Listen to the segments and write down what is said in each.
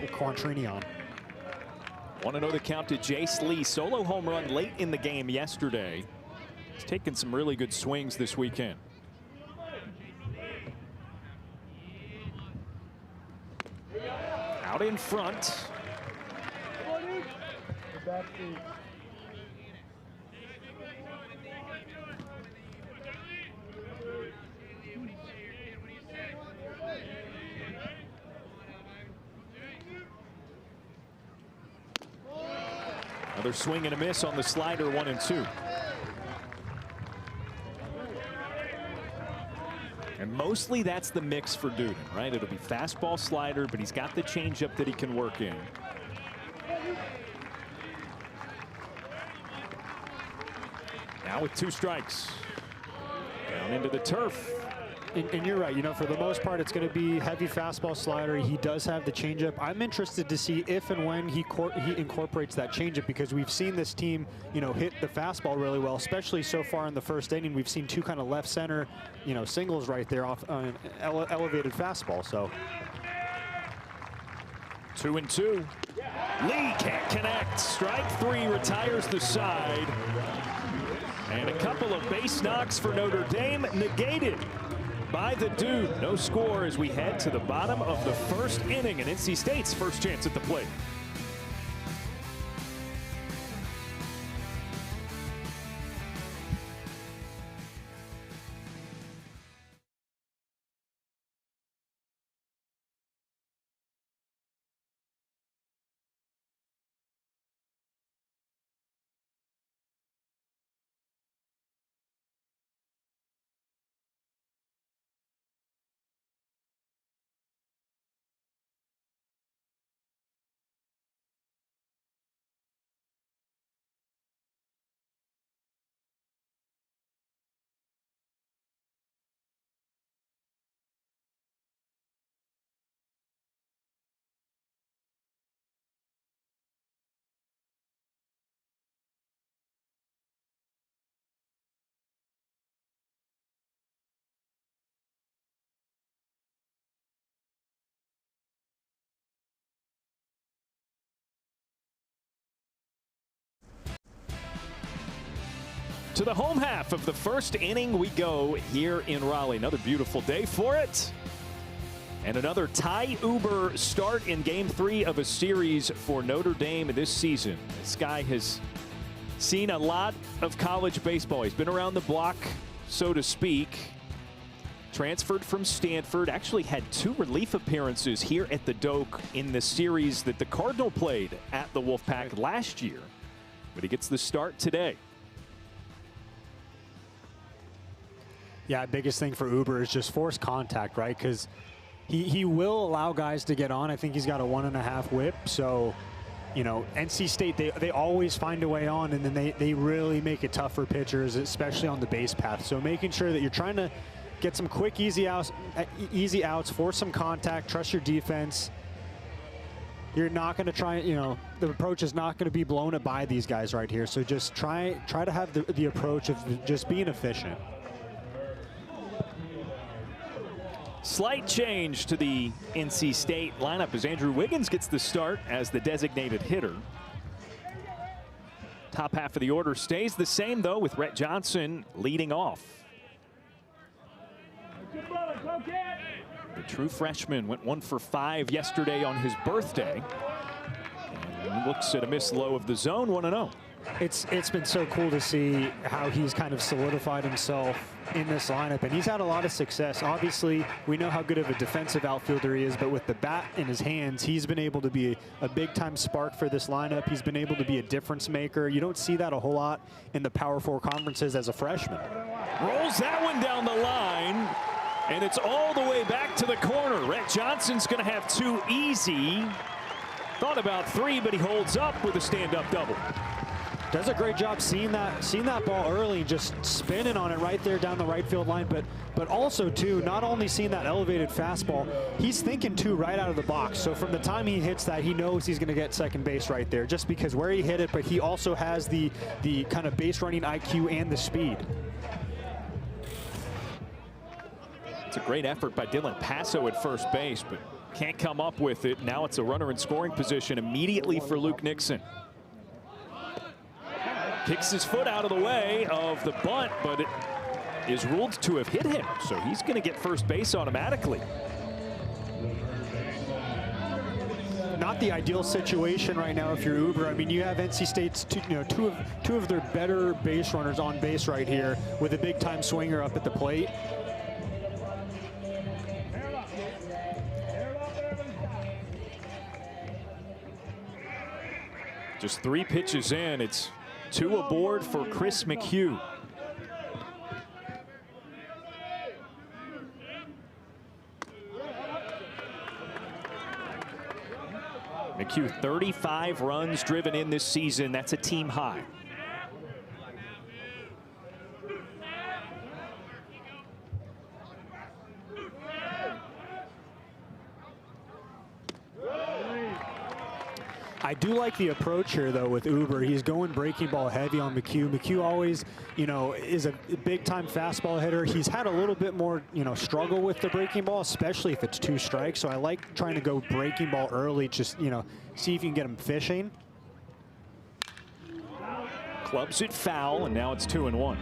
Quantrini on. 1-0 the count to Jace Lee. Solo home run late in the game yesterday. He's taken some really good swings this weekend. Out in front. Another swing and a miss on the slider, 1-2. And mostly that's the mix for Duden, right? It'll be fastball, slider, but he's got the changeup that he can work in. Now with 2 strikes. Down into the turf. And you're right, you know, for the most part, it's going to be heavy fastball, slider. He does have the changeup. I'm interested to see if and when he incorporates that changeup, because we've seen this team, you know, hit the fastball really well, especially so far in the first inning. We've seen 2 kind of left center, you know, singles right there off an elevated fastball. So 2-2. Lee can't connect. Strike 3 retires the side. And a couple of base knocks for Notre Dame negated by the Dude. No score as we head to the bottom of the first inning and NC State's first chance at the plate. To the home half of the first inning we go here in Raleigh. Another beautiful day for it. And another Ty Uber start in game 3 of a series for Notre Dame this season. This guy has seen a lot of college baseball. He's been around the block, so to speak. Transferred from Stanford, actually had 2 relief appearances here at the Doak in the series that the Cardinal played at the Wolfpack last year. But he gets the start today. Yeah, biggest thing for Uber is just force contact, right? Because he will allow guys to get on. I think he's got a 1.5 whip. So, you know, NC State, they always find a way on, and then they really make it tough for pitchers, especially on the base path. So making sure that you're trying to get some quick, easy outs, force some contact, trust your defense. You're not going to try, you know, the approach is not going to be blown up by these guys right here. So just try to have the approach of just being efficient. Slight change to the NC State lineup as Andrew Wiggins gets the start as the designated hitter. Top half of the order stays the same, though, with Rhett Johnson leading off. The true freshman went 1 for 5 yesterday on his birthday. And looks at a miss low of the zone, 1-0. It's been so cool to see how he's kind of solidified himself in this lineup, and he's had a lot of success. Obviously, we know how good of a defensive outfielder he is, but with the bat in his hands, he's been able to be a big-time spark for this lineup. He's been able to be a difference maker. You don't see that a whole lot in the Power 4 conferences as a freshman. Rolls that one down the line, and it's all the way back to the corner. Rhett Johnson's going to have 2 easy. Thought about 3, but he holds up with a stand-up double. Does a great job seeing that ball early, just spinning on it right there down the right field line, but also too, not only seeing that elevated fastball, he's thinking too right out of the box. So from the time he hits that, he knows he's going to get second base right there, just because where he hit it, but he also has the kind of base running IQ and the speed. It's a great effort by Dylan Passo at first base, but can't come up with it. Now it's a runner in scoring position immediately for Luke Nixon. Kicks his foot out of the way of the bunt, but it is ruled to have hit him, so he's going to get first base automatically. Not the ideal situation right now if you're Uber. I mean, you have NC State's two of their better base runners on base right here with a big time swinger up at the plate. Just 3 pitches in, it's 2 aboard for Chris McHugh. McHugh, 35 runs driven in this season. That's a team high. I do like the approach here, though, with Uber. He's going breaking ball heavy on McHugh. McHugh always, is a big-time fastball hitter. He's had a little bit more, struggle with the breaking ball, especially if it's 2 strikes. So I like trying to go breaking ball early, just, see if you can get him fishing. Clubs it foul, and now it's 2-1.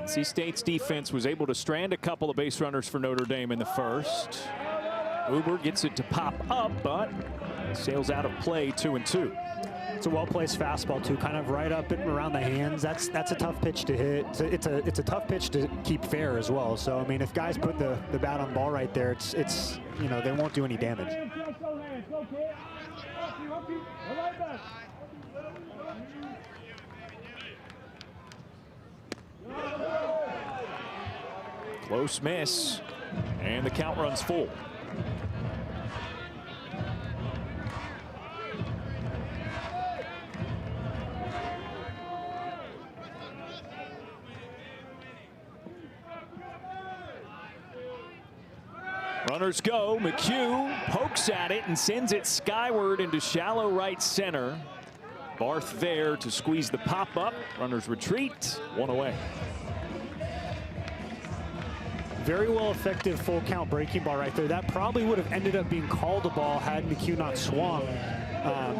NC State's defense was able to strand a couple of base runners for Notre Dame in the first. Uber gets it to pop up, but sails out of play, 2-2. It's a well-placed fastball too, kind of right up and around the hands. That's a tough pitch to hit. It's a tough pitch to keep fair as well. So I mean, if guys put the bat on ball right there, it's they won't do any damage. Close miss, and the count runs full. Runners go. McHugh pokes at it and sends it skyward into shallow right center. Barth there to squeeze the pop up. Runners retreat, 1 away. Very well effective full count breaking ball right there. That probably would have ended up being called a ball had McHugh not swung,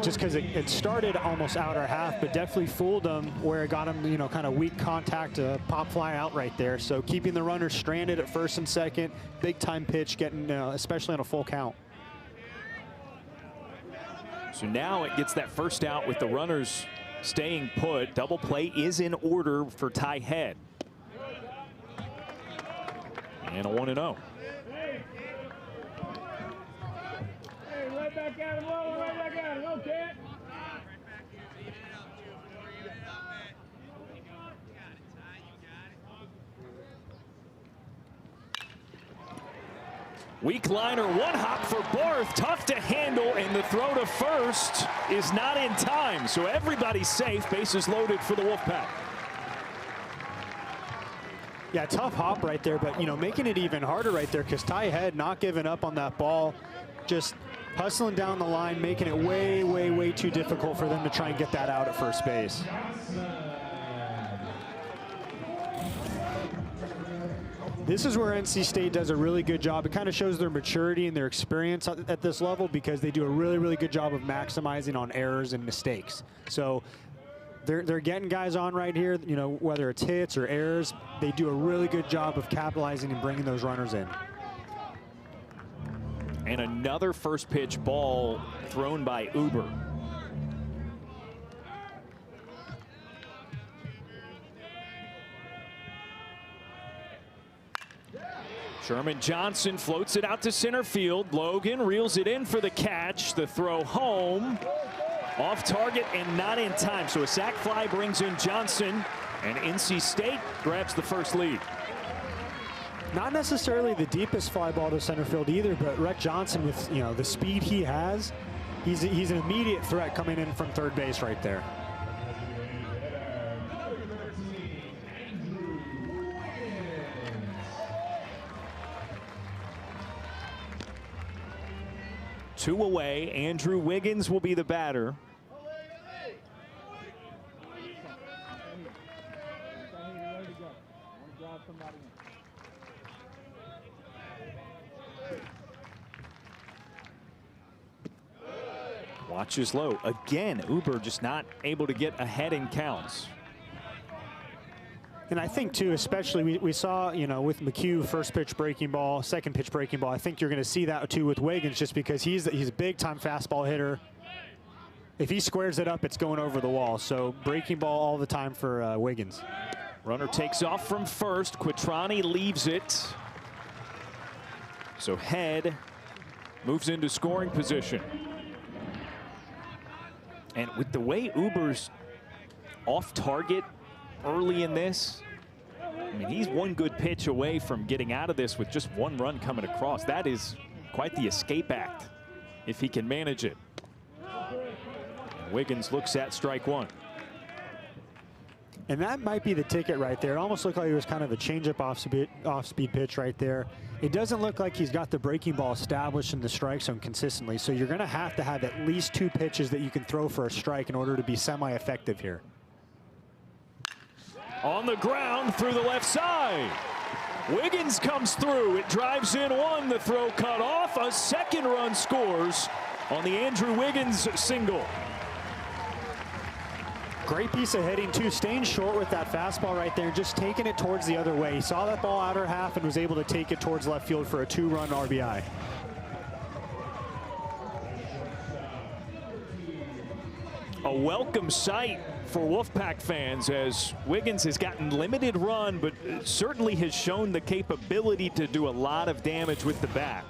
just because it started almost outer half, but definitely fooled him where it got him, kind of weak contact, pop fly out right there. So keeping the runner stranded at first and second, big time pitch, getting especially on a full count. So now it gets that first out with the runners staying put. Double play is in order for Ty Head. And a 1-0. Hey, right back at him, right back at him, okay. Weak liner, 1 hop for Barth, tough to handle, and the throw to first is not in time. So everybody's safe, bases loaded for the Wolfpack. Yeah, tough hop right there, but making it even harder right there because Ty Head not giving up on that ball, just hustling down the line, making it way, way, way too difficult for them to try and get that out at first base. This is where NC State does a really good job. It kind of shows their maturity and their experience at this level because they do a really, really good job of maximizing on errors and mistakes. So they're getting guys on right here, whether it's hits or errors, they do a really good job of capitalizing and bringing those runners in. And another first pitch ball thrown by Uber. Sherman Johnson floats it out to center field. Logan reels it in for the catch. The throw home. Off target and not in time. So a sac fly brings in Johnson, and NC State grabs the first lead. Not necessarily the deepest fly ball to center field either, but Rhett Johnson with the speed he has, he's an immediate threat coming in from third base right there. 2 away. Andrew Wiggins will be the batter. Watches low. Again, Uber just not able to get ahead in counts. And I think, too, especially we saw, you know, with McHugh, first pitch breaking ball, second pitch breaking ball. I think you're going to see that, too, with Wiggins, just because he's a big-time fastball hitter. If he squares it up, it's going over the wall. So breaking ball all the time for Wiggins. Runner takes off from first. Quattrani leaves it. So Head moves into scoring position. And with the way Uber's off target early in this, I mean, he's one good pitch away from getting out of this with just 1 run coming across. That is quite the escape act if he can manage it. And Wiggins looks at strike 1. And that might be the ticket right there. It almost looked like it was kind of a changeup off-speed pitch right there. It doesn't look like he's got the breaking ball established in the strike zone consistently. So you're going to have at least 2 pitches that you can throw for a strike in order to be semi-effective here. On the ground through the left side. Wiggins comes through. It drives in 1. The throw cut off. A second run scores on the Andrew Wiggins single. Great piece of hitting, too. Staying short with that fastball right there, just taking it towards the other way. He saw that ball outer half and was able to take it towards left field for a 2-run RBI. A welcome sight for Wolfpack fans, as Wiggins has gotten limited run, but certainly has shown the capability to do a lot of damage with the bat.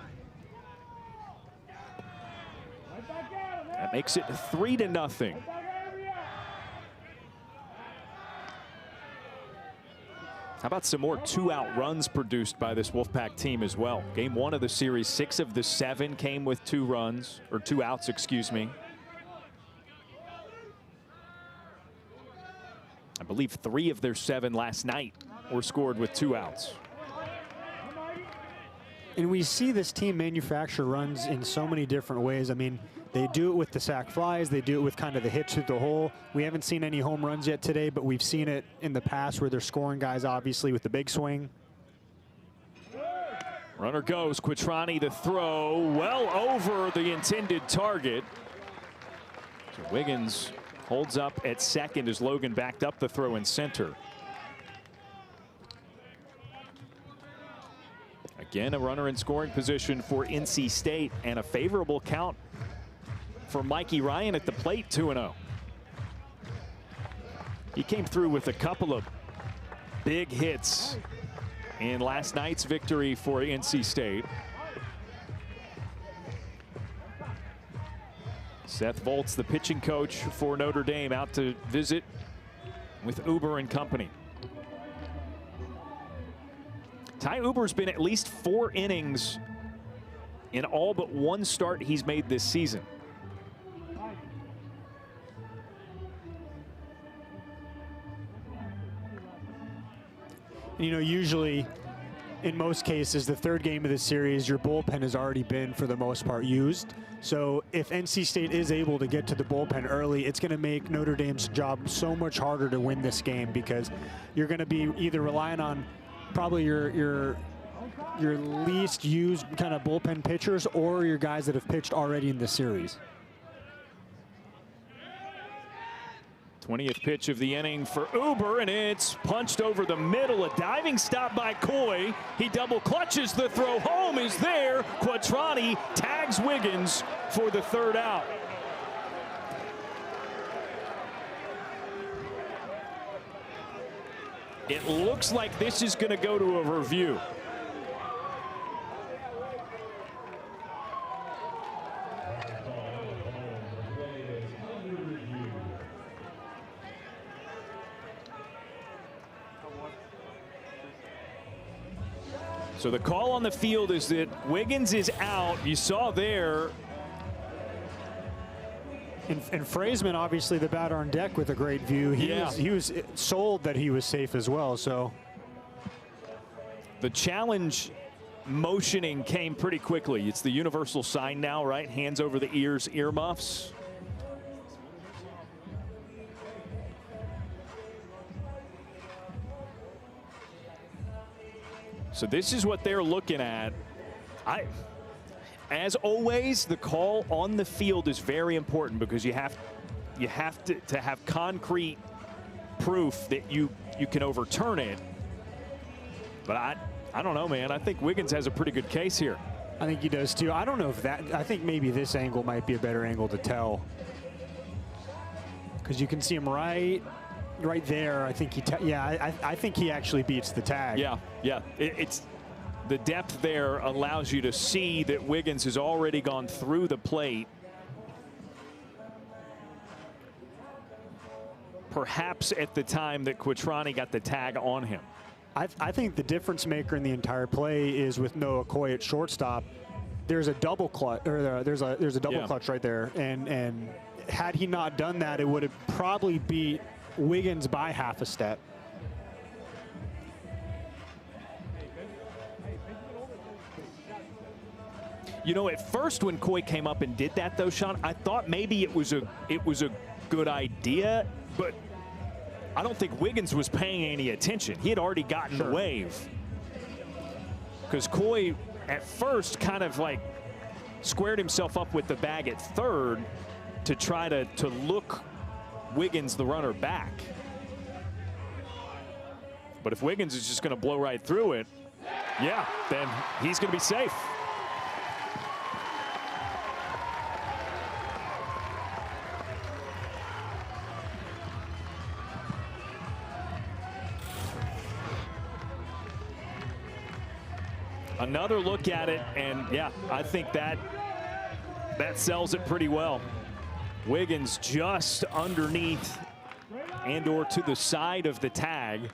That makes it 3-0. How about some more 2-out runs produced by this Wolfpack team as well? Game 1 of the series, 6 of the 7 came with 2 runs, or 2 outs, excuse me. I believe 3 of their 7 last night were scored with 2 outs. And we see this team manufacture runs in so many different ways. I mean, they do it with the sac flies. They do it with kind of the hits through the hole. We haven't seen any home runs yet today, but we've seen it in the past where they're scoring guys, obviously, with the big swing. Runner goes. Quattrani the throw, well over the intended target. So Wiggins holds up at second as Logan backed up the throw in center. Again, a runner in scoring position for NC State, and a favorable count for Mikey Ryan at the plate, 2-0. He came through with a couple of big hits in last night's victory for NC State. Seth Volz, the pitching coach for Notre Dame, out to visit with Uber and company. Ty Uber's been at least 4 innings in all but 1 start he's made this season. You know, usually, in most cases, the 3rd game of the series, your bullpen has already been, for the most part, used. So if NC State is able to get to the bullpen early, it's going to make Notre Dame's job so much harder to win this game, because you're going to be either relying on probably your least used kind of bullpen pitchers, or your guys that have pitched already in the series. 20th pitch of the inning for Uber, and it's punched over the middle. A diving stop by Coy. He double clutches. The throw home is there. Quattrani tags Wiggins for the 3rd out. It looks like this is going to go to a review. So the call on the field is that Wiggins is out. You saw there. And Frazeman, obviously the batter on deck with a great view. He was sold that he was safe as well. So the challenge motioning came pretty quickly. It's the universal sign now, right? Hands over the ears, earmuffs. So this is what they're looking at. As always, the call on the field is very important because you have to have concrete proof that you can overturn it. But I don't know, man. I think Wiggins has a pretty good case here. I think he does too. I don't know if I think maybe this angle might be a better angle to tell, because you can see him right there. I think I think he actually beats the tag. Yeah. It's the depth there allows you to see that Wiggins has already gone through the plate. Perhaps at the time that Quattrani got the tag on him. I think the difference maker in the entire play is with Noah Coy at shortstop. There's a double clutch, or there's a double clutch right there, and had he not done that, it would have probably beat Wiggins by half a step. You know, at first when Coy came up and did that, though, Sean, I thought maybe it was a good idea, but I don't think Wiggins was paying any attention. He had already gotten the wave. Because Coy, at first, kind of like squared himself up with the bag at third to try to look Wiggins, the runner, back. But if Wiggins is just going to blow right through it, yeah, then he's going to be safe. Another look at it, and yeah, I think that sells it pretty well. Wiggins just underneath and/or to the side of the tag,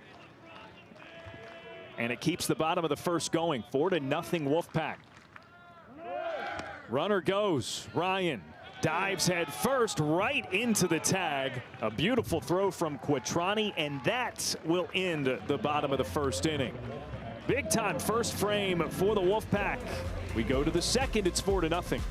and it keeps the bottom of the first going. 4-0 Wolfpack. Runner goes. Ryan dives head first right into the tag. A beautiful throw from Quattrani, and that will end the bottom of the first inning. Big time first frame for the Wolfpack. We go to the second, it's 4-0.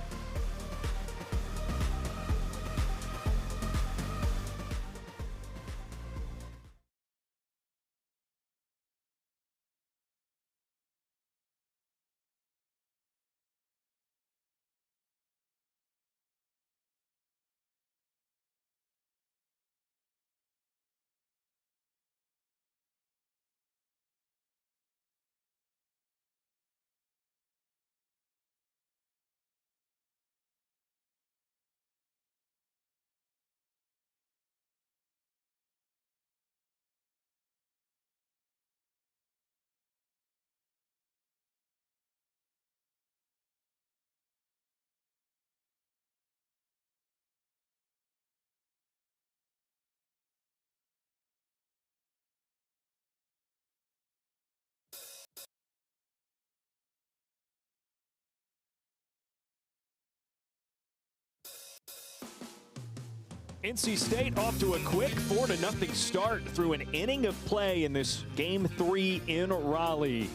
NC State off to a quick 4-0 start through an inning of play in this Game 3 in Raleigh.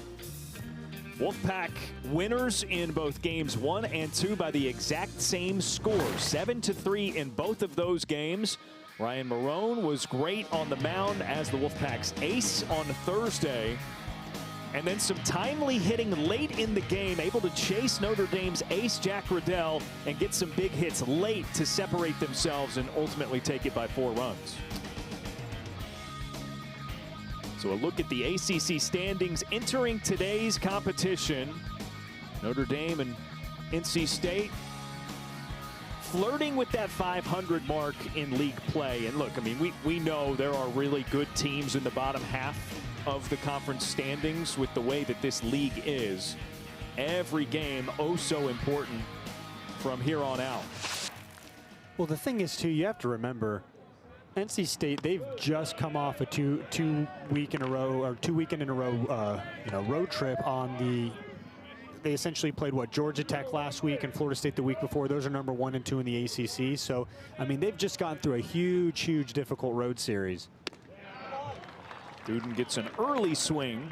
Wolfpack winners in both games 1 and 2 by the exact same score, 7-3 in both of those games. Ryan Marone was great on the mound as the Wolfpack's ace on Thursday. And then some timely hitting late in the game, able to chase Notre Dame's ace, Jack Riddell, and get some big hits late to separate themselves and ultimately take it by 4 runs. So a look at the ACC standings entering today's competition. Notre Dame and NC State flirting with that 500 mark in league play. And look, I mean, we know there are really good teams in the bottom half of the conference standings with the way that this league is. Every game oh so important from here on out. Well, the thing is too, you have to remember, NC State, they've just come off a two weekend in a row road trip on the. They essentially played Georgia Tech last week and Florida State the week before. Those are number 1 and 2 in the ACC. So I mean, they've just gone through a huge difficult road series. Duden gets an early swing.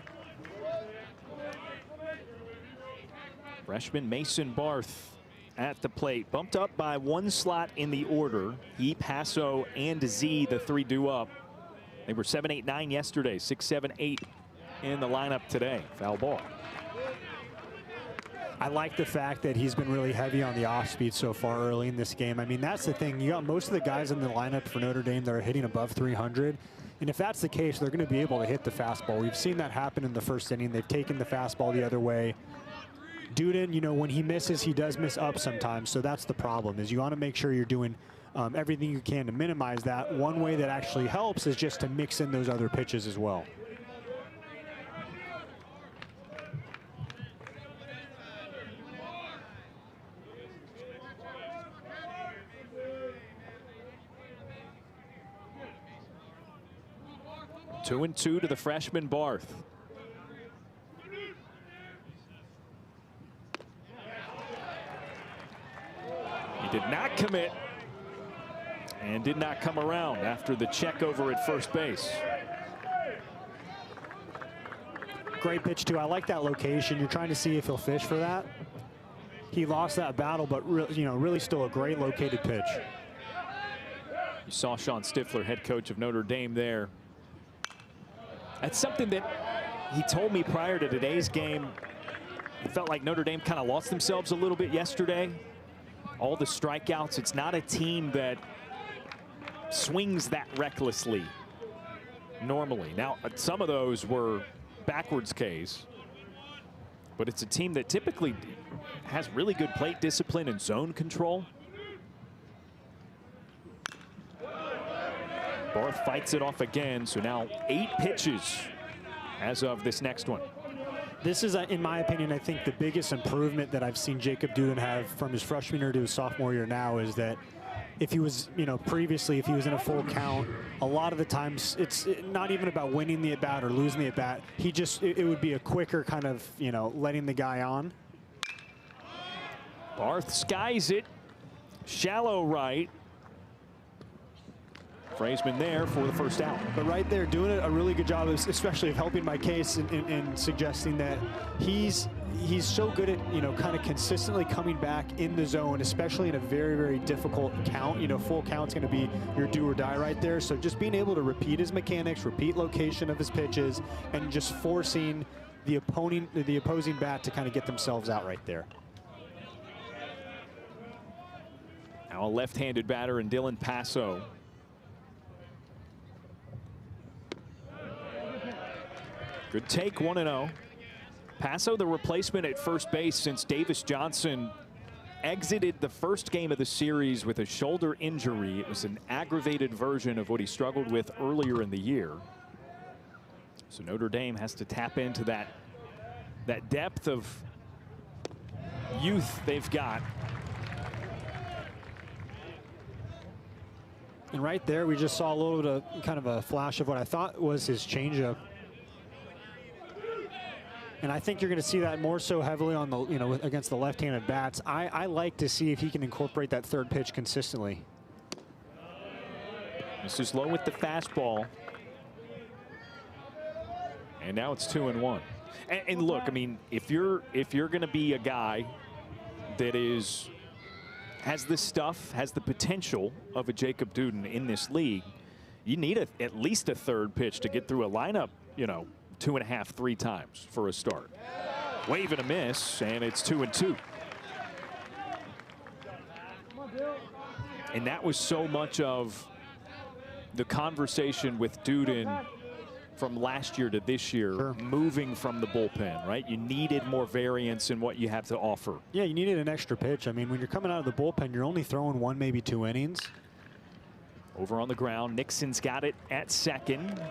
Freshman Mason Barth at the plate, bumped up by one slot in the order. He, Passo, and Z, the three due up. They were 7, 8, 9 yesterday, 6, 7, 8 in the lineup today. Foul ball. I like the fact that he's been really heavy on the off speed so far early in this game. I mean, that's the thing. You got most of the guys in the lineup for Notre Dame that are hitting above 300. And if that's the case, they're going to be able to hit the fastball. We've seen that happen in the first inning. They've taken the fastball the other way. Duden, you know, when he misses, he does miss up sometimes. So that's the problem, is you want to make sure you're doing everything you can to minimize that. One way that actually helps is just to mix in those other pitches as well. Two and two to the freshman Barth. He did not commit and did not come around after the check over at first base. Great pitch too. I like that location. You're trying to see if he'll fish for that. He lost that battle, but really still a great located pitch. You saw Sean Stifler, head coach of Notre Dame, there. That's something that he told me prior to today's game. He felt like Notre Dame kind of lost themselves a little bit yesterday. All the strikeouts. It's not a team that swings that recklessly normally. Now, some of those were backwards Ks, but it's a team that typically has really good plate discipline and zone control. Barth fights it off again, so now 8 pitches as of this next one. This is, in my opinion, I think the biggest improvement that I've seen Jacob Duden have from his freshman year to his sophomore year now is that if he was, previously, if he was in a full count, a lot of the times it's not even about winning the at-bat or losing the at-bat. It would be a quicker kind of, letting the guy on. Barth skies it, shallow right. Fraseman there for the first out. But right there, doing a really good job, especially of helping my case in suggesting that he's so good at, kind of consistently coming back in the zone, especially in a very, very difficult count. Full count's going to be your do or die right there. So just being able to repeat his mechanics, repeat location of his pitches, and just forcing the opposing bat to kind of get themselves out right there. Now a left-handed batter in Dylan Passo. Good take, 1-0. Passo, the replacement at first base since Davis Johnson exited the first game of the series with a shoulder injury. It was an aggravated version of what he struggled with earlier in the year. So Notre Dame has to tap into that depth of youth they've got. And right there, we just saw a little bit of kind of a flash of what I thought was his changeup. And I think you're going to see that more so heavily on the, against the left-handed bats. I like to see if he can incorporate that third pitch consistently. This is low with the fastball. And now it's 2-1. And look, I mean, if you're going to be a guy that has the stuff, has the potential of a Jacob Duden in this league, you need at least a third pitch to get through a lineup, 2.5, 3 times for a start. Wave and a miss, and it's 2-2. And that was so much of the conversation with Duden from last year to this year, sure, moving from the bullpen, right? You needed more variance in what you have to offer. Yeah, you needed an extra pitch. I mean, when you're coming out of the bullpen, you're only throwing 1, maybe 2 innings. Over on the ground, Nixon's got it at second.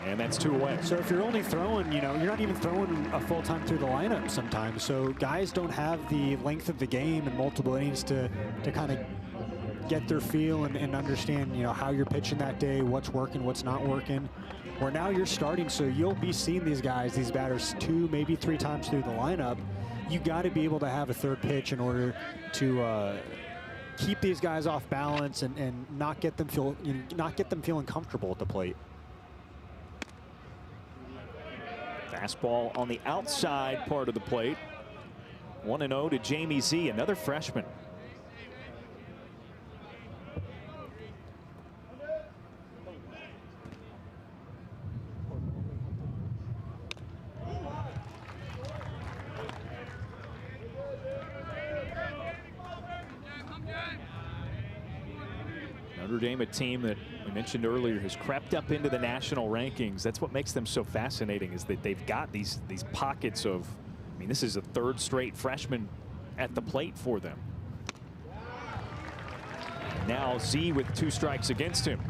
And that's 2 away. So if you're only throwing, you're not even throwing a full time through the lineup sometimes. So guys don't have the length of the game and multiple innings to kind of get their feel and understand, how you're pitching that day, what's working, what's not working. Where now you're starting, so you'll be seeing these batters 2, maybe 3 times through the lineup. You got to be able to have a third pitch in order to keep these guys off balance and not get them feeling comfortable at the plate. Fastball on the outside part of the plate. 1-0 to Jamie Z, another freshman. Notre Dame, a team that we mentioned earlier, has crept up into the national rankings. That's what makes them so fascinating, is that they've got these pockets of, I mean, this is a third straight freshman at the plate for them. Now Z with 2 strikes against him.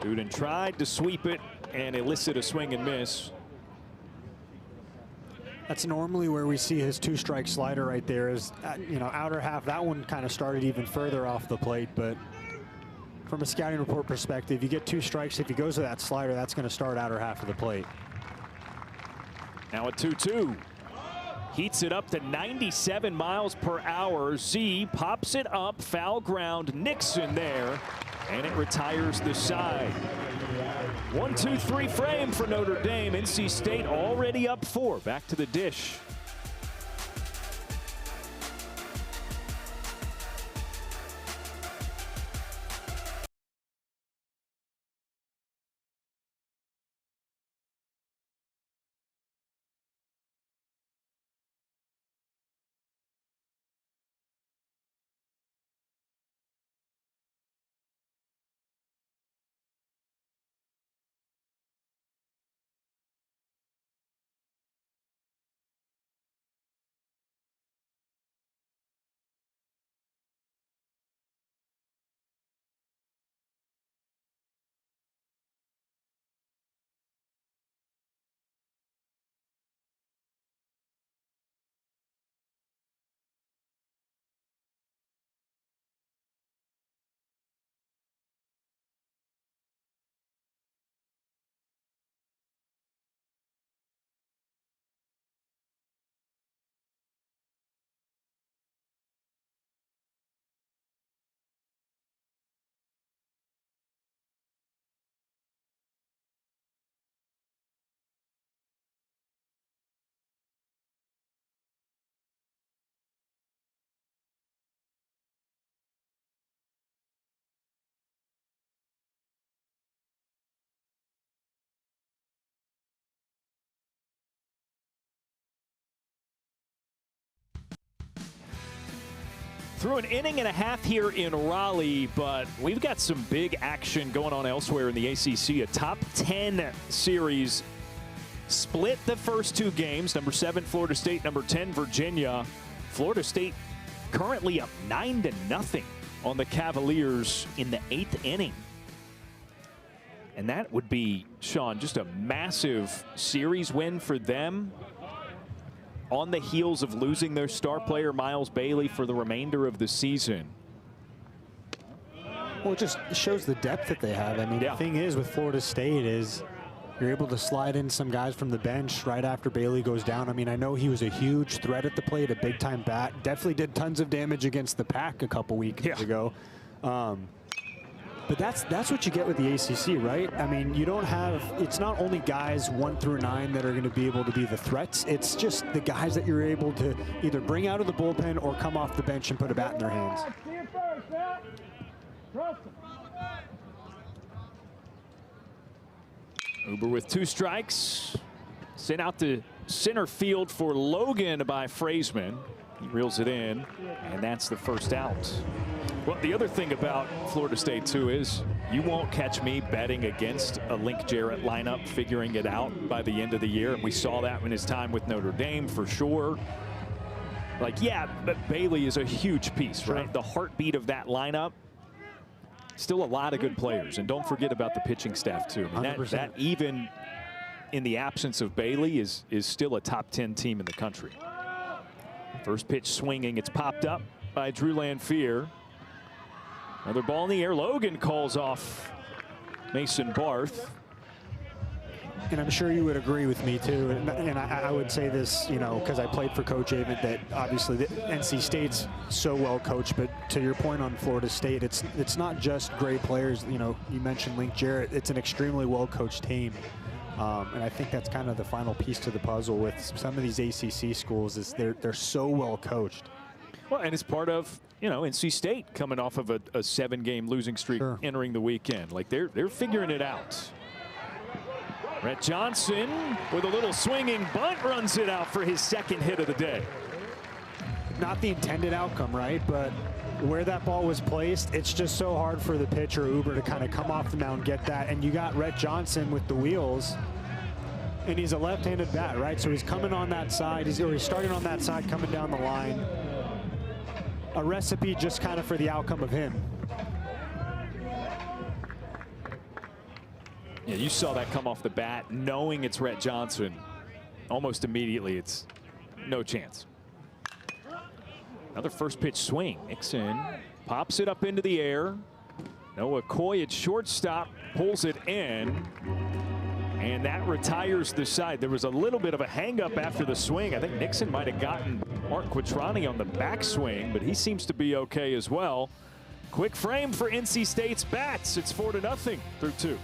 Duden tried to sweep it and elicit a swing and miss. That's normally where we see his 2-strike slider right there, is, you know, outer half. That one kind of started even further off the plate, but from a scouting report perspective, you get 2 strikes. If he goes to that slider, that's going to start outer half of the plate. Now a 2-2. Heats it up to 97 miles per hour. Z pops it up, foul ground. Nixon there, and it retires the side. 1-2-3 frame for Notre Dame. NC State already up 4. Back to the dish. Through an inning and a half here in Raleigh, but we've got some big action going on elsewhere in the ACC. A top 10 series split the first 2 games. Number 7, Florida State. Number 10, Virginia. Florida State currently up 9-0 on the Cavaliers in the 8th inning. And that would be, Sean, just a massive series win for them, on the heels of losing their star player Miles Bailey for the remainder of the season. Well, it just shows the depth that they have. I mean, The thing is with Florida State is you're able to slide in some guys from the bench right after Bailey goes down. I mean, I know he was a huge threat at the plate, a big-time bat. Definitely did tons of damage against the Pack a couple weeks ago. But that's what you get with the ACC, right? I mean, you don't have, it's not only guys 1 through 9 that are going to be able to be the threats. It's just the guys that you're able to either bring out of the bullpen or come off the bench and put a bat in their hands. Uber with 2 strikes. Sent out to center field for Logan by Frazeman. He reels it in, and that's the first out. Well, the other thing about Florida State, too, is you won't catch me betting against a Link Jarrett lineup, figuring it out by the end of the year. And we saw that in his time with Notre Dame for sure. Like, yeah, but Bailey is a huge piece, right? The heartbeat of that lineup. Still a lot of good players. And don't forget about the pitching staff, too. I mean, that even in the absence of Bailey is still a top 10 team in the country. First pitch swinging. It's popped up by Drew Lanphier. Another ball in the air. Logan calls off Mason Barth. And I'm sure you would agree with me too. And I would say this, you know, because I played for Coach Avent, that obviously the NC State's so well coached. But to your point on Florida State, it's not just great players. You know, you mentioned Link Jarrett. It's an extremely well coached team. And I think that's kind of the final piece to the puzzle with some of these ACC schools is they're so well coached. Well, and it's part of, you know, NC State coming off of a 7-game losing streak entering the weekend. Like they're figuring it out. Rhett Johnson with a little swinging bunt runs it out for his second hit of the day. Not the intended outcome, right? But where that ball was placed, it's just so hard for the pitcher, Uber, to kind of come off the mound, get that. And you got Rhett Johnson with the wheels, and he's a left-handed bat, right? So he's coming on that side. He's starting on that side, coming down the line. A recipe just kind of for the outcome of him. Yeah, you saw that come off the bat, knowing it's Rhett Johnson. Almost immediately, it's no chance. Another first pitch swing. Nixon pops it up into the air. Noah Coy at shortstop pulls it in. And that retires the side. There was a little bit of a hang-up after the swing. I think Nixon might have gotten Mark Quattrani on the backswing, but he seems to be okay as well. Quick frame for NC State's bats. It's 4-0 through 2.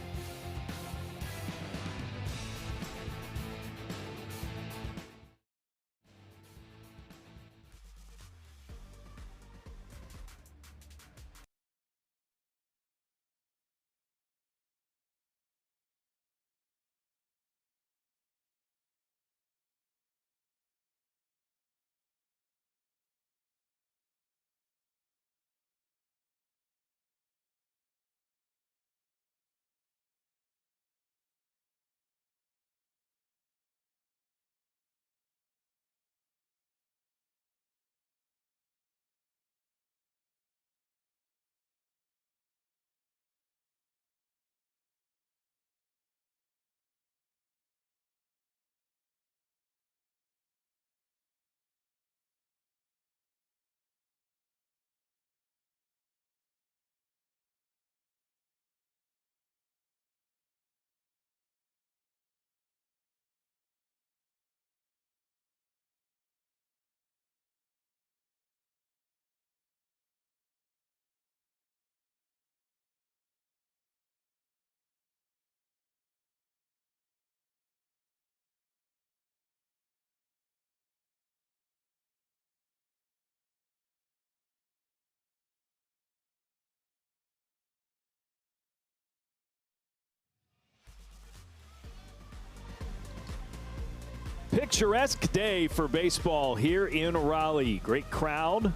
Picturesque day for baseball here in Raleigh. Great crowd.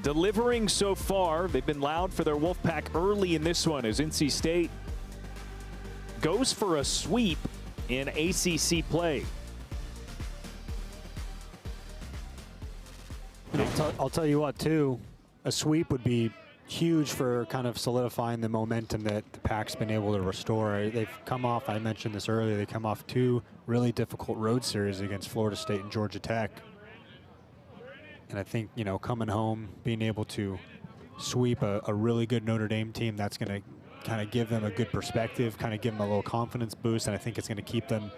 Delivering so far. They've been loud for their Wolfpack early in this one as NC State goes for a sweep in ACC play. I'll tell you what, too, a sweep would be huge for kind of solidifying the momentum that the Pac's been able to restore. They've come off, I mentioned this earlier, they come off 2 really difficult road series against Florida State and Georgia Tech. And I think, you know, coming home, being able to sweep a really good Notre Dame team, that's going to kind of give them a good perspective, kind of give them a little confidence boost, and I think it's going to keep them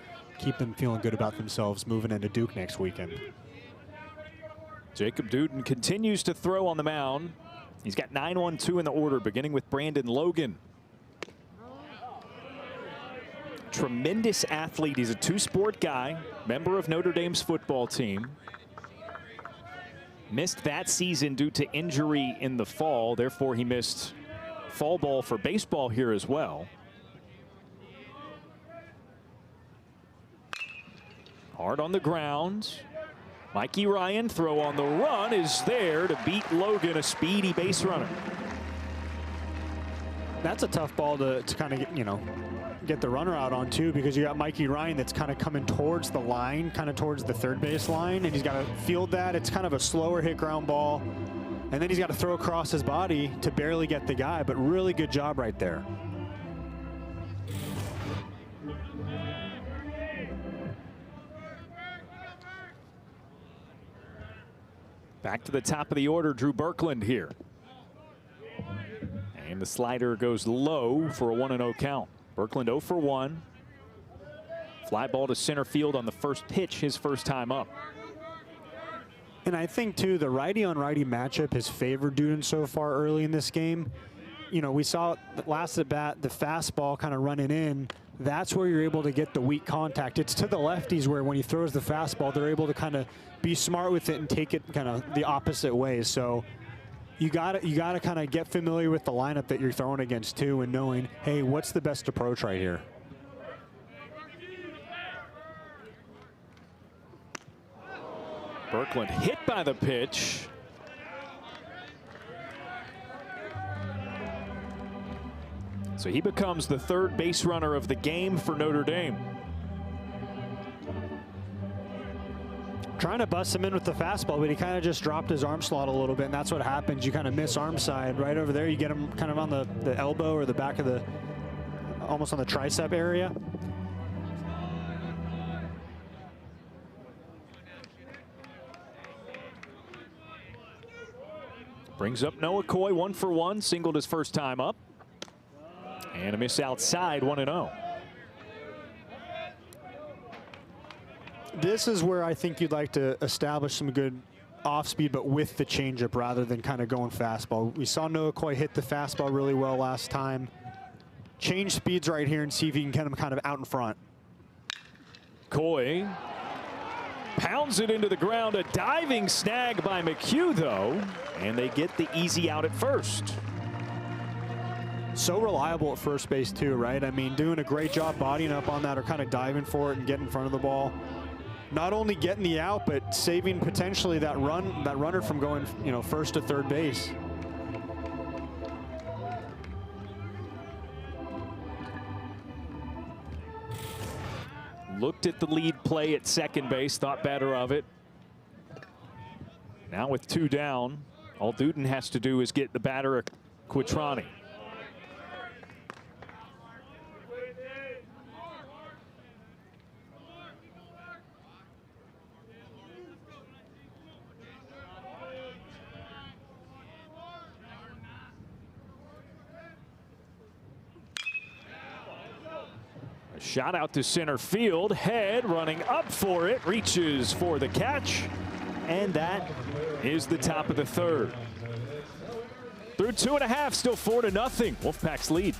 feeling good about themselves moving into Duke next weekend. Jacob Duden continues to throw on the mound. He's got 9-1-2 in the order, beginning with Brandon Logan. Tremendous athlete. He's a 2-sport guy, member of Notre Dame's football team. Missed that season due to injury in the fall. Therefore, he missed fall ball for baseball here as well. Hard on the ground. Mikey Ryan, throw on the run, is there to beat Logan, a speedy base runner. That's a tough ball to kind of get, you know, get the runner out on too, because you got Mikey Ryan that's kind of coming towards the line, kind of towards the third base line, and he's got to field that. It's kind of a slower hit ground ball, and then he's got to throw across his body to barely get the guy, but really good job right there. Back to the top of the order, Drew Birkland here. And the slider goes low for a 1-0 count. Birkland 0 for 1. Fly ball to center field on the first pitch, his first time up. And I think, too, the righty-on-righty matchup has favored Duden so far early in this game. You know, we saw last at bat, the fastball kind of running in. That's where you're able to get the weak contact. It's to the lefties where when he throws the fastball, they're able to kind of be smart with it and take it kind of the opposite way. So you got to kind of get familiar with the lineup that you're throwing against, too, and knowing, hey, what's the best approach right here? Berkland hit by the pitch. So he becomes the third base runner of the game for Notre Dame. Trying to bust him in with the fastball, but he kind of just dropped his arm slot a little bit, and that's what happens. You kind of miss arm side right over there. You get him kind of on the elbow or the back of the, almost on the tricep area. Brings up Noah Coy, 1 for 1, singled his first time up. And a miss outside, 1-0. This is where I think you'd like to establish some good off speed, but with the changeup rather than kind of going fastball. We saw Noah Coy hit the fastball really well last time. Change speeds right here and see if you can get him kind of out in front. Coy pounds it into the ground. A diving snag by McHugh, though, and they get the easy out at first. So reliable at first base, too, right? I mean, doing a great job bodying up on that or kind of diving for it and getting in front of the ball. Not only getting the out, but saving potentially that runner from going, you know, first to third base. Looked at the lead play at second base, thought better of it. Now with 2 down, all Duden has to do is get the batter Quitrani. Shot out to center field, Head running up for it, reaches for the catch, and that is the top of the third. Through 2.5, still 4-0, Wolfpack's lead.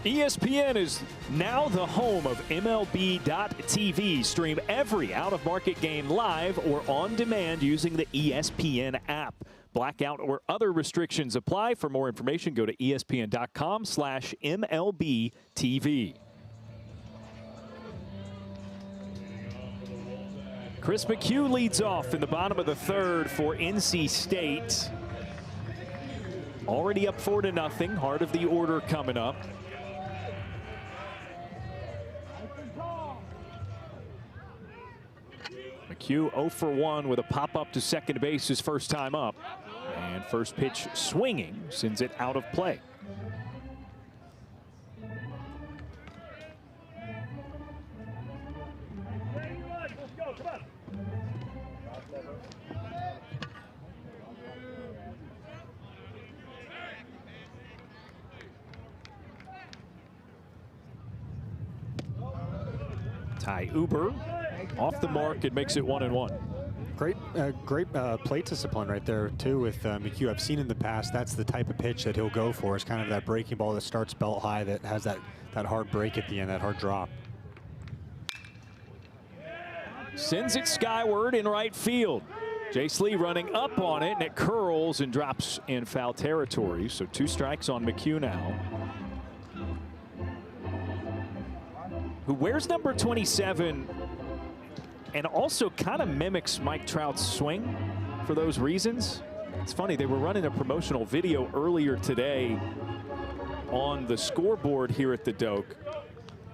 ESPN is now the home of MLB.TV. Stream every out-of-market game live or on demand using the ESPN app. Blackout or other restrictions apply. For more information, go to ESPN.com/MLBTV. Chris McHugh leads off in the bottom of the third for NC State. Already up 4-0. Heart of the order coming up. McHugh 0 for 1 with a pop-up to second base his first time up. And first pitch swinging, sends it out of play. Ty Uber off the mark and makes it 1-1. Great plate discipline right there too with McHugh. I've seen in the past that's the type of pitch that he'll go for. It's kind of that breaking ball that starts belt high that has that hard break at the end, that hard drop. Sends it skyward in right field. Jace Lee running up on it, and it curls and drops in foul territory. So 2 strikes on McHugh now, who wears number 27 and also kind of mimics Mike Trout's swing for those reasons. It's funny, they were running a promotional video earlier today on the scoreboard here at the Doak,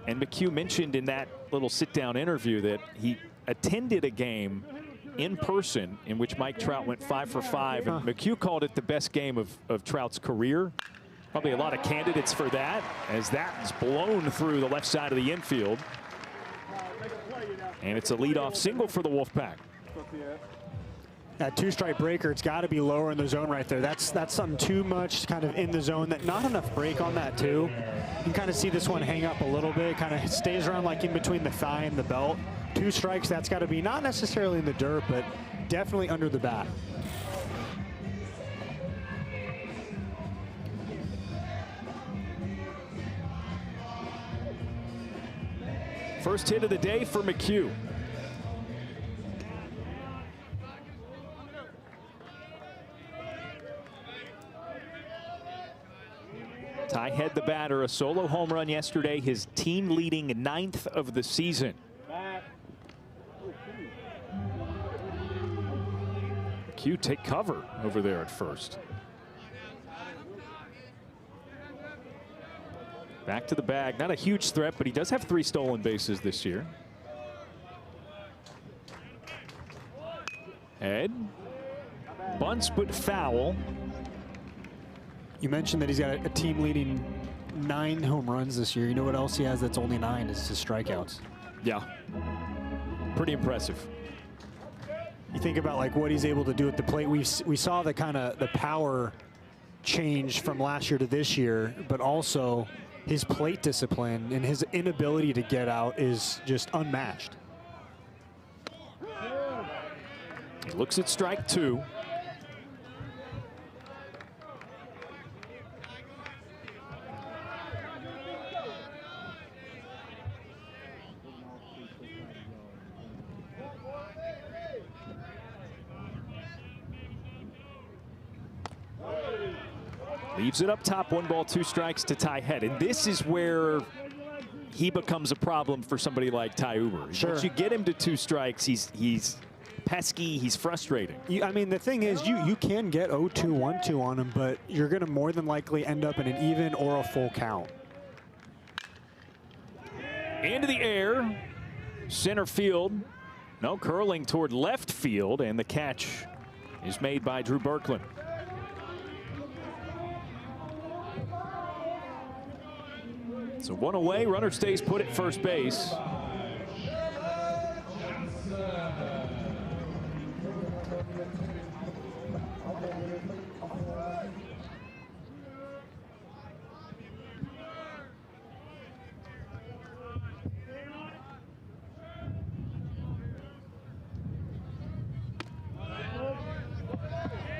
and McHugh mentioned in that little sit-down interview that he attended a game in person in which Mike Trout went 5 for 5, and McHugh called it the best game of Trout's career. Probably a lot of candidates for that, as that's blown through the left side of the infield. And it's a leadoff single for the Wolfpack. That 2-strike breaker, it's got to be lower in the zone right there. That's something too much kind of in the zone. That not enough break on that too. You can kind of see this one hang up a little bit. Kind of stays around like in between the thigh and the belt. 2 strikes, that's got to be not necessarily in the dirt, but definitely under the bat. First hit of the day for McHugh. Ty Head, the batter, a solo home run yesterday, his team-leading 9th of the season. McHugh take cover over there at first. Back to the bag. Not a huge threat, but he does have 3 stolen bases this year. Head bunts, but foul. You mentioned that he's got a team-leading 9 home runs this year. You know what else he has that's only 9 is his strikeouts. Yeah, pretty impressive. You think about like what he's able to do at the plate. We saw the kind of the power change from last year to this year, but also his plate discipline and his inability to get out is just unmatched. He looks at strike 2. Leaves it up top, 1 ball, 2 strikes to Ty Head. And this is where he becomes a problem for somebody like Ty Uber. Sure. Once you get him to 2 strikes, he's pesky, he's frustrating. I mean, the thing is, you can get 0-2, 1-2 on him, but you're going to more than likely end up in an even or a full count. Into the air, center field. No, curling toward left field, and the catch is made by Drew Berkland. So 1 away, runner stays put at first base.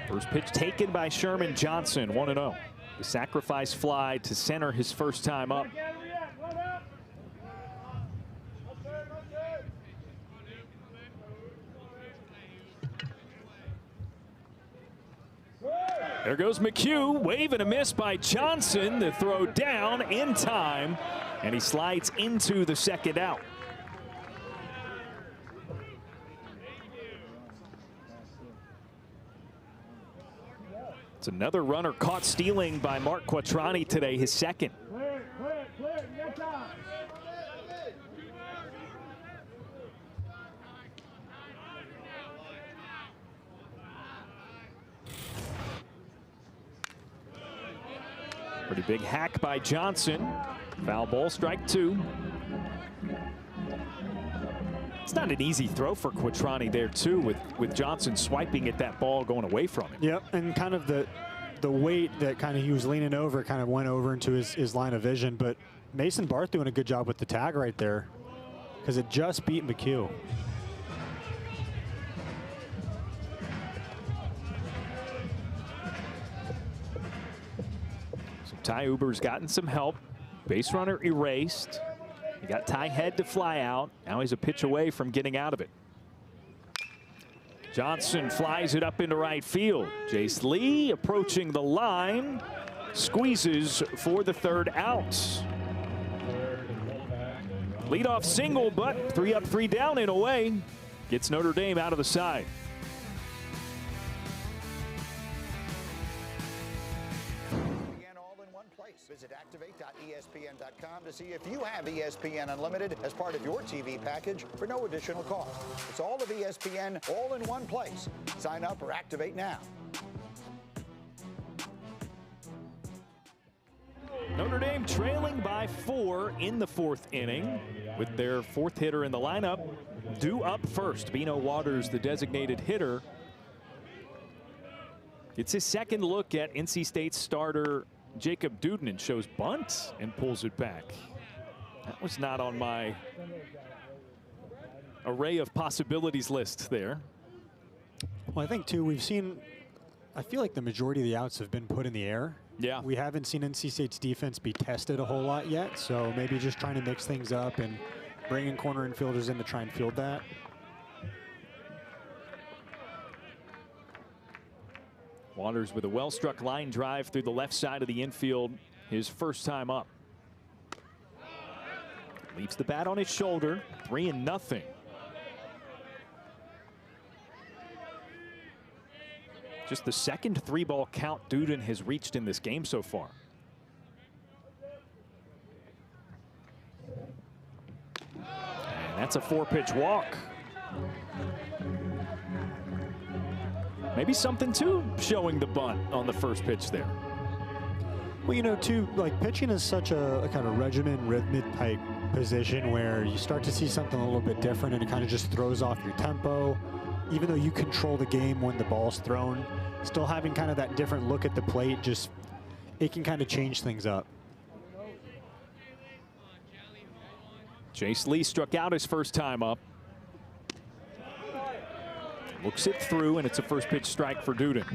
First pitch taken by Sherman Johnson, 1-0. The sacrifice fly to center his first time up. There goes McHugh, wave and a miss by Johnson. The throw down in time, and he slides into the second out. It's another runner caught stealing by Mark Quattrani today, his second. Pretty big hack by Johnson. Foul ball, strike 2. It's not an easy throw for Quattrani there too, with Johnson swiping at that ball going away from him. Yep, and kind of the weight that kind of he was leaning over kind of went over into his line of vision, but Mason Barth doing a good job with the tag right there. because it just beat McHugh. So Ty Uber's gotten some help. Base runner erased. He got Ty Head to fly out. Now he's a pitch away from getting out of it. Johnson flies it up into right field. Jace Lee approaching the line. Squeezes for the third out. Leadoff single, but 3 up, 3 down in a way. Gets Notre Dame out of the side. Visit activate.espn.com to see if you have ESPN Unlimited as part of your TV package for no additional cost. It's all of ESPN all in one place. Sign up or activate now. Notre Dame trailing by 4 in the 4th inning with their 4th hitter in the lineup. Due up first. Bino Waters, the designated hitter. It's his second look at NC State starter Jacob Duden and shows bunt and pulls it back. That was not on my array of possibilities list there. Well, I think too, we've seen, I feel like the majority of the outs have been put in the air. Yeah. We haven't seen NC State's defense be tested a whole lot yet, so maybe just trying to mix things up and bringing corner infielders in to try and field that. Waters with a well-struck line drive through the left side of the infield, his first time up. Leaves the bat on his shoulder, 3-0. Just the second 3-ball count Duden has reached in this game so far. And that's a 4-pitch walk. Maybe something too showing the bunt on the first pitch there. Well, you know, too, like pitching is such a kind of regimen, rhythmic type position where you start to see something a little bit different and it kind of just throws off your tempo. Even though you control the game when the ball's thrown, still having kind of that different look at the plate, just it can kind of change things up. Jace Lee struck out his first time up. Looks it through, and it's a first pitch strike for Duden.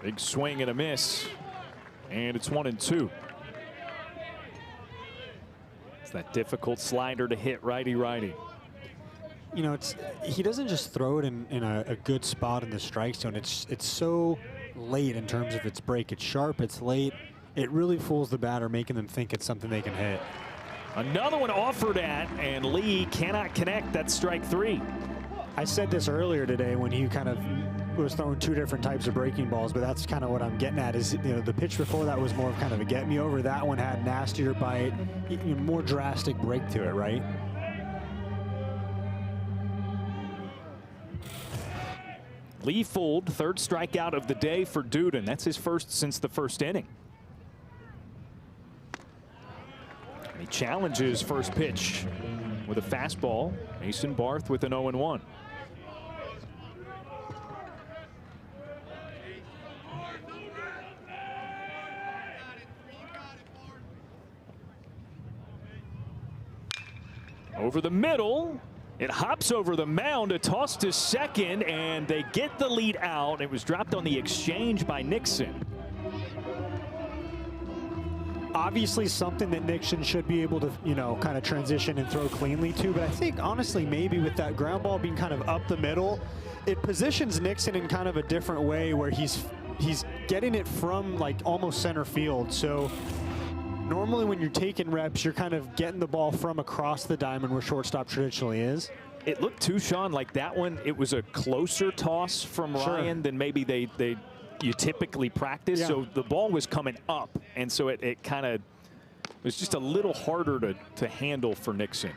Big swing and a miss, and it's 1-2. It's that difficult slider to hit righty-righty. You know, he doesn't just throw it in a good spot in the strike zone. It's so late in terms of its break. It's sharp, it's late. It really fools the batter, making them think it's something they can hit. Another one offered at, and Lee cannot connect. That's strike 3. I said this earlier today when he kind of was throwing 2 different types of breaking balls, but that's kind of what I'm getting at is, you know, the pitch before that was more of kind of a get me over. That one had nastier bite, more drastic break to it, right? Lee fooled, 3rd strikeout of the day for Duden. That's his first since the first inning. And he challenges first pitch with a fastball. Mason Barth with an 0-1. Over the middle, it hops over the mound, a toss to second, and they get the lead out. It was dropped on the exchange by Nixon. Obviously something that Nixon should be able to, you know, kind of transition and throw cleanly to, but I think honestly maybe with that ground ball being kind of up the middle, it positions Nixon in kind of a different way where he's getting it from like almost center field. So normally when you're taking reps, you're kind of getting the ball from across the diamond where shortstop traditionally is. It looked too, Sean, like that one, it was a closer toss from Ryan than maybe you typically practice. Yeah. So the ball was coming up, and so it kind of was just a little harder to handle for Nixon.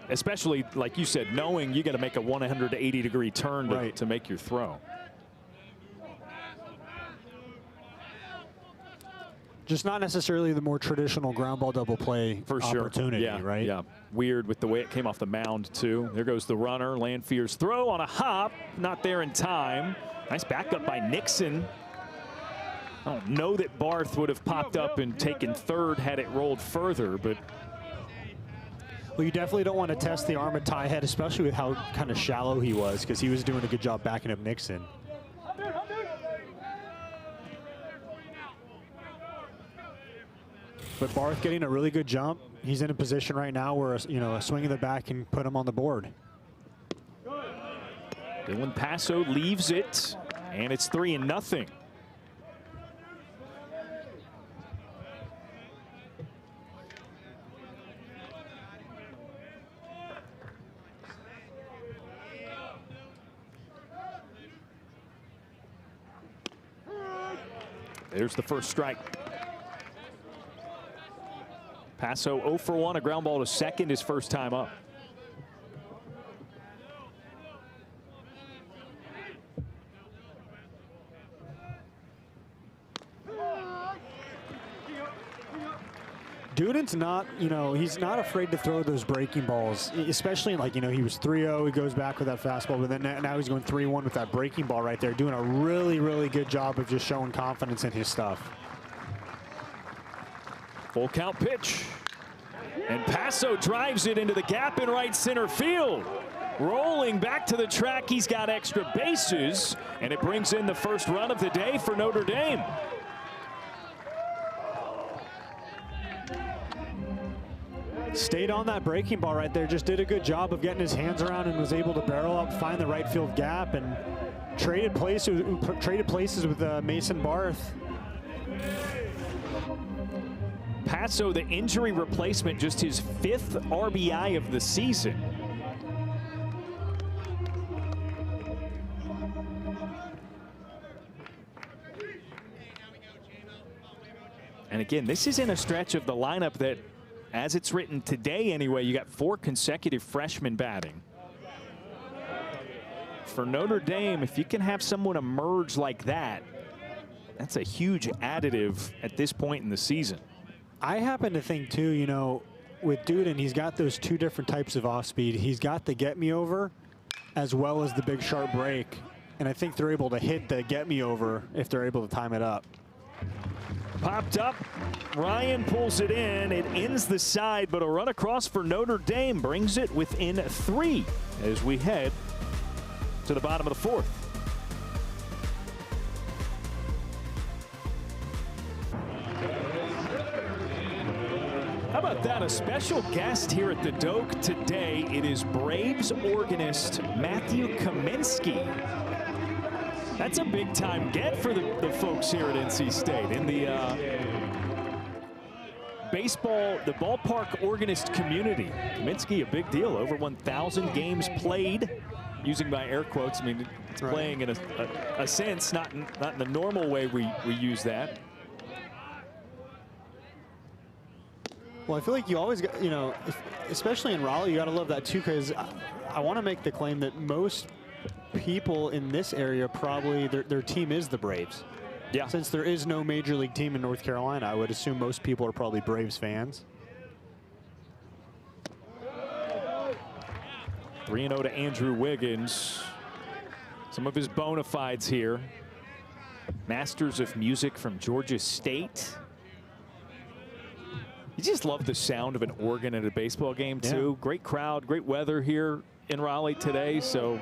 Especially, like you said, knowing you got to make a 180-degree turn to make your throw. Just not necessarily the more traditional ground ball double play for sure. Opportunity, Yeah, right? Yeah, weird with the way it came off the mound too. There goes the runner. Lanfear's throw on a hop, not there in time. Nice backup by Nixon. I don't know that Barth would have popped up and taken third had it rolled further, but. Well, you definitely don't want to test the arm of Ty Head, especially with how kind of shallow he was, because he was doing a good job backing up Nixon. But Barth getting a really good jump. He's in a position right now where, a swing of the bat can put him on the board. Dylan Passo leaves it, and it's 3-0. There's the first strike. Passo 0 for 1, a ground ball to second, his first time up. Duden's not, he's not afraid to throw those breaking balls, especially like, he was 3-0, he goes back with that fastball, but then now he's going 3-1 with that breaking ball right there, doing a really, really good job of just showing confidence in his stuff. Full count pitch. And Passo drives it into the gap in right center field. Rolling back to the track, he's got extra bases, and it brings in the first run of the day for Notre Dame. Stayed on that breaking ball right there, just did a good job of getting his hands around and was able to barrel up, find the right field gap, and traded places with Mason Barth. Passo, the injury replacement, just his 5th RBI of the season. And again, this is in a stretch of the lineup that, as it's written today anyway, you got 4 consecutive freshmen batting. For Notre Dame, if you can have someone emerge like that, that's a huge additive at this point in the season. I happen to think too, with Duden, he's got those 2 different types of off speed. He's got the get me over as well as the big sharp break. And I think they're able to hit the get me over if they're able to time it up. Popped up. Ryan pulls it in. It ends the side, but a run across for Notre Dame brings it within 3 as we head to the bottom of the 4th. How about that? A special guest here at the Doak today. It is Braves organist Matthew Kaminsky. That's a big time get for the folks here at NC State. In the the ballpark organist community. Kaminsky, a big deal. Over 1,000 games played, using my air quotes. I mean, it's playing in a sense, not in the normal way we use that. Well, I feel like you always got, especially in Raleigh, you got to love that too, because I want to make the claim that most people in this area probably their team is the Braves. Yeah. Since there is no major league team in North Carolina, I would assume most people are probably Braves fans. 3-0 to Andrew Wiggins. Some of his bona fides here. Masters of Music from Georgia State. You just love the sound of an organ at a baseball game too. Yeah. Great crowd, great weather here in Raleigh today. So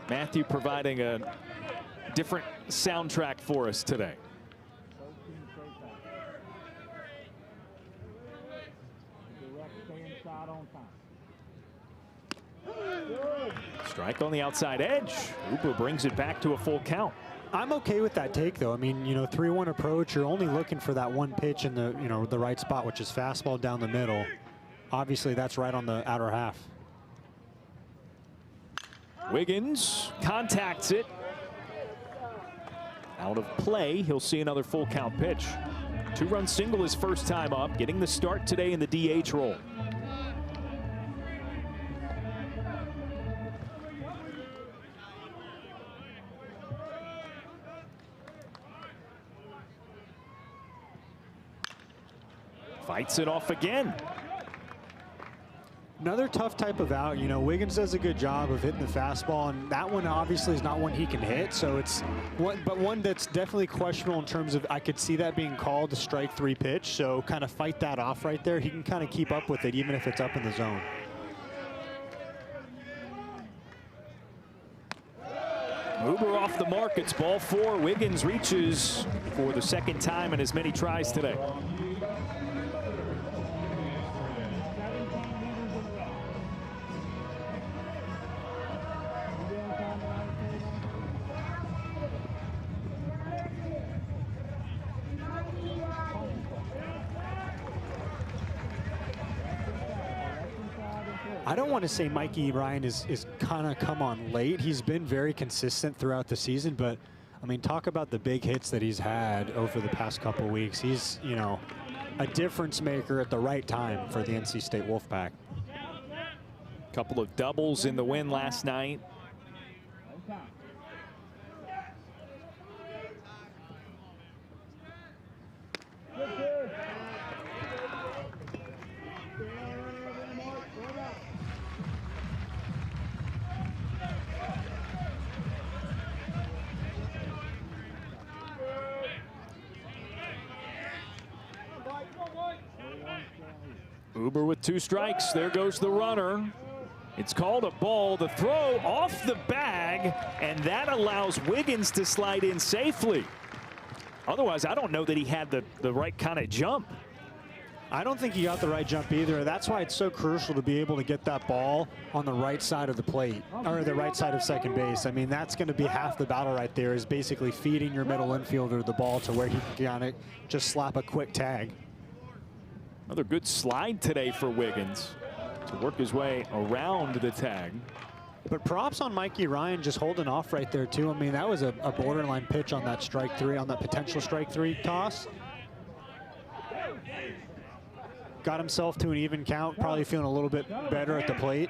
Matthew providing a different soundtrack for us today. Strike on the outside edge. Uber brings it back to a full count. I'm okay with that take, though. I mean, 3-1 approach. You're only looking for that one pitch in the, the right spot, which is fastball down the middle. Obviously, that's right on the outer half. Wiggins contacts it. Out of play. He'll see another full count pitch. Two-run single his first time up, getting the start today in the DH role. Fights it off again. Another tough type of out. You know, Wiggins does a good job of hitting the fastball, and that one obviously is not one he can hit. So it's one that's definitely questionable in terms of I could see that being called a strike 3 pitch. So kind of fight that off right there. He can kind of keep up with it even if it's up in the zone. Uber off the mark. It's ball 4. Wiggins reaches for the second time in as many tries today. I don't want to say Mikey Ryan is kind of come on late. He's been very consistent throughout the season, but I mean, talk about the big hits that he's had over the past couple weeks. He's, you know, a difference maker at the right time for the NC State Wolfpack. Couple of doubles in the win last night. Uber with 2 strikes. There goes the runner. It's called a ball. The throw off the bag, and that allows Wiggins to slide in safely. Otherwise, I don't know that he had the right kind of jump. I don't think he got the right jump either. That's why it's so crucial to be able to get that ball on the right side of the plate, or the right side of second base. I mean, that's going to be half the battle right there, is basically feeding your middle infielder the ball to where he can kind of just slap a quick tag. Another good slide today for Wiggins to work his way around the tag. But props on Mikey Ryan just holding off right there too. I mean, that was a borderline pitch on that strike 3, on that potential strike 3 toss. Got himself to an even count, probably feeling a little bit better at the plate.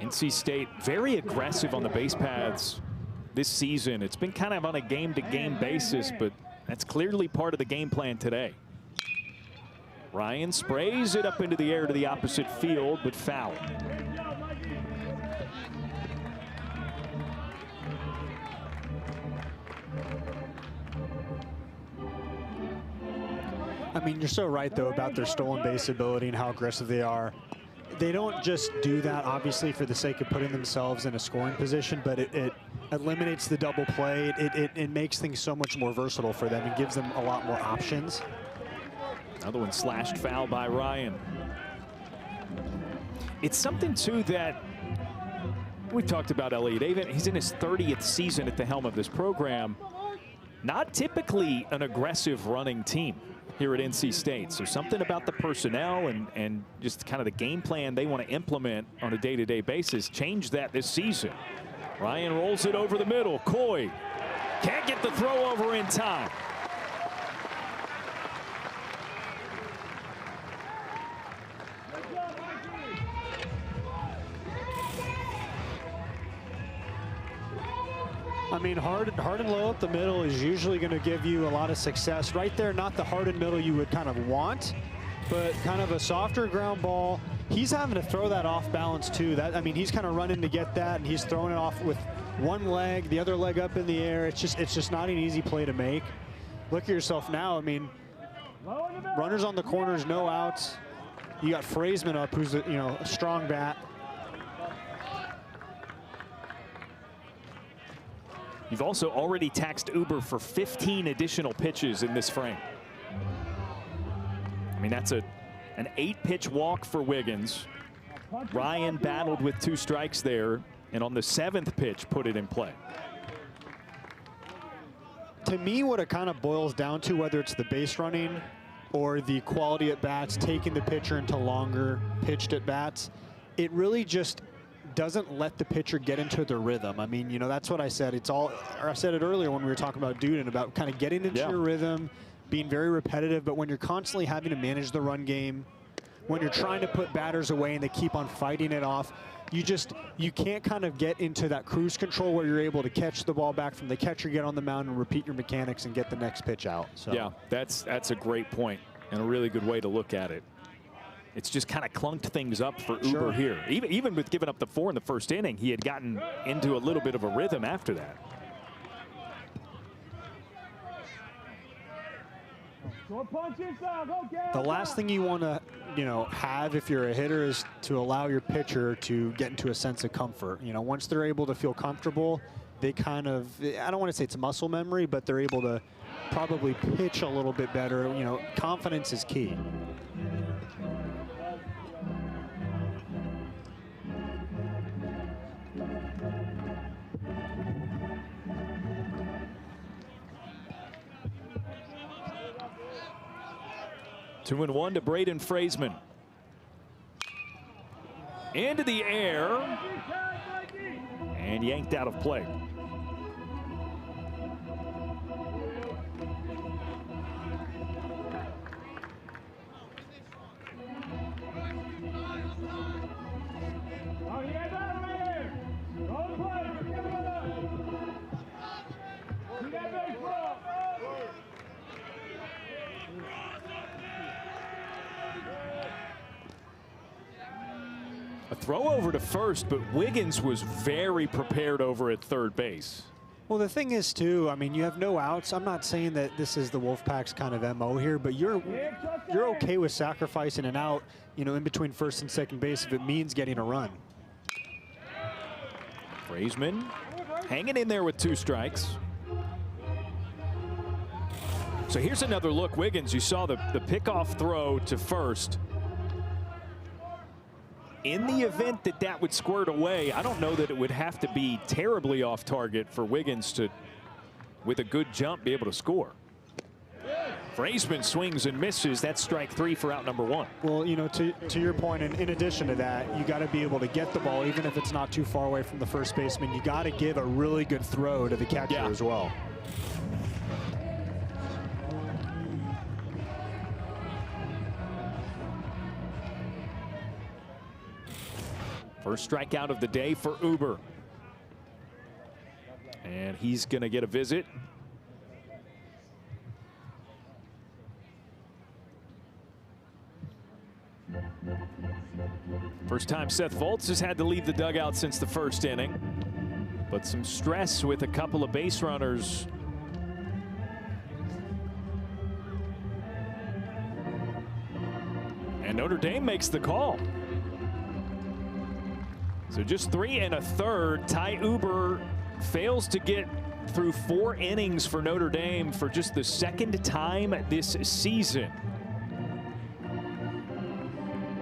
NC State very aggressive on the base paths this season. It's been kind of on a game-to-game basis, but that's clearly part of the game plan today. Ryan sprays it up into the air to the opposite field, but foul. I mean, you're so right, though, about their stolen base ability and how aggressive they are. They don't just do that, obviously, for the sake of putting themselves in a scoring position, but it eliminates the double play. It makes things so much more versatile for them and gives them a lot more options. Another one slashed foul by Ryan. It's something, too, that we've talked about Elliott Avent. He's in his 30th season at the helm of this program. Not typically an aggressive running team here at NC State. So something about the personnel and just kind of the game plan they want to implement on a day-to-day basis changed that this season. Ryan rolls it over the middle. Coy can't get the throw over in time. I mean, hard and low up the middle is usually going to give you a lot of success. Right there, not the hard and middle you would kind of want, but kind of a softer ground ball. He's having to throw that off balance too. I mean, he's kind of running to get that, and he's throwing it off with one leg, the other leg up in the air. It's just not an easy play to make. Look at yourself now. I mean, runners on the corners, no outs. You got Fraisman up, who's a strong bat. You've also already taxed Uber for 15 additional pitches in this frame. I mean, that's an 8-pitch walk for Wiggins. Ryan battled with 2 strikes there, and on the 7th pitch put it in play. To me, what it kind of boils down to, whether it's the base running or the quality at bats, taking the pitcher into longer pitched at bats, it really just doesn't let the pitcher get into the rhythm. I mean, you know, that's what I said. It's all, or I said it earlier when we were talking about Duden, about kind of getting into your rhythm, being very repetitive. But when you're constantly having to manage the run game, when you're trying to put batters away and they keep on fighting it off, you can't kind of get into that cruise control where you're able to catch the ball back from the catcher, get on the mound and repeat your mechanics and get the next pitch out. So. Yeah, that's a great point and a really good way to look at it. It's just kind of clunked things up for Uber here. Even with giving up the 4 in the first inning, he had gotten into a little bit of a rhythm after that. The last thing you want to, you know, have if you're a hitter is to allow your pitcher to get into a sense of comfort. You know, once they're able to feel comfortable, they kind of, I don't want to say it's muscle memory, but they're able to probably pitch a little bit better. You know, confidence is key. 2-1 to Braden Fraseman. Into the air and yanked out of play. A throw over to first, but Wiggins was very prepared over at third base. Well, the thing is, too, I mean, you have no outs. I'm not saying that this is the Wolfpack's kind of MO here, but you're okay with sacrificing an out, you know, in between first and second base if it means getting a run. Fraseman hanging in there with 2 strikes. So here's another look. Wiggins, you saw the pickoff throw to first. In the event that that would squirt away, I don't know that it would have to be terribly off target for Wiggins to, with a good jump, be able to score. Fraseman swings and misses. That's strike 3 for out number 1. Well, you know, to your point, and in addition to that, you got to be able to get the ball, even if it's not too far away from the first baseman. You got to give a really good throw to the catcher as well. First strikeout of the day for Uber. And he's going to get a visit. First time Seth Volz has had to leave the dugout since the first inning. But some stress with a couple of base runners. And Notre Dame makes the call. So just 3 1/3. Ty Uber fails to get through 4 innings for Notre Dame for just the 2nd time this season.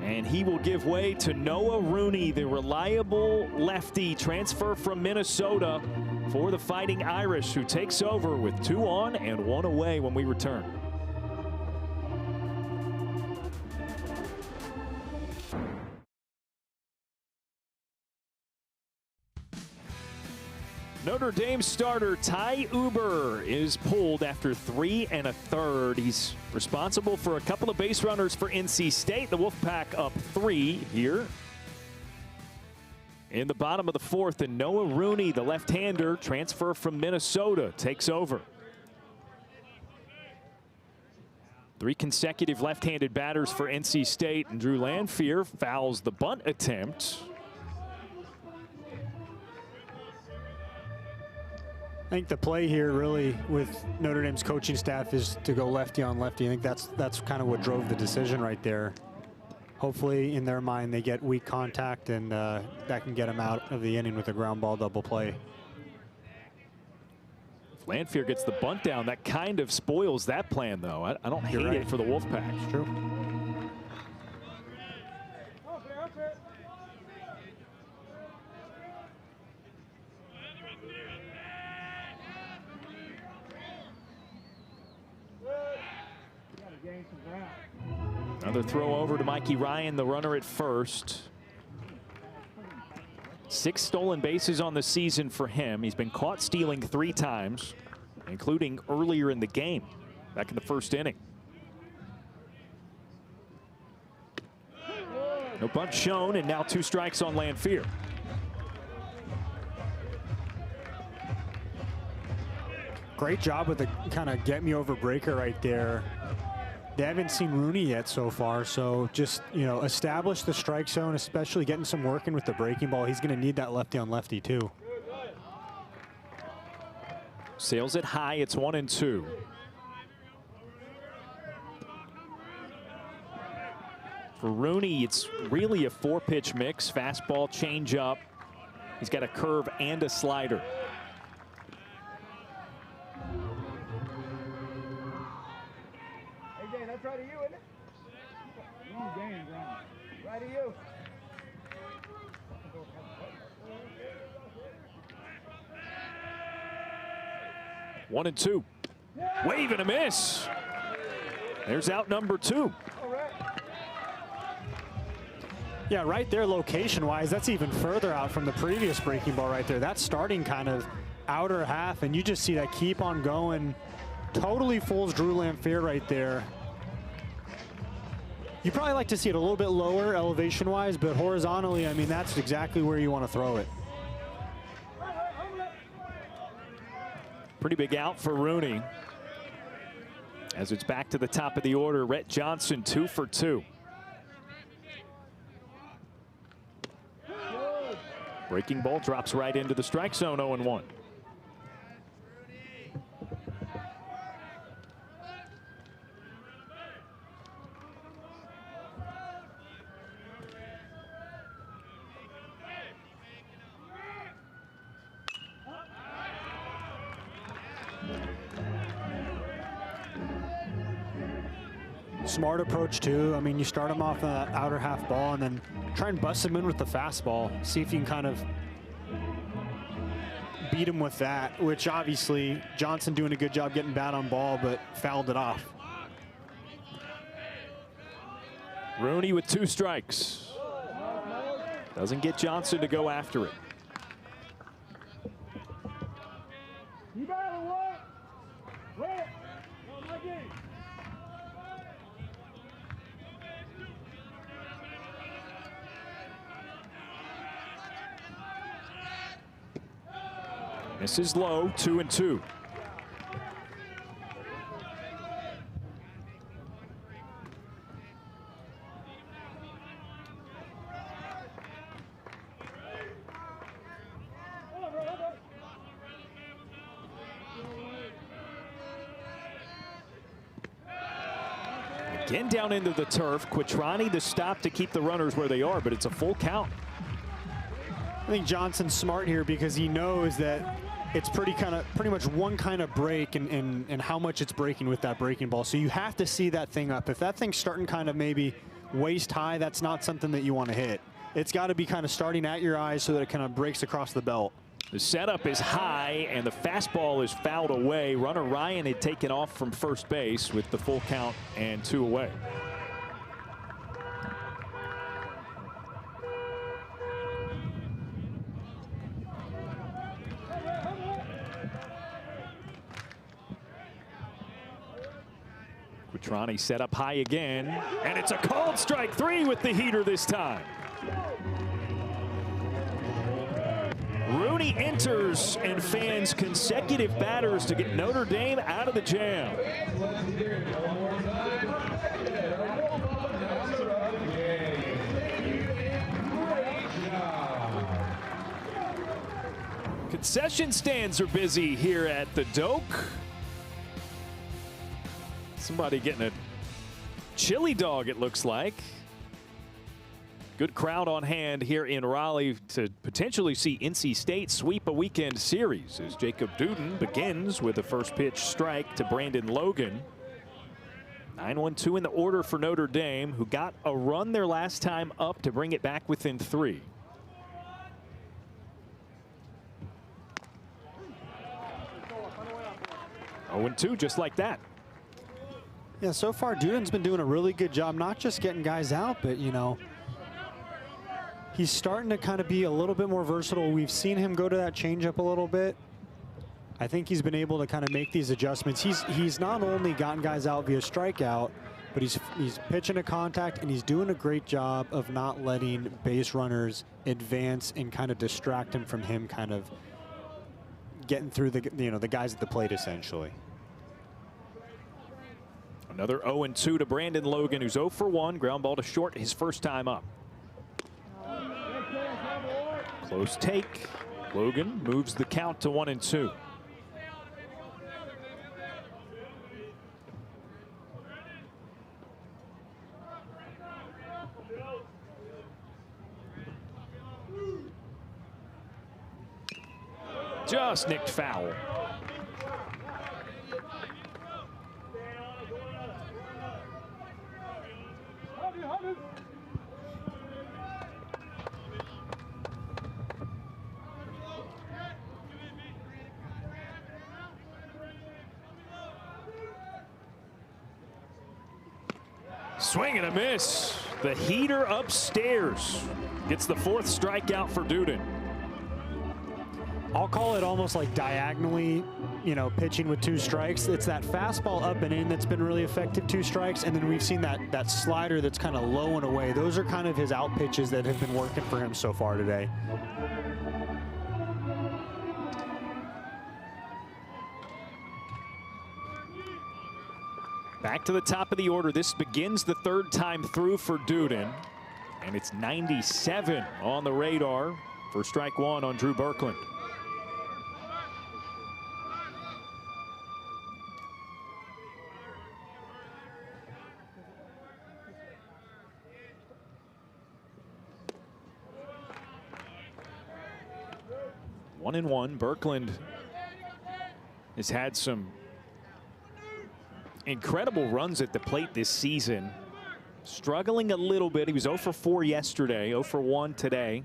And he will give way to Noah Rooney, the reliable lefty transfer from Minnesota for the Fighting Irish, who takes over with 2 on and 1 away when we return. Notre Dame starter Ty Uber is pulled after 3 1/3. He's responsible for a couple of base runners for NC State. The Wolfpack up 3 here in the bottom of the 4th, and Noah Rooney, the left-hander transfer from Minnesota, takes over. 3 consecutive left-handed batters for NC State, and Drew Lanphier fouls the bunt attempt. I think the play here really with Notre Dame's coaching staff is to go lefty on lefty. I think that's kind of what drove the decision right there. Hopefully in their mind they get weak contact, and that can get them out of the inning with a ground ball double play. If Lanphier gets the bunt down, that kind of spoils that plan, though. I don't hate it for the Wolfpack. It's true. Another throw over to Mikey Ryan, the runner at first. 6 stolen bases on the season for him. He's been caught stealing 3 times, including earlier in the game, back in the first inning. No bunt shown, and now 2 strikes on Lanfear. Great job with the kind of get me over breaker right there. They haven't seen Rooney yet so far, so just, you know, establish the strike zone, especially getting some work in with the breaking ball. He's going to need that lefty on lefty too. Sails it high, it's 1-2. For Rooney, it's really a 4-pitch mix. Fastball, changeup. He's got a curve and a slider. Hey, that's right to you, isn't it? Wrong game, Brown. Right to you. One and two. Wave and a miss. There's out number 2. Yeah, right there location-wise, that's even further out from the previous breaking ball right there. That's starting kind of outer half, and you just see that keep on going. Totally fools Drew Lanfear right there. You probably like to see it a little bit lower elevation-wise, but horizontally, I mean, that's exactly where you want to throw it. Pretty big out for Rooney. As it's back to the top of the order, Rhett Johnson 2 for 2. Breaking ball drops right into the strike zone, 0-1. Smart approach too. I mean, you start him off on that outer half ball and then try and bust him in with the fastball. See if you can kind of beat him with that, which obviously Johnson doing a good job getting bat on ball, but fouled it off. Rooney with 2 strikes. Doesn't get Johnson to go after it. You better work. Wait. No, my game. This is low, 2-2. Again down into the turf. Quattrani the stop to keep the runners where they are, but it's a full count. I think Johnson's smart here because he knows that it's pretty much one kind of break and how much it's breaking with that breaking ball. So you have to see that thing up. If that thing's starting kind of maybe waist high, that's not something that you want to hit. It's got to be kind of starting at your eyes so that it kind of breaks across the belt. The setup is high and the fastball is fouled away. Runner Ryan had taken off from first base with the full count and 2 away. Quattrani set up high again, and it's a called strike 3 with the heater this time. Rooney enters and fans consecutive batters to get Notre Dame out of the jam. Concession stands are busy here at the Doak. Somebody getting a chili dog, it looks like. Good crowd on hand here in Raleigh to potentially see NC State sweep a weekend series as Jacob Duden begins with a first pitch strike to Brandon Logan. 9-1-2 in the order for Notre Dame, who got a run their last time up to bring it back within 3. Oh, 0-2 just like that. Yeah, so far Duden's been doing a really good job, not just getting guys out, but, you know, he's starting to kind of be a little bit more versatile. We've seen him go to that changeup a little bit. I think he's been able to kind of make these adjustments. He's not only gotten guys out via strikeout, but he's pitching to contact, and he's doing a great job of not letting base runners advance and kind of distract him from him kind of getting through the guys at the plate essentially. Another 0-2 to Brandon Logan, who's 0 for 1. Ground ball to short his first time up. Close take. Logan moves the count to 1-2. Just nicked foul. Swing and a miss. The heater upstairs gets the 4th strikeout for Duden. I'll call it almost like diagonally, pitching with 2 strikes. It's that fastball up and in that's been really effective, 2 strikes, and then we've seen that slider that's kind of low and away. Those are kind of his out pitches that have been working for him so far today. Back to the top of the order. This begins the 3rd time through for Duden, and it's 97 on the radar for strike 1 on Drew Berkland. One and one. Berkland has had some incredible runs at the plate this season. Struggling a little bit. He was 0 for 4 yesterday, 0 for 1 today.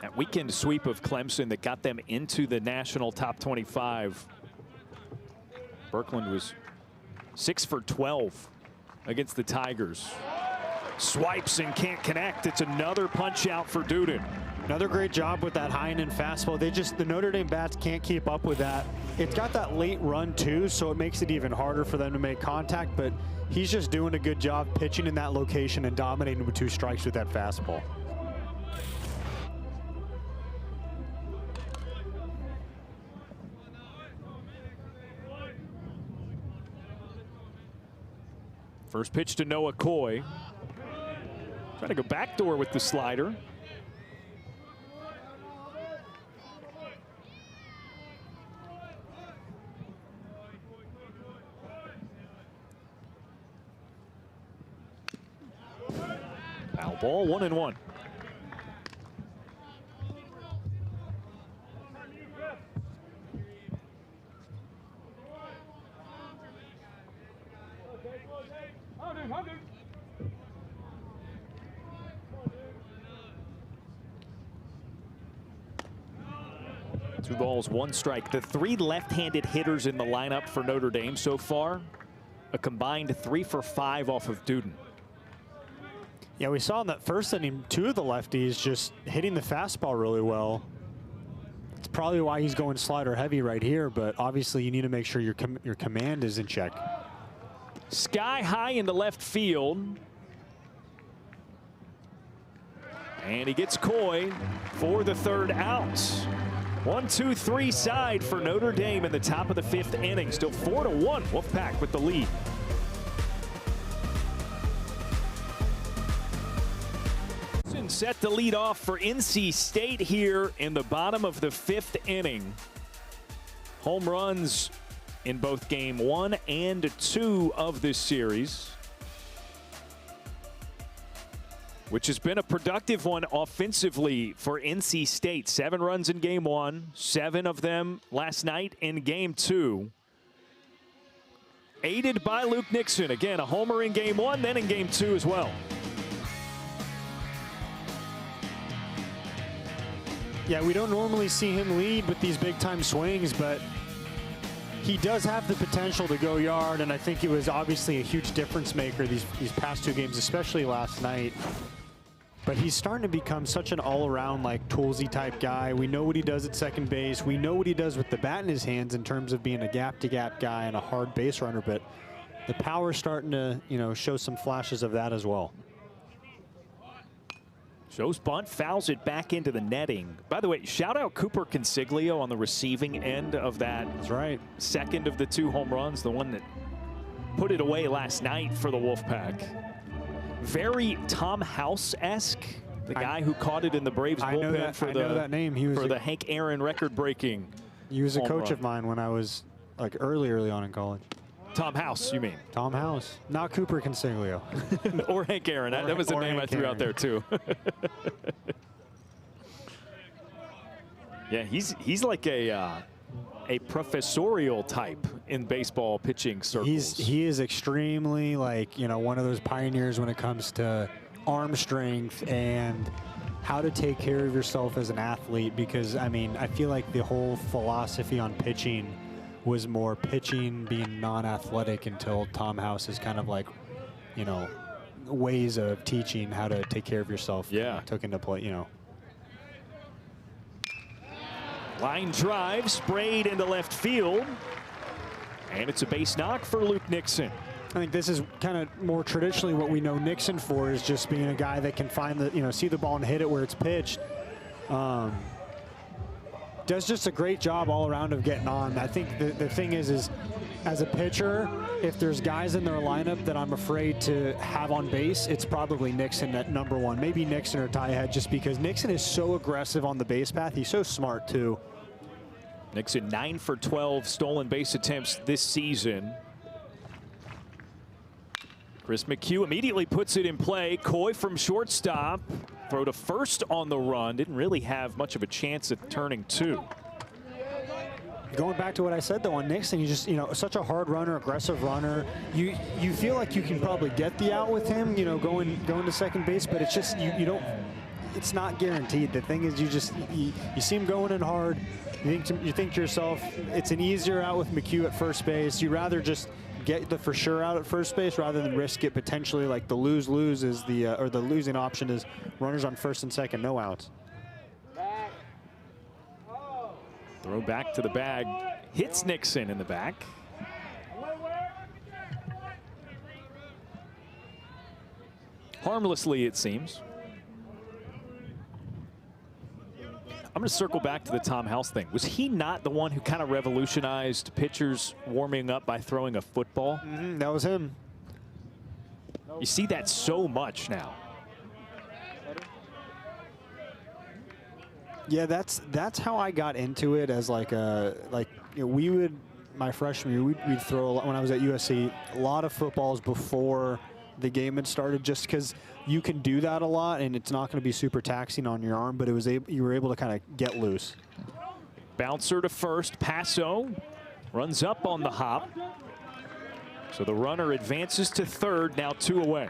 That weekend sweep of Clemson that got them into the national top 25. Berkland was 6 for 12 against the Tigers. Swipes and can't connect. It's another punch out for Duden. Another great job with that high and in fastball. The Notre Dame bats can't keep up with that. It's got that late run too, so it makes it even harder for them to make contact, but he's just doing a good job pitching in that location and dominating with 2 strikes with that fastball. First pitch to Noah Coy. Trying to go backdoor with the slider. Foul ball, 1-1. Two balls, 1 strike. The 3 left-handed hitters in the lineup for Notre Dame so far, a combined 3 for 5 off of Duden. Yeah, we saw in that first inning 2 of the lefties just hitting the fastball really well. It's probably why he's going slider heavy right here, but obviously you need to make sure your command is in check. Sky high into left field. And he gets Coy for the 3rd out. 1-2-3 side for Notre Dame in the top of the 5th inning. Still 4-1. Wolfpack with the lead. Set to lead off for NC State here in the bottom of the 5th inning. Home runs in both game 1 and 2 of this series, which has been a productive one offensively for NC State. 7 runs in game 1, 7 of them last night in game 2. Aided by Luke Nixon. Again, a homer in game 1, then in game 2 as well. Yeah, we don't normally see him lead with these big-time swings, but he does have the potential to go yard, and I think it was obviously a huge difference maker these past 2 games, especially last night. But he's starting to become such an all-around, like, toolsy type guy. We know what he does at second base. We know what he does with the bat in his hands in terms of being a gap-to-gap guy and a hard base runner, but the power's starting to, you know, show some flashes of that as well. Shows bunt, fouls it back into the netting. By the way, shout out Cooper Consiglio on the receiving end of that. That's right. Second of the 2 home runs, the one that put it away last night for the Wolfpack. Very Tom House-esque, the guy who caught it in the Braves bullpen for that name. He was the Hank Aaron record-breaking. He was a coach of mine when I was like early on in college. Tom House, you mean? Tom House, not Cooper Consiglio. Or Hank Aaron. That was the name I threw out there too. Yeah, he's like a professorial type in baseball pitching circles. He is extremely, like, you know, one of those pioneers when it comes to arm strength and how to take care of yourself as an athlete, because I mean, I feel like the whole philosophy on pitching was more pitching being non-athletic until Tom House's kind of like, you know, ways of teaching how to take care of yourself took into play, you know. Line drive sprayed into left field, and it's a base knock for Luke Nixon. I think this is kind of more traditionally what we know Nixon for, is just being a guy that can find the, you know, see the ball and hit it where it's pitched. Does just a great job all around of getting on. I think the thing is as a pitcher, if there's guys in their lineup that I'm afraid to have on base, it's probably Nixon at #1. Maybe Nixon or Ty Head, just because Nixon is so aggressive on the base path. He's so smart too. Nixon 9 for 12 stolen base attempts this season. Chris McHugh immediately puts it in play. Coy from shortstop. Throw to first on the run. Didn't really have much of a chance at turning 2. Going back to what I said though on Nixon, he's just, you know, such a hard runner, aggressive runner. You feel like you can probably get the out with him, you know, going to second base, but it's just you don't. It's not guaranteed. The thing is, you see him going in hard. You think to yourself, it's an easier out with McHugh at first base. You rather just get the for sure out at first base rather than risk it potentially, like the lose is the or the losing option is runners on first and second, no outs. Throw back to the bag, hits Nixon in the back. Harmlessly, it seems. I'm going to circle back to the Tom House thing. Was he not the one who kind of revolutionized pitchers warming up by throwing a football? That was him. You see that so much now. Yeah, that's how I got into it, as like you know, we would, my freshman year, we'd throw a lot, when I was at USC, a lot of footballs before the game had started, just because you can do that a lot and it's not going to be super taxing on your arm, but you were able to kind of get loose. Bouncer to first. Passo runs up on the hop. So the runner advances to third, now 2 away.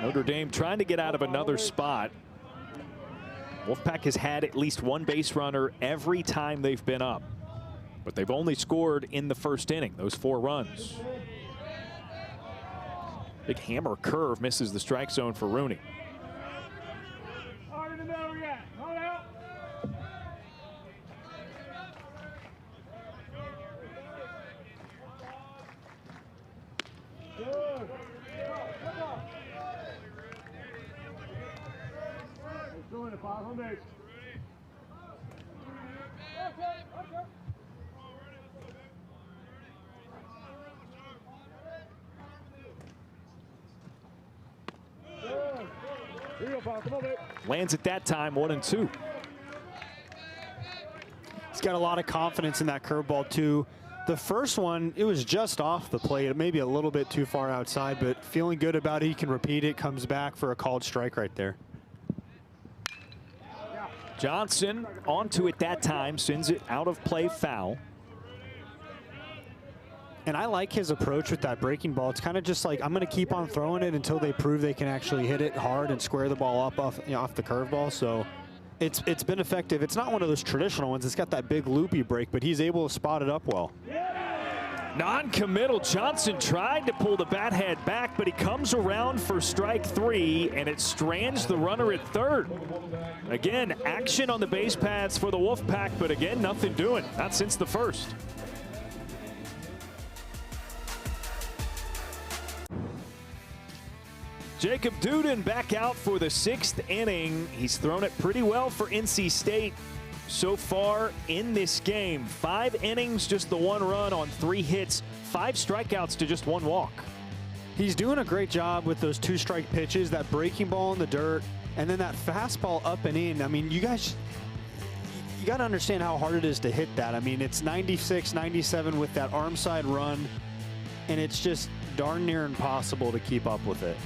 Notre Dame trying to get out of another spot. Wolfpack has had at least one base runner every time they've been up, but they've only scored in the first inning, those 4 runs. Big hammer curve misses the strike zone for Rooney. Lands at that time, 1-2. He's got a lot of confidence in that curveball too. The first one, it was just off the plate, maybe a little bit too far outside, but feeling good about it. He can repeat it, comes back for a called strike right there. Johnson onto it that time, sends it out of play, foul. And I like his approach with that breaking ball. It's kind of just like, I'm going to keep on throwing it until they prove they can actually hit it hard and square the ball up off, off the curveball. So it's been effective. It's not one of those traditional ones. It's got that big loopy break, but he's able to spot it up well. Non-committal. Johnson tried to pull the bat head back, but he comes around for strike 3, and it strands the runner at third. Again, action on the base paths for the Wolfpack, but again, nothing doing. Not since the first. Jacob Duden back out for the 6th inning. He's thrown it pretty well for NC State so far in this game. 5 innings, just the 1 run on 3 hits, 5 strikeouts to just 1 walk. He's doing a great job with those 2-strike pitches, that breaking ball in the dirt, and then that fastball up and in. I mean, you got to understand how hard it is to hit that. I mean, it's 96, 97 with that arm side run, and it's just darn near impossible to keep up with it.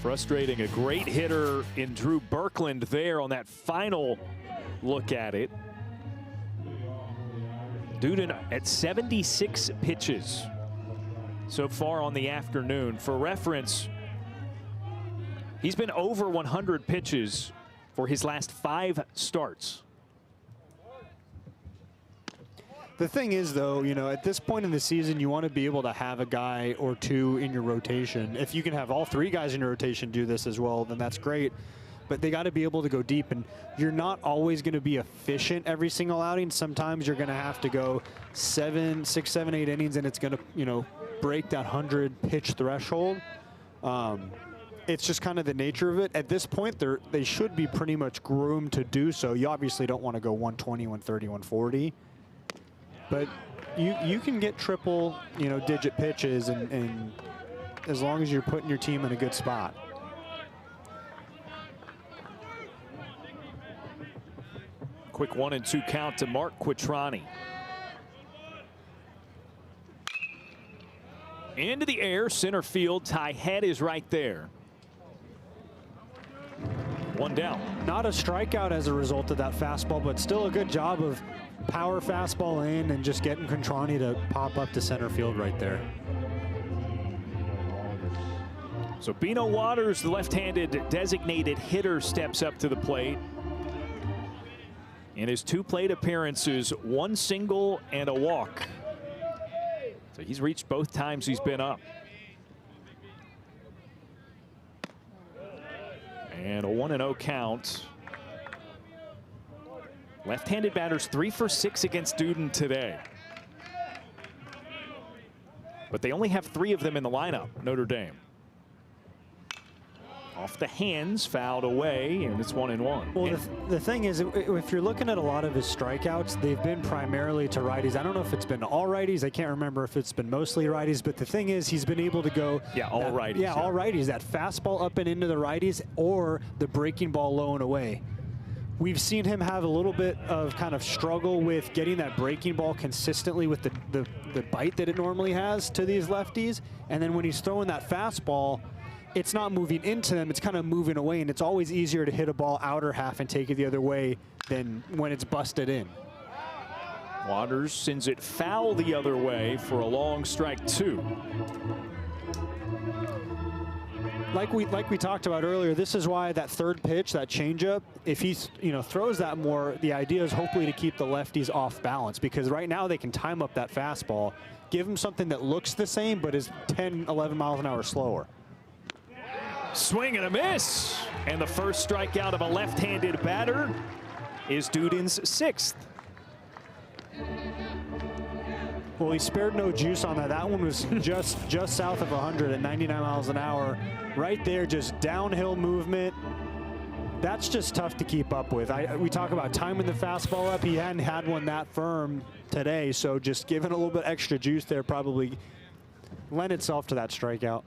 Frustrating. A great hitter in Drew Birkland there on that final look at it. Duden at 76 pitches so far on the afternoon. For reference, he's been over 100 pitches for his last 5 starts. The thing is, though, you know, at this point in the season, you want to be able to have a guy or 2 in your rotation. If you can have all 3 guys in your rotation do this as well, then that's great. But they got to be able to go deep, and you're not always going to be efficient every single outing. Sometimes you're going to have to go 6, 7, 8 innings, and it's going to, you know, break that 100 pitch threshold. It's just kind of the nature of it. At this point, they should be pretty much groomed to do so. You obviously don't want to go 120, 130, 140. But you can get triple, you know, digit pitches, and as long as you're putting your team in a good spot. Quick 1-2 count to Mark Quattrani. Into the air, center field. Ty Head is right there. 1 down. Not a strikeout as a result of that fastball, but still a good job of power fastball in and just getting Quattrani to pop up to center field right there. So Bino Waters, the left-handed designated hitter, steps up to the plate. In his 2 plate appearances, 1 single and a walk. So he's reached both times he's been up. And a 1-0 count. Left-handed batters 3 for 6 against Duden today. But they only have 3 of them in the lineup, Notre Dame. Off the hands, fouled away, and it's 1-1. Well, the thing is, if you're looking at a lot of his strikeouts, they've been primarily to righties. I don't know if it's been all righties. I can't remember if it's been mostly righties. But the thing is, he's been able to go. Yeah, all righties. Yeah, all righties. That fastball up and into the righties, or the breaking ball low and away. We've seen him have a little bit of kind of struggle with getting that breaking ball consistently with the bite that it normally has to these lefties. And then when he's throwing that fastball, it's not moving into them, it's kind of moving away, and it's always easier to hit a ball outer half and take it the other way than when it's busted in. Waters sends it foul the other way for a long strike 2. Like we talked about earlier, this is why that 3rd pitch, that changeup, if he throws that more, the idea is hopefully to keep the lefties off balance, because right now they can time up that fastball, give him something that looks the same but is 10, 11 miles an hour slower. Swing and a miss. And the first strikeout of a left-handed batter is Duden's 6th. Well, he spared no juice on that. That one was just south of 100 at 99 miles an hour. Right there, just downhill movement. That's just tough to keep up with. We talk about timing the fastball up. He hadn't had one that firm today, so just giving a little bit extra juice there probably lent itself to that strikeout.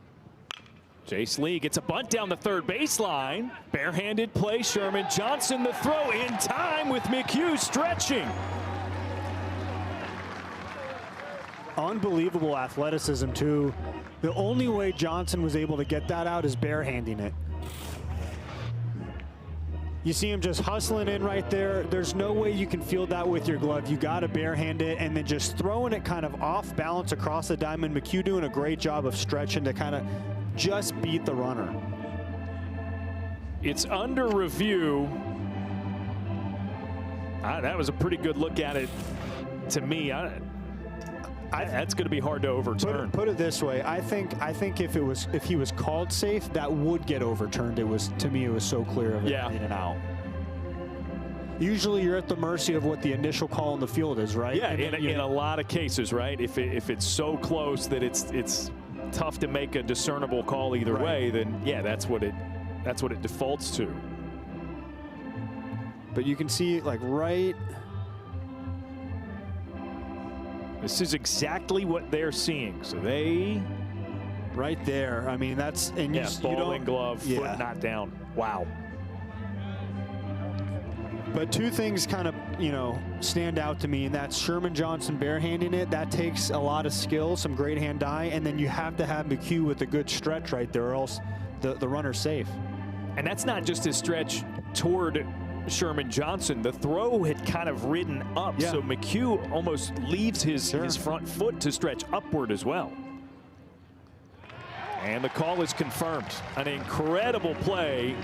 Jace Lee gets a bunt down the 3rd baseline. Barehanded play, Sherman Johnson the throw in time with McHugh stretching. Unbelievable athleticism too. The only way Johnson was able to get that out is barehanding it. You see him just hustling in right there. There's no way you can field that with your glove. You got to barehand it, and then just throwing it kind of off balance across the diamond. McHugh doing a great job of stretching to kind of just beat the runner. It's under review. That was a pretty good look at it to me. That's going to be hard to overturn. Put it this way, I think if he was called safe, that would get overturned. To me, it was so clear of it in and out. Usually, you're at the mercy of what the initial call in the field is, right? Yeah, in a lot of cases, right? If it's so close that it's tough to make a discernible call either way, then yeah, that's what it defaults to. But you can see, like, right. This is exactly what they're seeing. So they. Right there. I mean, that's. And yeah, ball and glove, foot not down. Wow. But two things kind of, stand out to me, and that's Sherman Johnson barehanding it. That takes a lot of skill, some great hand-eye, and then you have to have McHugh with a good stretch right there, or else the runner's safe. And that's not just his stretch toward Sherman Johnson. The throw had kind of ridden up, so McHugh almost leaves his front foot to stretch upward as well. And the call is confirmed. An incredible play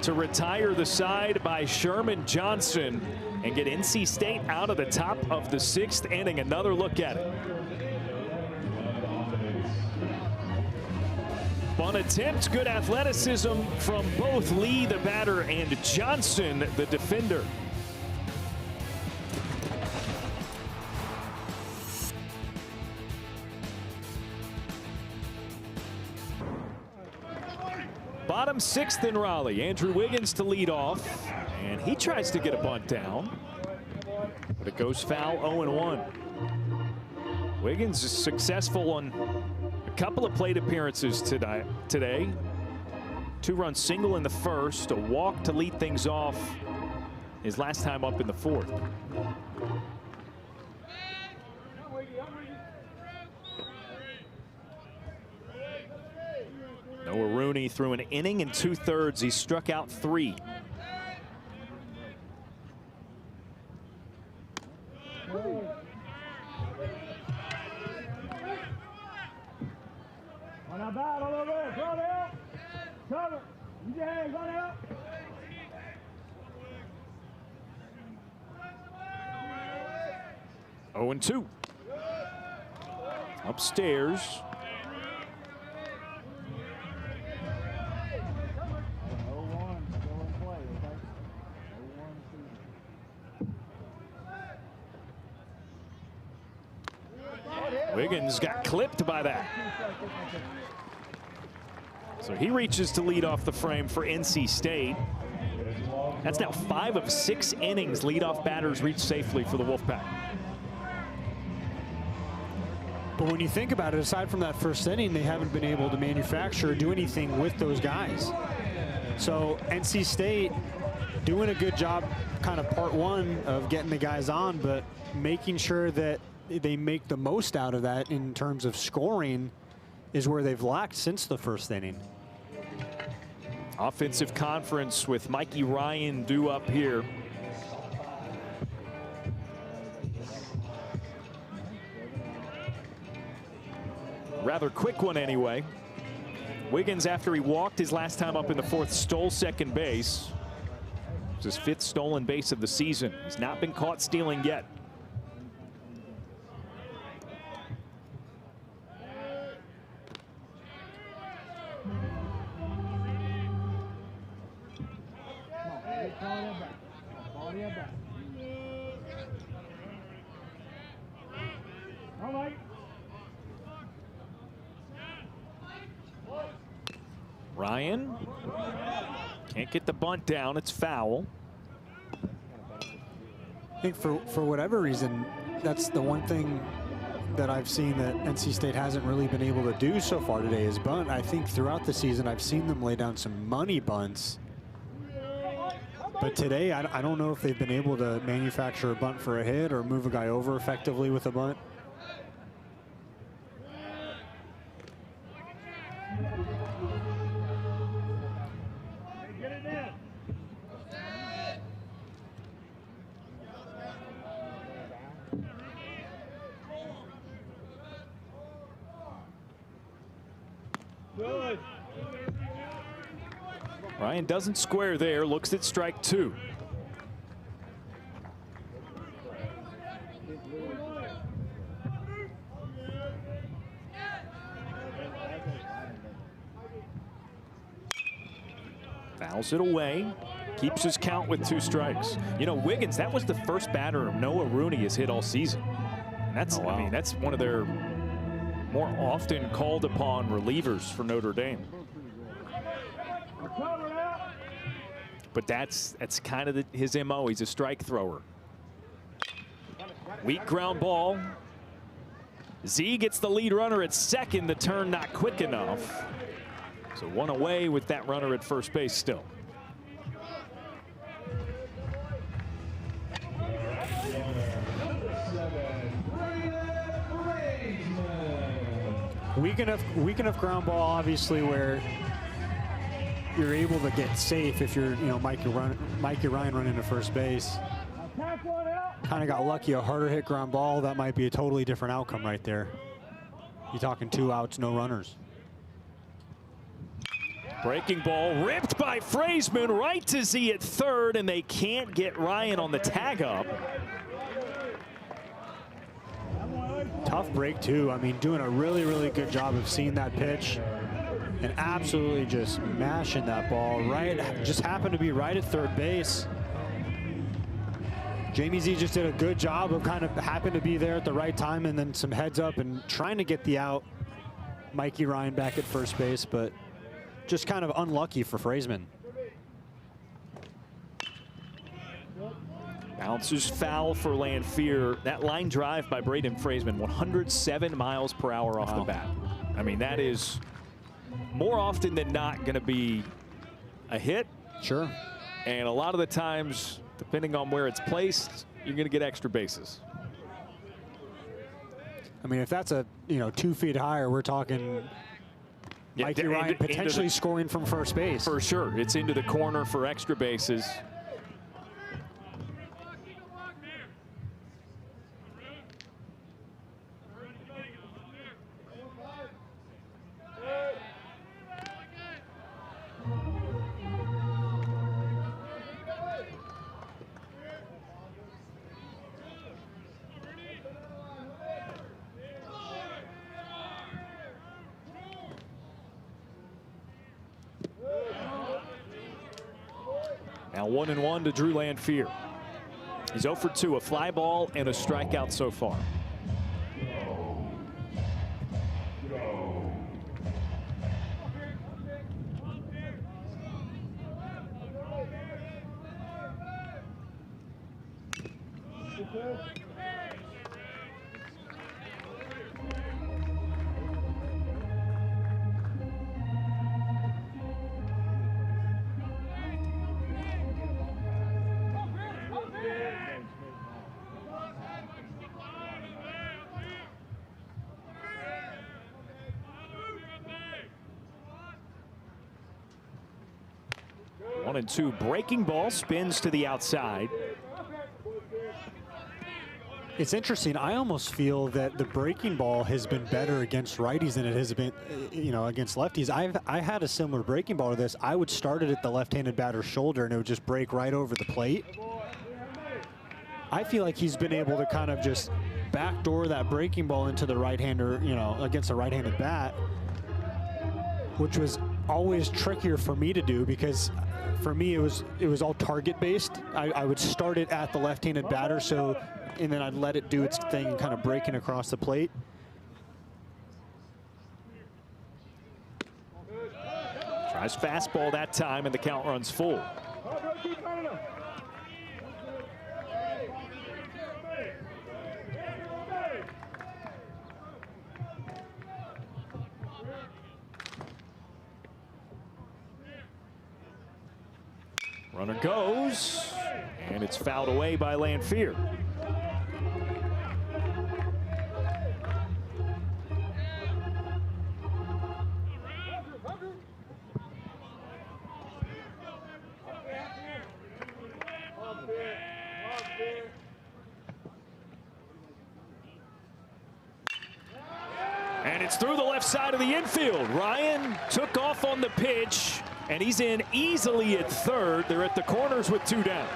to retire the side by Sherman Johnson and get NC State out of the top of the 6th inning. Another look at it. Bunt attempt, good athleticism from both Lee, the batter, and Johnson, the defender. Bottom 6th in Raleigh. Andrew Wiggins to lead off, and he tries to get a bunt down, but it goes foul. 0-1. Wiggins is successful on a couple of plate appearances today. 2-run single in the first, a walk to lead things off his last time up in the 4th. Noah Rooney through an inning and 2/3. He struck out 3. On our back, on our way, throw it out. Cover. Use your hands, run out. Oh, 0-2. Upstairs. Wiggins got clipped by that. So he reaches to lead off the frame for NC State. That's now 5 of 6 innings leadoff batters reach safely for the Wolfpack. But when you think about it, aside from that first inning, they haven't been able to manufacture or do anything with those guys. So NC State doing a good job kind of part 1 of getting the guys on, but making sure that they make the most out of that in terms of scoring is where they've lacked since the first inning. Offensive conference with Mikey Ryan due up here. Rather quick one anyway. Wiggins, after he walked his last time up in the 4th, stole second base. It's his 5th stolen base of the season. He's not been caught stealing yet. Ryan can't get the bunt down. It's foul. I think for whatever reason, that's the one thing that I've seen that NC State hasn't really been able to do so far today is bunt. I think throughout the season, I've seen them lay down some money bunts. But today, I don't know if they've been able to manufacture a bunt for a hit or move a guy over effectively with a bunt. Ryan doesn't square there, looks at strike 2. Fouls it away, keeps his count with 2 strikes. You know, Wiggins, that was the first batter Noah Rooney has hit all season. And that's, I mean, that's one of their more often called upon relievers for Notre Dame. But that's kind of his MO. He's a strike thrower. Weak ground ball. Z gets the lead runner at second. The turn not quick enough. So 1 away with that runner at first base still. Weak enough ground ball, obviously, where you're able to get safe if you're, you know, Mikey Ryan running to first base. Kind of got lucky, a harder hit ground ball. That might be a totally different outcome right there. You're talking 2 outs, no runners. Breaking ball ripped by Frazeman right to Z at third, and they can't get Ryan on the tag up. Tough break too. I mean, doing a really good job of seeing that pitch and absolutely just mashing that ball right. Just happened to be right at third base. Jamie Z just did a good job of kind of happened to be there at the right time, and then some heads up and trying to get the out. Mikey Ryan back at first base, but just kind of unlucky for Frazeman. Bounces foul for Lanphier. That line drive by Braden Frazeman, 107 miles per hour off the bat. I mean, that is more often than not going to be a hit. Sure. And a lot of the times, depending on where it's placed, you're going to get extra bases. I mean, if that's a, you know, 2 feet higher, we're talking Mikey Ryan potentially scoring from first base. For sure. It's into the corner for extra bases. Now 1-1 to Drew Lanphier. He's 0 for 2, a fly ball and a strikeout so far. One and two, breaking ball spins to the outside. It's interesting. I almost feel that the breaking ball has been better against righties than it has been, you know, against lefties. I had a similar breaking ball to this. I would start it at the left-handed batter's shoulder, and it would just break right over the plate. I feel like he's been able to kind of just backdoor that breaking ball into the right-hander, you know, against a right-handed bat, which was always trickier for me to do because for me it was all target-based. I would start it at the left-handed batter, so. And then I'd let it do its thing and kind of breaking across the plate. Tries fastball that time, and the count runs full. Runner goes, and it's fouled away by Lanphier. And it's through the left side of the infield. Ryan took off on the pitch, and he's in easily at third. They're at the corners with 2 down.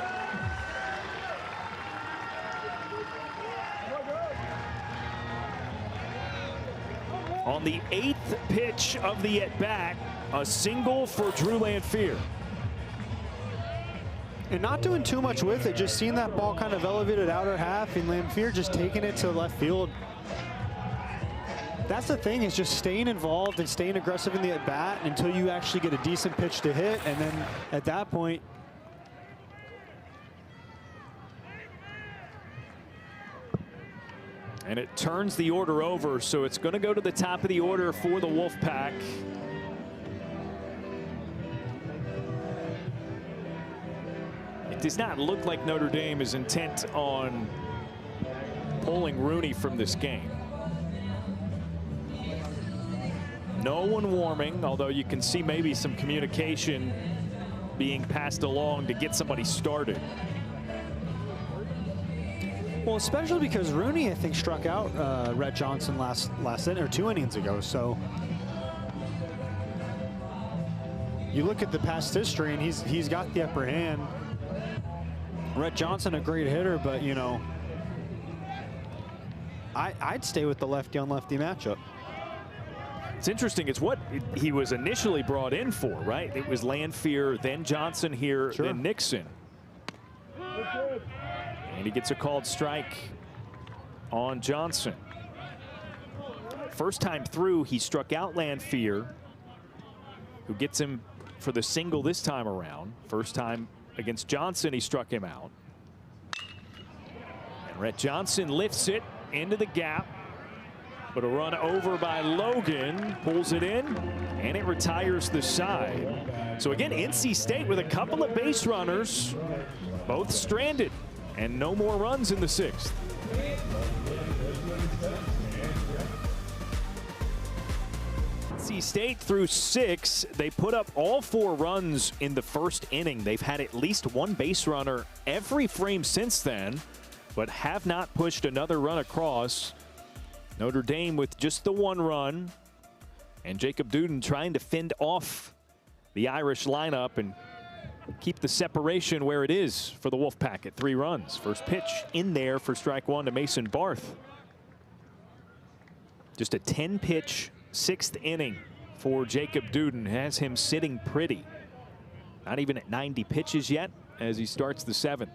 On the 8th pitch of the at-bat, a single for Drew Lanphier. And not doing too much with it, just seeing that ball kind of elevated outer half, and Lanphier just taking it to left field. That's the thing, is just staying involved and staying aggressive in the at-bat until you actually get a decent pitch to hit, and then at that point, and it turns the order over, so it's going to go to the top of the order for the Wolfpack. It does not look like Notre Dame is intent on pulling Rooney from this game. No one warming, although you can see maybe some communication being passed along to get somebody started. well, especially because Rooney, I think, struck out Rhett Johnson last inning or 2 innings ago. So you look at the past history, and he's got the upper hand. Rhett Johnson, a great hitter, but you know, I'd stay with the lefty on lefty matchup. It's interesting. It's what he was initially brought in for, right? It was Lanphier, then Johnson here, Sure. then Nixon. And he gets a called strike on Johnson. First time through, he struck out Lanphier, who gets him for the single this time around. First time against Johnson, he struck him out. And Rhett Johnson lifts it into the gap. But a run over by Logan, pulls it in, and it retires the side. So again, NC State with a couple of base runners, both stranded, and no more runs in the 6th. NC State through 6, they put up all 4 runs in the first inning. They've had at least one base runner every frame since then, but have not pushed another run across. Notre Dame with just the 1 run, and Jacob Duden trying to fend off the Irish lineup and keep the separation where it is for the Wolfpack at 3 runs. First pitch in there for strike 1 to Mason Barth. Just a 10-pitch 6th inning for Jacob Duden, has him sitting pretty. Not even at 90 pitches yet as he starts the 7th.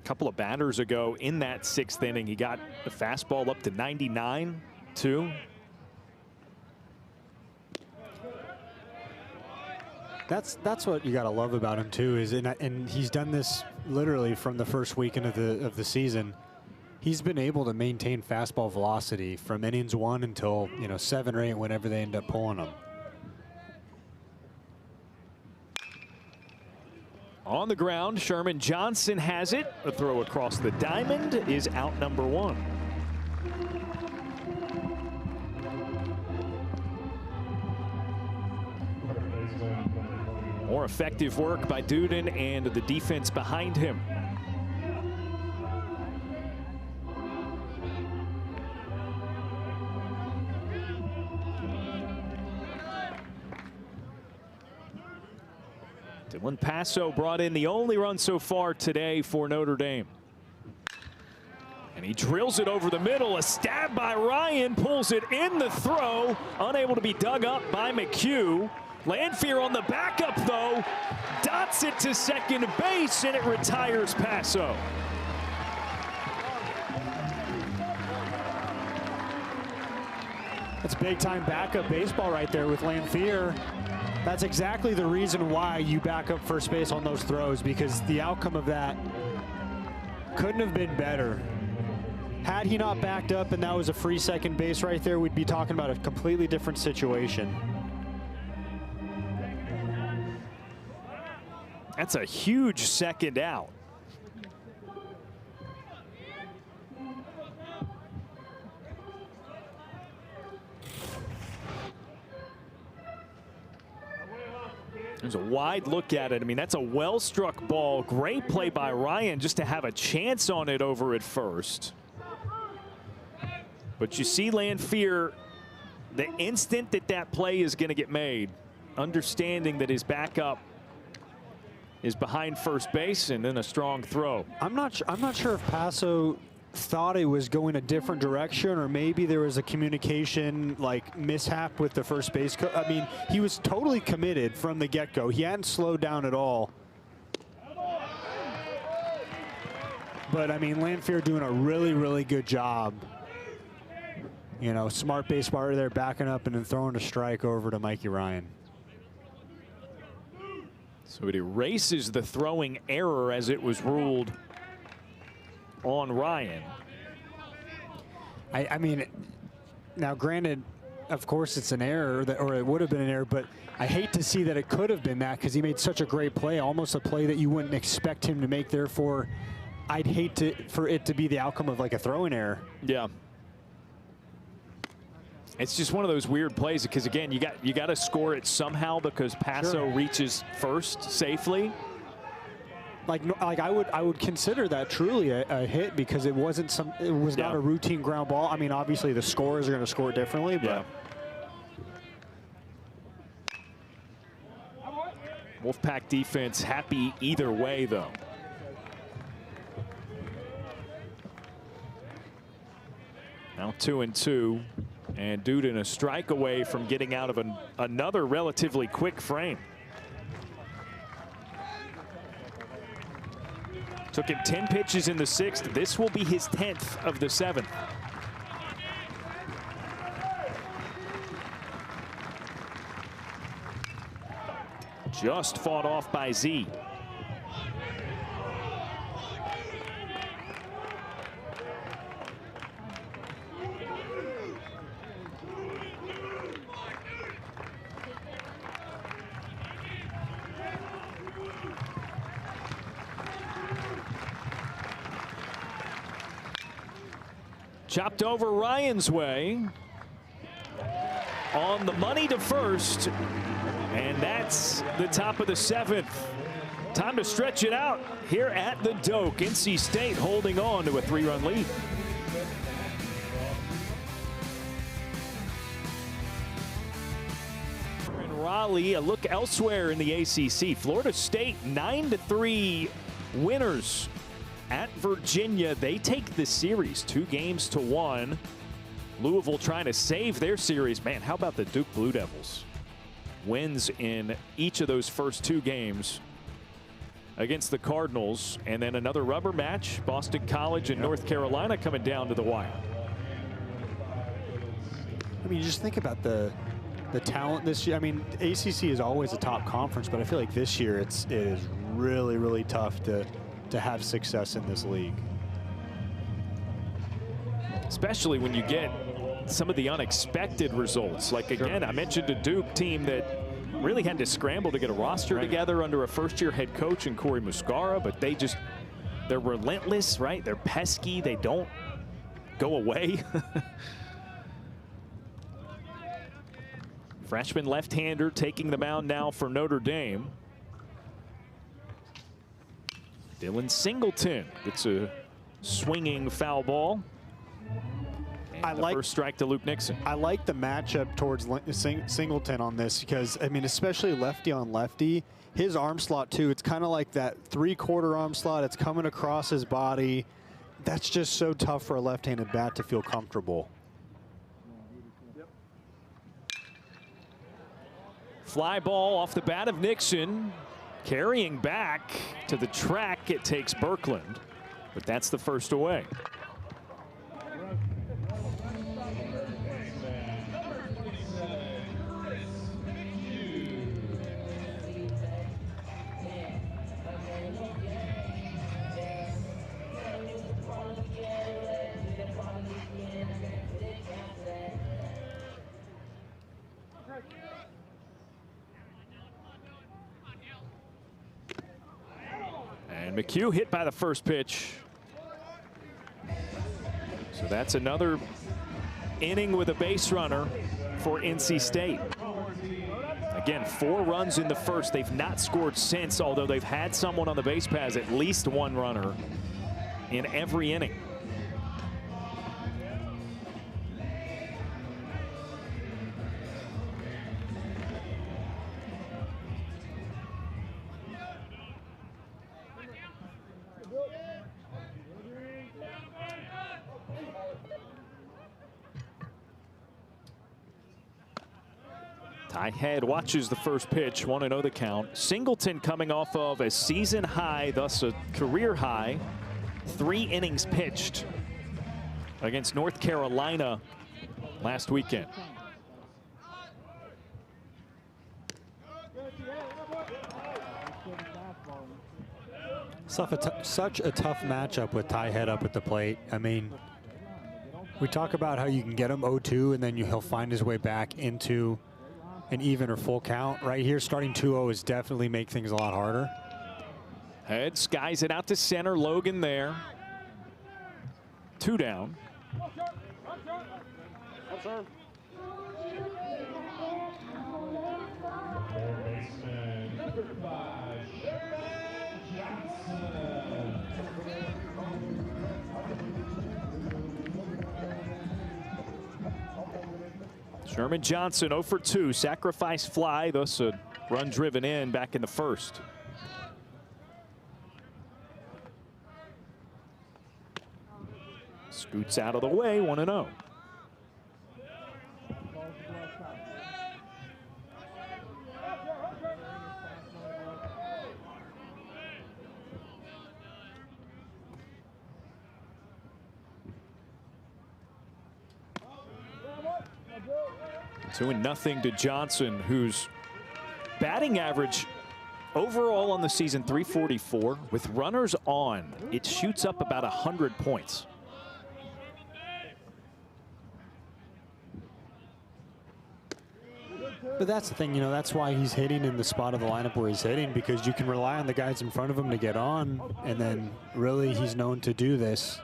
Couple of batters ago in that 6th inning, he got the fastball up to 99 too. That's what you got to love about him too, is and he's done this literally from the first weekend of the season. He's been able to maintain fastball velocity from innings 1 until 7 or 8, whenever they end up pulling him. On the ground, Sherman Johnson has it. A throw across the diamond is out number 1. More effective work by Duden and the defense behind him. Dylan Passo brought in the only run so far today for Notre Dame. And he drills it over the middle. A stab by Ryan, pulls it in the throw. Unable to be dug up by McHugh. Lanphier on the backup, though. Dots it to second base, and it retires Passo. That's big-time backup baseball right there with Lanphier. That's exactly the reason why you back up first base on those throws, because the outcome of that couldn't have been better. Had he not backed up and that was a free second base right there, we'd be talking about a completely different situation. That's a huge second out. There's a wide look at it. I mean, that's a well-struck ball. Great play by Ryan just to have a chance on it over at first. But you see Lanphier, the instant that that play is going to get made, understanding that his backup is behind first base, and then a strong throw. I'm not sure if Paso thought it was going a different direction, or maybe there was a communication like mishap with the first base coach. I mean, he was totally committed from the get-go. He hadn't slowed down at all. But I mean, Lanphier doing a really, really good job. You know, smart base bar there, backing up and then throwing a strike over to Mikey Ryan. So it erases the throwing error as it was ruled on Ryan. I mean, now granted, of course it's an error, or it would have been an error, but I hate to see that it could have been that, because he made such a great play, almost a play that you wouldn't expect him to make. Therefore, I'd hate for it to be the outcome of like a throwing error. Yeah. It's just one of those weird plays, because again, you got to score it somehow, because Paso reaches first safely. Like I would consider that truly a hit, because it was not a routine ground ball. I mean, obviously the scorers are going to score differently, but Wolfpack defense happy either way, though. Now 2-2. And Duden a strike away from getting out of another relatively quick frame. Took him 10 pitches in the 6th. This will be his 10th of the 7th. Just fought off by Z. Chopped over Ryan's way. On the money to first. And that's the top of the 7th. Time to stretch it out here at the Doak. NC State holding on to a 3-run lead. In Raleigh, a look elsewhere in the ACC. Florida State 9-3 winners at Virginia. They take the series 2-1. Louisville trying to save their series. Man, how about the Duke Blue Devils? Wins in each of those first 2 games against the Cardinals, and then another rubber match. Boston College and North Carolina coming down to the wire. I mean, you just think about the talent this year. I mean, ACC is always a top conference, but I feel like this year it is really, really tough to have success in this league. Especially when you get some of the unexpected results. Like, again, I mentioned a Duke team that really had to scramble to get a roster together under a first-year head coach in Corey Muscara, but they're relentless, right? They're pesky. They don't go away. Freshman left-hander taking the mound now for Notre Dame. Dylan Singleton. It's a swinging foul ball. And first strike to Luke Nixon. I like the matchup towards Singleton on this, because, I mean, especially lefty on lefty, his arm slot too, it's kind of like that 3/4 arm slot. It's coming across his body. That's just so tough for a left-handed bat to feel comfortable. Fly ball off the bat of Nixon. Carrying back to the track, it takes Birkland, but that's the first away. And McHugh hit by the first pitch. So that's another inning with a base runner for NC State. Again, 4 runs in the first. They've not scored since, although they've had someone on the base paths, at least 1 runner in every inning. Ty Head watches the first pitch, 1-0 the count. Singleton coming off of a season high, thus a career high, 3 innings pitched against North Carolina last weekend. Such a tough matchup with Ty Head up at the plate. I mean, we talk about how you can get him 0-2 and then he'll find his way back into an even or full count. Right here, starting 2-0 is definitely make things a lot harder. Head skies it out to center. Logan there. 2 down. Sherman Johnson 0 for 2, sacrifice fly, thus a run driven in back in the first. Scoots out of the way, 1-0. Two and nothing to Johnson, whose batting average overall on the season 344. With runners on, it shoots up about 100 points. But that's the thing, you know, that's why he's hitting in the spot of the lineup where he's hitting, because you can rely on the guys in front of him to get on, and then really he's known to do this.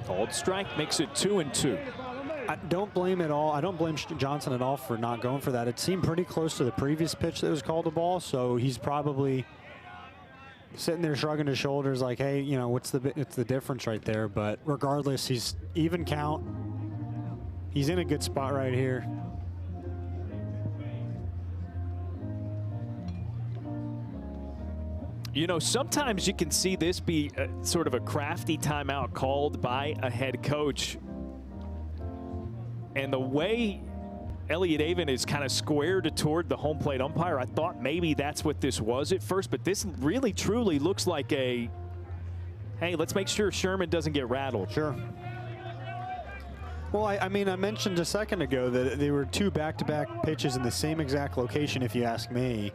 Called strike makes it 2-2. I don't blame at all. I don't blame Johnson at all for not going for that. It seemed pretty close to the previous pitch that was called a ball, so he's probably sitting there shrugging his shoulders like, hey, you know, it's the difference right there. But regardless, he's even count. He's in a good spot right here. You know, sometimes you can see this be sort of a crafty timeout called by a head coach. And the way Elliot Avon is kind of squared toward the home plate umpire, I thought maybe that's what this was at first, but this really truly looks like a, hey, let's make sure Sherman doesn't get rattled. Sure. Well, I mean, I mentioned a second ago that they were 2 back-to-back pitches in the same exact location, if you ask me.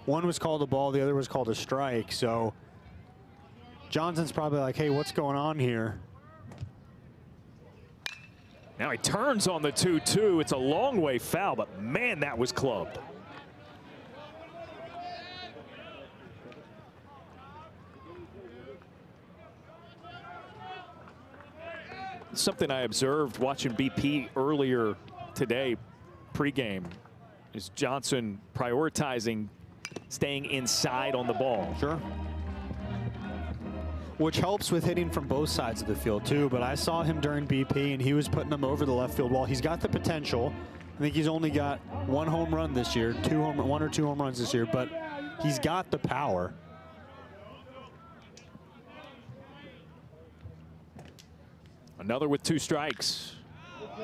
One was called a ball, the other was called a strike. So Johnson's probably like, hey, what's going on here? Now he turns on the 2-2. It's a long way foul, but man, that was clubbed. Something I observed watching BP earlier today, pregame, is Johnson prioritizing staying inside on the ball. Sure. Which helps with hitting from both sides of the field too, but I saw him during BP and he was putting them over the left field wall. He's got the potential. I think he's only got 1 home run this year, 1 or 2 home runs this year, but he's got the power. Another with 2 strikes.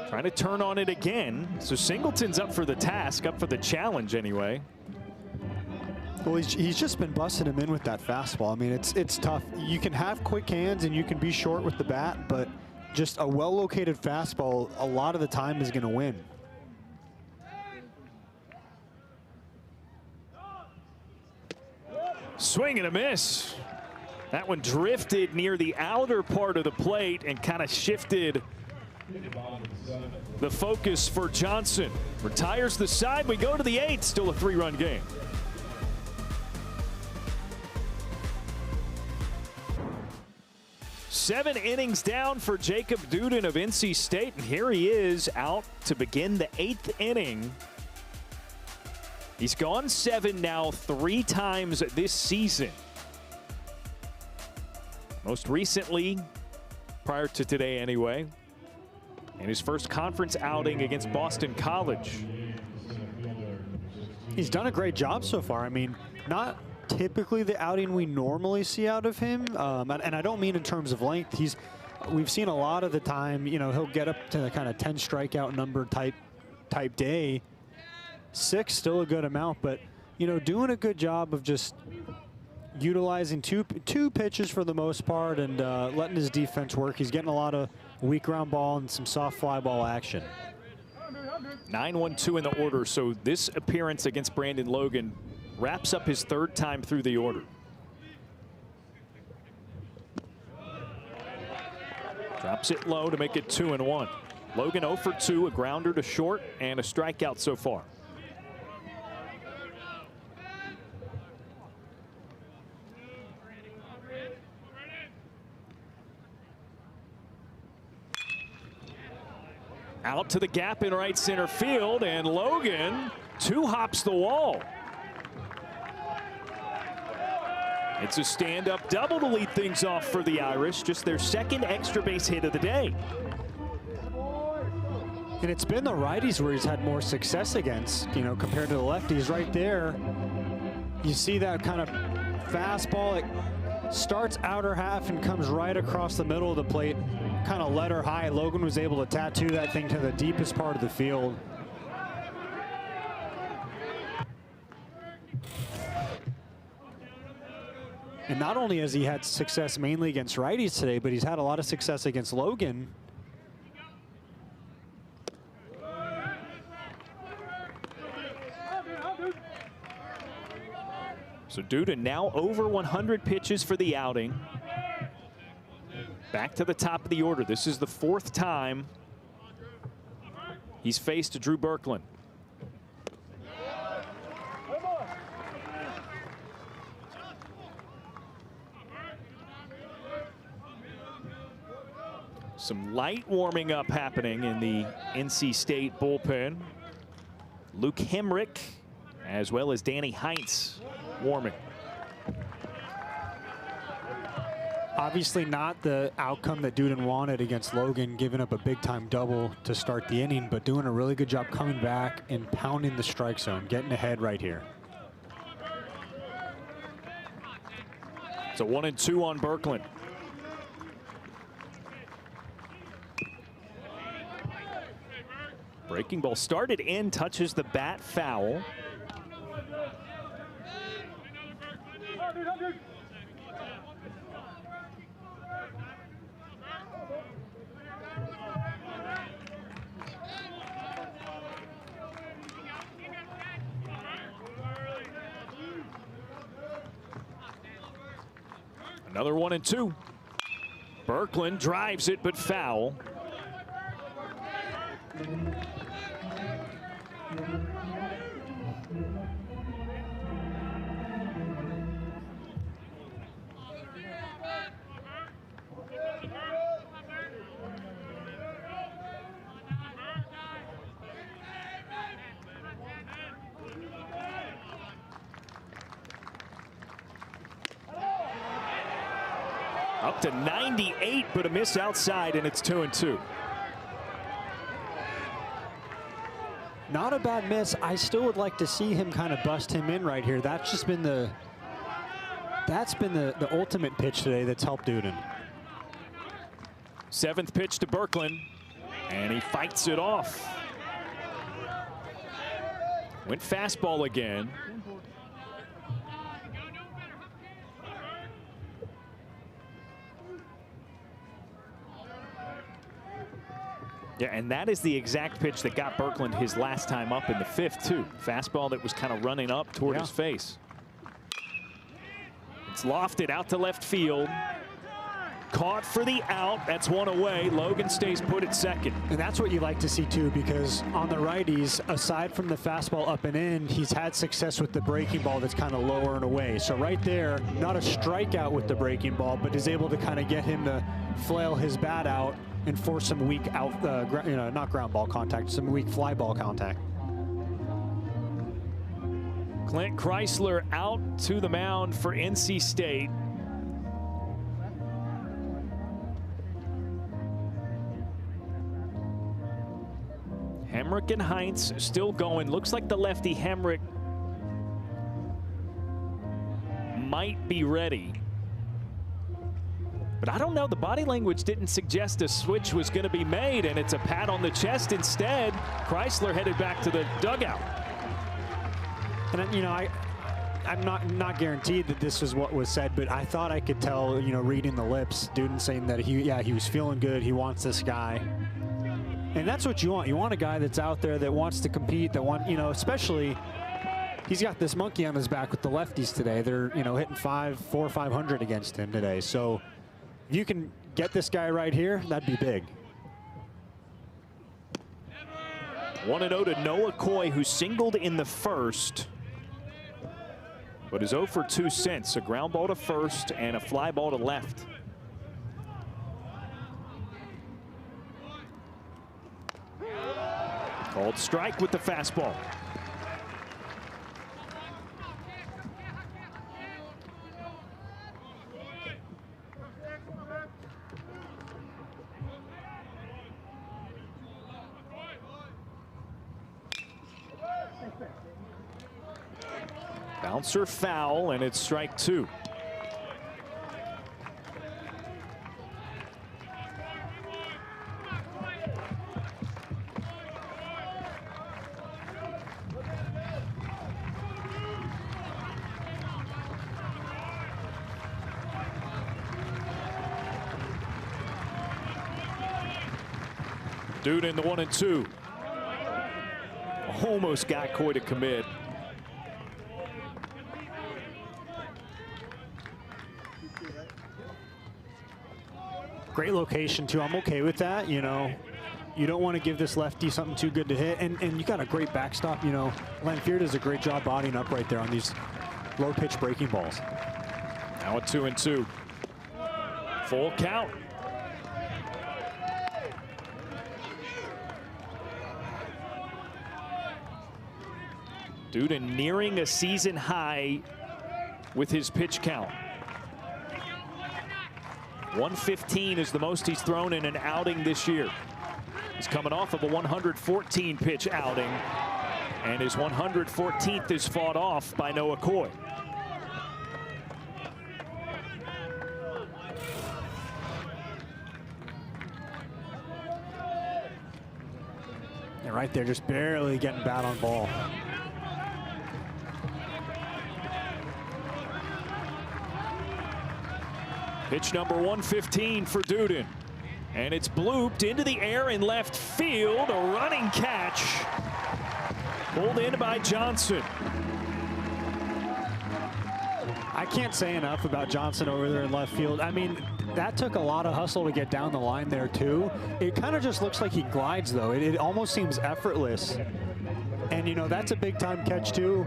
Trying to turn on it again. So Singleton's up for the task, up for the challenge anyway. Well, he's just been busting him in with that fastball. I mean, it's tough. You can have quick hands and you can be short with the bat, but just a well-located fastball a lot of the time is going to win. Swing and a miss. That one drifted near the outer part of the plate and kind of shifted the focus for Johnson. Retires the side. We go to the 8th. Still a 3-run game. 7 innings down for Jacob Duden of NC State, and here he is out to begin the 8th inning. He's gone 7 now 3 times this season. Most recently, prior to today anyway, in his first conference outing against Boston College. He's done a great job so far. I mean, not typically the outing we normally see out of him, and I don't mean in terms of length. We've seen a lot of the time, you know, he'll get up to the kind of 10 strikeout number type day. 6 still a good amount, but you know, doing a good job of just utilizing two pitches for the most part and letting his defense work. He's getting a lot of weak ground ball and some soft fly ball action. 9-1-2 in the order, so this appearance against Brandon Logan wraps up his 3rd time through the order. Drops it low to make it 2-1. Logan 0 for 2, a grounder to short, and a strikeout so far. Out to the gap in right center field, and Logan 2-hops the wall. It's a stand-up double to lead things off for the Irish, just their 2nd extra base hit of the day. And it's been the righties where he's had more success against, you know, compared to the lefties. Right there, you see that kind of fastball. It starts outer half and comes right across the middle of the plate, kind of letter high. Logan was able to tattoo that thing to the deepest part of the field. And not only has he had success mainly against righties today, but he's had a lot of success against Logan. So Duden now over 100 pitches for the outing. Back to the top of the order. This is the 4th time he's faced Drew Berkland. Some light warming up happening in the NC State bullpen. Luke Hemrick, as well as Danny Heinz, warming. Obviously not the outcome that Duden wanted against Logan, giving up a big-time double to start the inning, but doing a really good job coming back and pounding the strike zone, getting ahead right here. It's a 1-2 on Berkland. Breaking ball started in, touches the bat, foul. Another 1-2. Berkland drives it, but foul. Up to 98, but a miss outside, and it's 2-2. Not a bad miss. I still would like to see him kind of bust him in right here. That's just been the ultimate pitch today that's helped Duden. 7th pitch to Berkland, and he fights it off. Went fastball again. Yeah, and that is the exact pitch that got Berkland his last time up in the 5th, too. Fastball that was kind of running up toward his face. It's lofted out to left field. caught for the out. That's one away. Logan stays put at second. And that's what you like to see too, because on the righties, aside from the fastball up and in, he's had success with the breaking ball that's kind of lower and away. So right there, not a strikeout with the breaking ball, but is able to kind of get him to flail his bat out and force some weak out, not ground ball contact, some weak fly ball contact. Clint Chrysler out to the mound for NC State. Hemrick and Heinz still going. Looks like the lefty Hemrick might be ready. But I don't know, the body language didn't suggest a switch was going to be made, and it's a pat on the chest instead. Chrysler headed back to the dugout. And you know, I'm not guaranteed that this is what was said, but I thought I could tell, you know, reading the lips, Duden saying that he was feeling good, he wants this guy. And that's what you want. You want a guy that's out there that wants to compete, that want, you know, especially he's got this monkey on his back with the lefties today. They're, you know, hitting 400 or 500 against him today. So if you can get this guy right here, that'd be big. 1-0 to Noah Coy, who singled in the first, but is 0 for 2 since. A ground ball to first and a fly ball to left. Called strike with the fastball. Bouncer foul, and it's strike 2. Dude in the 1-2. Almost got Coy to commit. Great location too. I'm okay with that. You know, you don't want to give this lefty something too good to hit, and you got a great backstop. You know, Lanfear does a great job bodying up right there on these low pitch breaking balls. Now a 2-2. Full count. Duden nearing a season high with his pitch count. 115 is the most he's thrown in an outing this year. He's coming off of a 114 pitch outing, and his 114th is fought off by Noah Coy. And right there, just barely getting bat on ball. Pitch number 115 for Duden. And it's blooped into the air in left field. A running catch. Pulled in by Johnson. I can't say enough about Johnson over there in left field. I mean, that took a lot of hustle to get down the line there too. It kind of just looks like he glides though. It almost seems effortless. And you know, that's a big time catch too.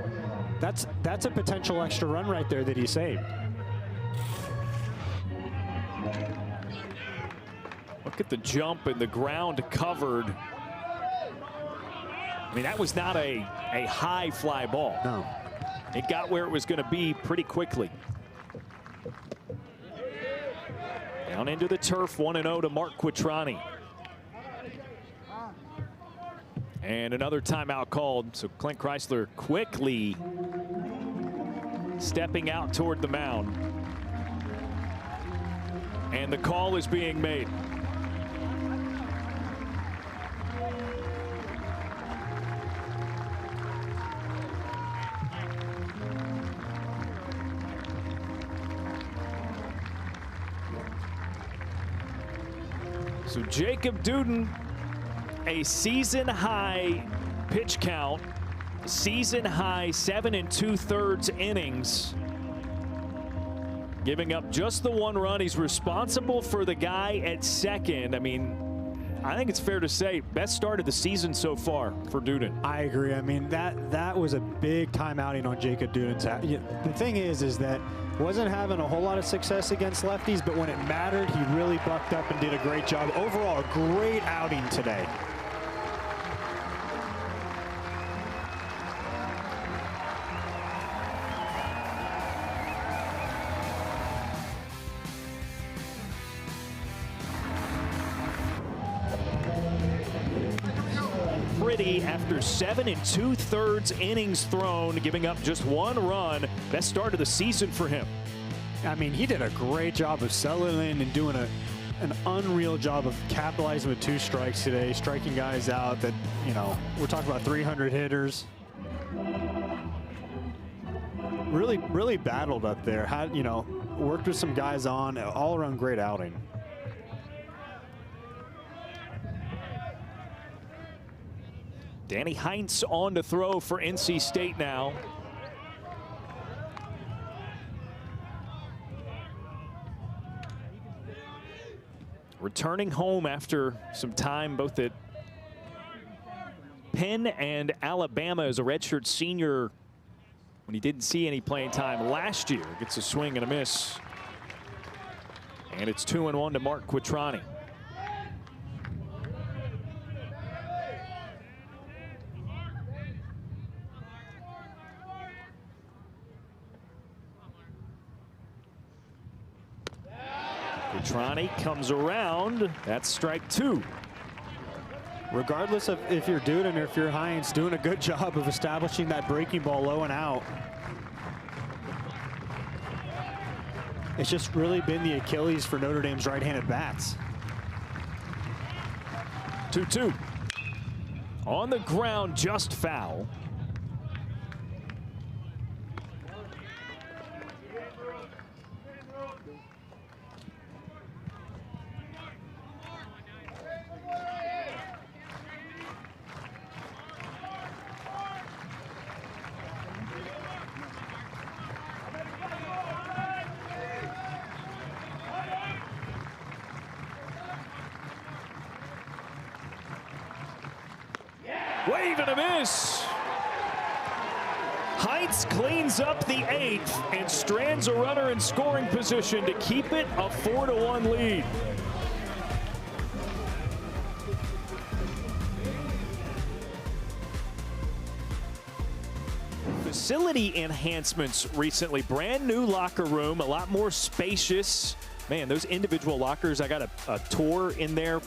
That's a potential extra run right there that he saved. Look at the jump and the ground covered. I mean, that was not a high fly ball. No. It got where it was going to be pretty quickly. Down into the turf, 1-0 to Mark Quattrani. And another timeout called, so Clint Chrysler quickly stepping out toward the mound. And the call is being made. So Jacob Duden, a season-high pitch count, season-high 7 2/3 innings. giving up just the 1 run. He's responsible for the guy at second. I mean, I think it's fair to say best start of the season so far for Duden. I agree. I mean, that was a big time outing on Jacob Duden's. The thing is that wasn't having a whole lot of success against lefties, but when it mattered, he really bucked up and did a great job. Overall, a great outing today. After 7 2/3 innings thrown, giving up just 1 run. Best start of the season for him. I mean, he did a great job of settling in and doing an unreal job of capitalizing with 2 strikes today, striking guys out that, you know, we're talking about 300 hitters. Really battled up there. Had, you know, worked with some guys on, all around great outing. Danny Heinz on to throw for NC State now. Returning home after some time both at Penn and Alabama as a redshirt senior when he didn't see any playing time last year. Gets a swing and a miss. And it's 2-1 to Mark Quattrani. Quattrani comes around. That's strike 2. Regardless of if you're Duden or if you're Heinz, doing a good job of establishing that breaking ball low and out. It's just really been the Achilles for Notre Dame's right-handed bats. 2-2. On the ground, just foul. Wave and a miss. Heinz cleans up the 8th and strands a runner in scoring position to keep it a 4-1 lead. Facility enhancements recently. Brand new locker room, a lot more spacious. Man, those individual lockers, I got a tour in there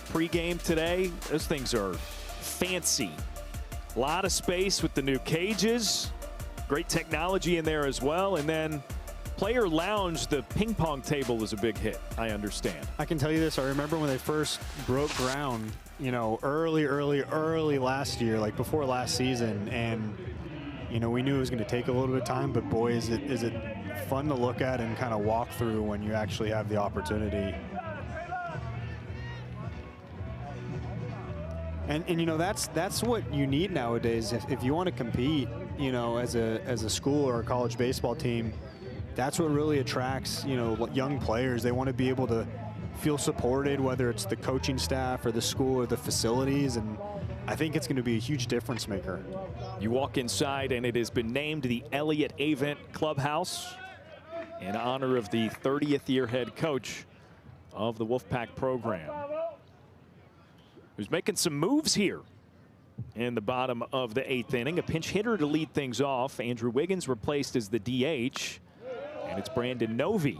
pregame today. Those things are fancy. A lot of space with the new cages. Great technology in there as well. And then player lounge, the ping pong table is a big hit, I understand. I can tell you this, I remember when they first broke ground, you know, early last year, like before last season, and you know, we knew it was going to take a little bit of time, but boy, is it fun to look at and kind of walk through when you actually have the opportunity. And you know, that's what you need nowadays if you want to compete, you know, as a school or a college baseball team. That's what really attracts, you know, young players. They want to be able to feel supported, whether it's the coaching staff or the school or the facilities, and I think it's going to be a huge difference maker. You walk inside and it has been named the Elliott Avent Clubhouse in honor of the 30th year head coach of the Wolfpack program, who's making some moves here in the bottom of the 8th inning. A pinch hitter to lead things off. Andrew Wiggins replaced as the DH, and it's Brandon Novy.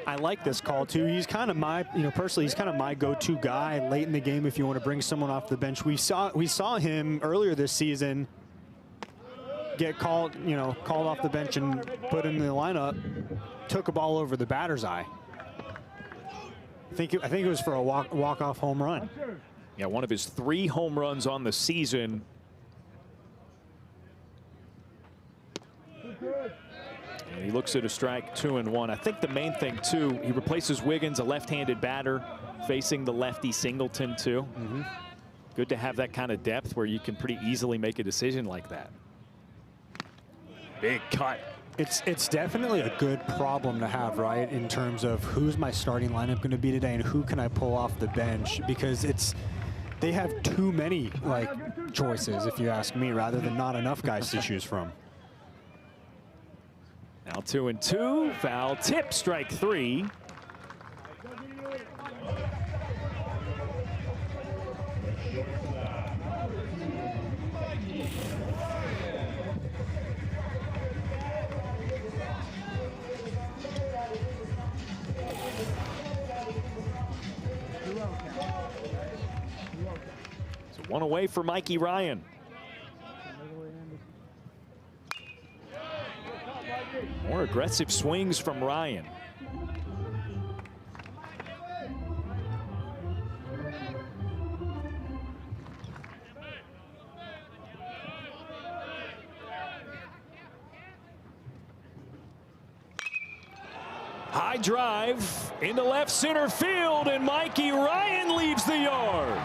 I like this call too. He's kind of my, you know, personally, he's kind of my go-to guy late in the game if you want to bring someone off the bench. We saw him earlier this season get called off the bench and put in the lineup. Took a ball over the batter's eye. I think it was for a walk-off home run. Yeah, one of his 3 home runs on the season. And he looks at a strike, 2-1. I think the main thing too, he replaces Wiggins, a left-handed batter, facing the lefty Singleton too. Mm-hmm. Good to have that kind of depth where you can pretty easily make a decision like that. Big cut. It's definitely a good problem to have, right, in terms of who's my starting lineup going to be today and who can I pull off the bench, because they have too many choices, if you ask me, rather than not enough guys to choose from. Now 2-2, foul tip, strike 3. So one away for Mikey Ryan. More aggressive swings from Ryan. High drive into left center field, and Mikey Ryan leaves the yard.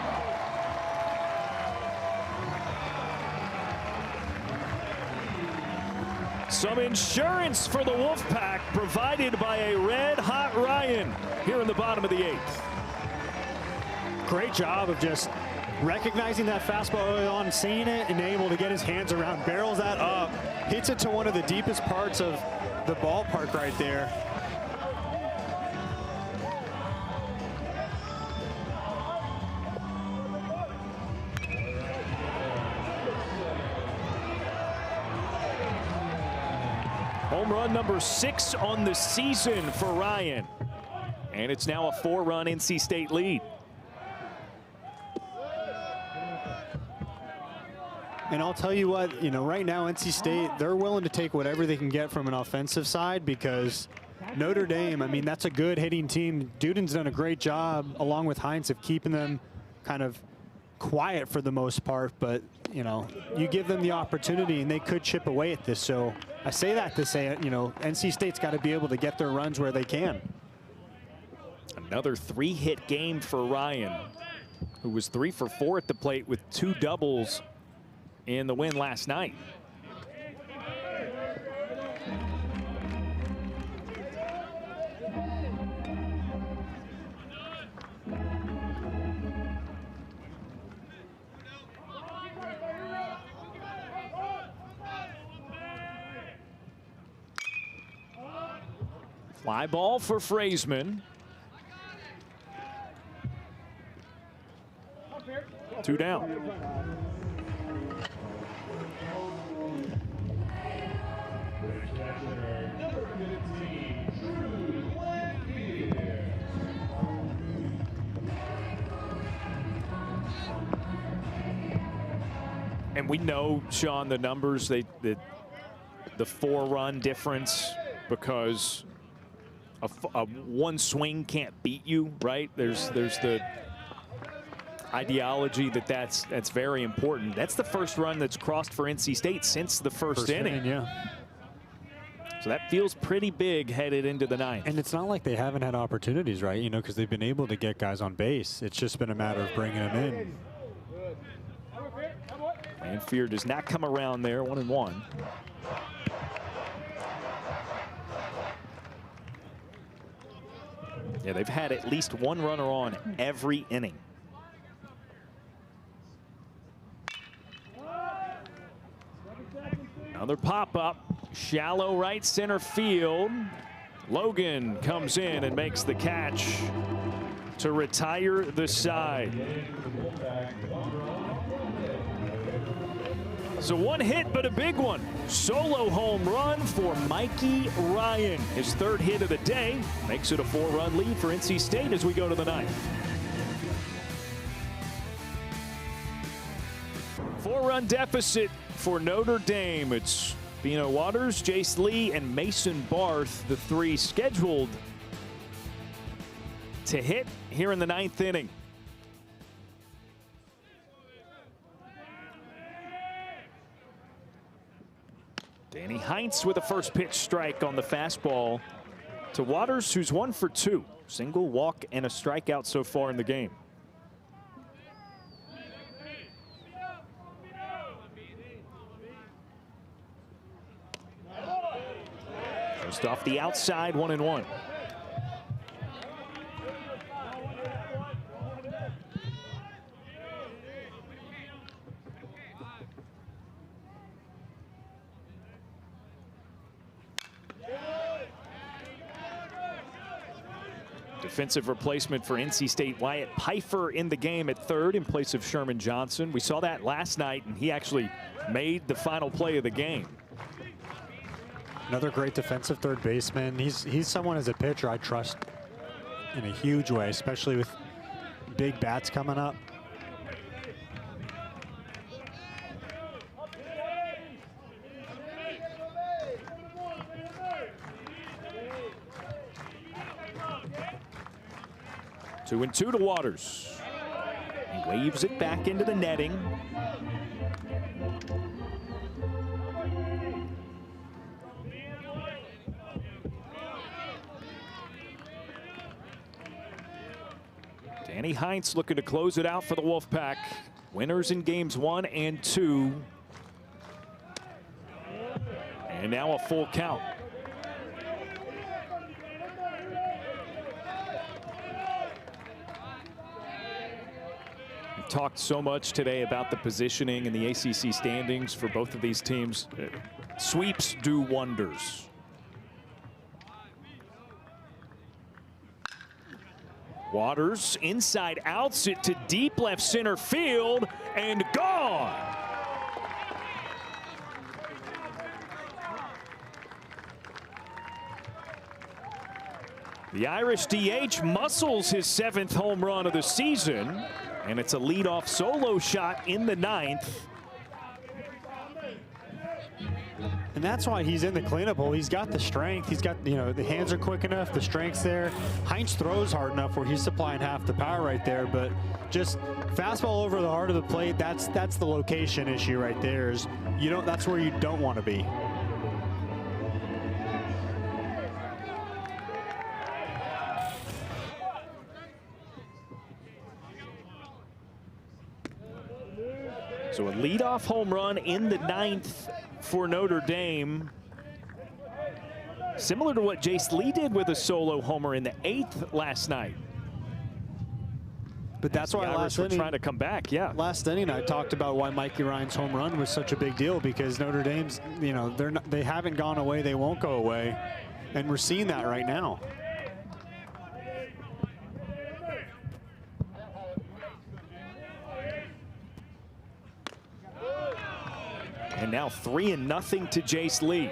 Some insurance for the Wolfpack provided by a red-hot Ryan here in the bottom of the 8th. Great job of just recognizing that fastball early on, seeing it, and able to get his hands around, barrels that up, hits it to one of the deepest parts of the ballpark right there. Home run number 6 on the season for Ryan. And it's now a 4-run NC State lead. And I'll tell you what, right now NC State, they're willing to take whatever they can get from an offensive side, because Notre Dame, I mean, that's a good hitting team. Duden's done a great job, along with Hines, of keeping them kind of quiet for the most part, but you give them the opportunity and they could chip away at this. So I say that to say, NC State's got to be able to get their runs where they can. Another 3-hit game for Ryan, who was 3 for 4 at the plate with 2 doubles in the win last night. Fly ball for Frazeman. 2 down. And we know, Sean, the numbers, the 4-run difference, because a one swing can't beat you, right? There's the ideology that's very important. That's the first run that's crossed for NC State since the first inning. Yeah. So that feels pretty big headed into the 9th. And it's not like they haven't had opportunities, right? Because they've been able to get guys on base. It's just been a matter of bringing them in. Lanfear does not come around there, 1-1. Yeah, they've had at least one runner on every inning. Another pop-up, shallow right center field. Logan comes in and makes the catch to retire the side. So one hit, but a big one. Solo home run for Mikey Ryan. His 3rd hit of the day makes it a 4-run lead for NC State as we go to the 9th. 4-run deficit for Notre Dame. It's Bino Waters, Jace Lee, and Mason Barth, the 3 scheduled to hit here in the 9th inning. Danny Heinz with a first pitch strike on the fastball to Waters, who's 1 for 2. Single, walk, and a strikeout so far in the game. Just off the outside, 1-1. Defensive replacement for NC State, Wyatt Pfeiffer in the game at third in place of Sherman Johnson. We saw that last night, and he actually made the final play of the game. Another great defensive third baseman. He's someone as a pitcher I trust in a huge way, especially with big bats coming up. Two and two to Waters. He waves it back into the netting. Danny Heinz looking to close it out for the Wolfpack. Winners in games 1 and 2. And now a full count. We've talked so much today about the positioning in the ACC standings for both of these teams. Sweeps do wonders. Waters inside outs it to deep left center field and gone. The Irish DH muscles his 7th home run of the season, and it's a leadoff solo shot in the 9th. And that's why he's in the cleanup hole. He's got the strength. He's got, you know, the hands are quick enough, the strength's there. Heinz throws hard enough where he's supplying half the power right there, but just fastball over the heart of the plate, that's the location issue right there. Is that's where you don't want to be. So a leadoff home run in the 9th for Notre Dame. Similar to what Jace Lee did with a solo homer in the 8th last night. But that's why last inning, trying to come back, yeah. Last inning I talked about why Mikey Ryan's home run was such a big deal, because Notre Dame's, they haven't gone away, they won't go away. And we're seeing that right now. And now 3-0 to Jace Lee.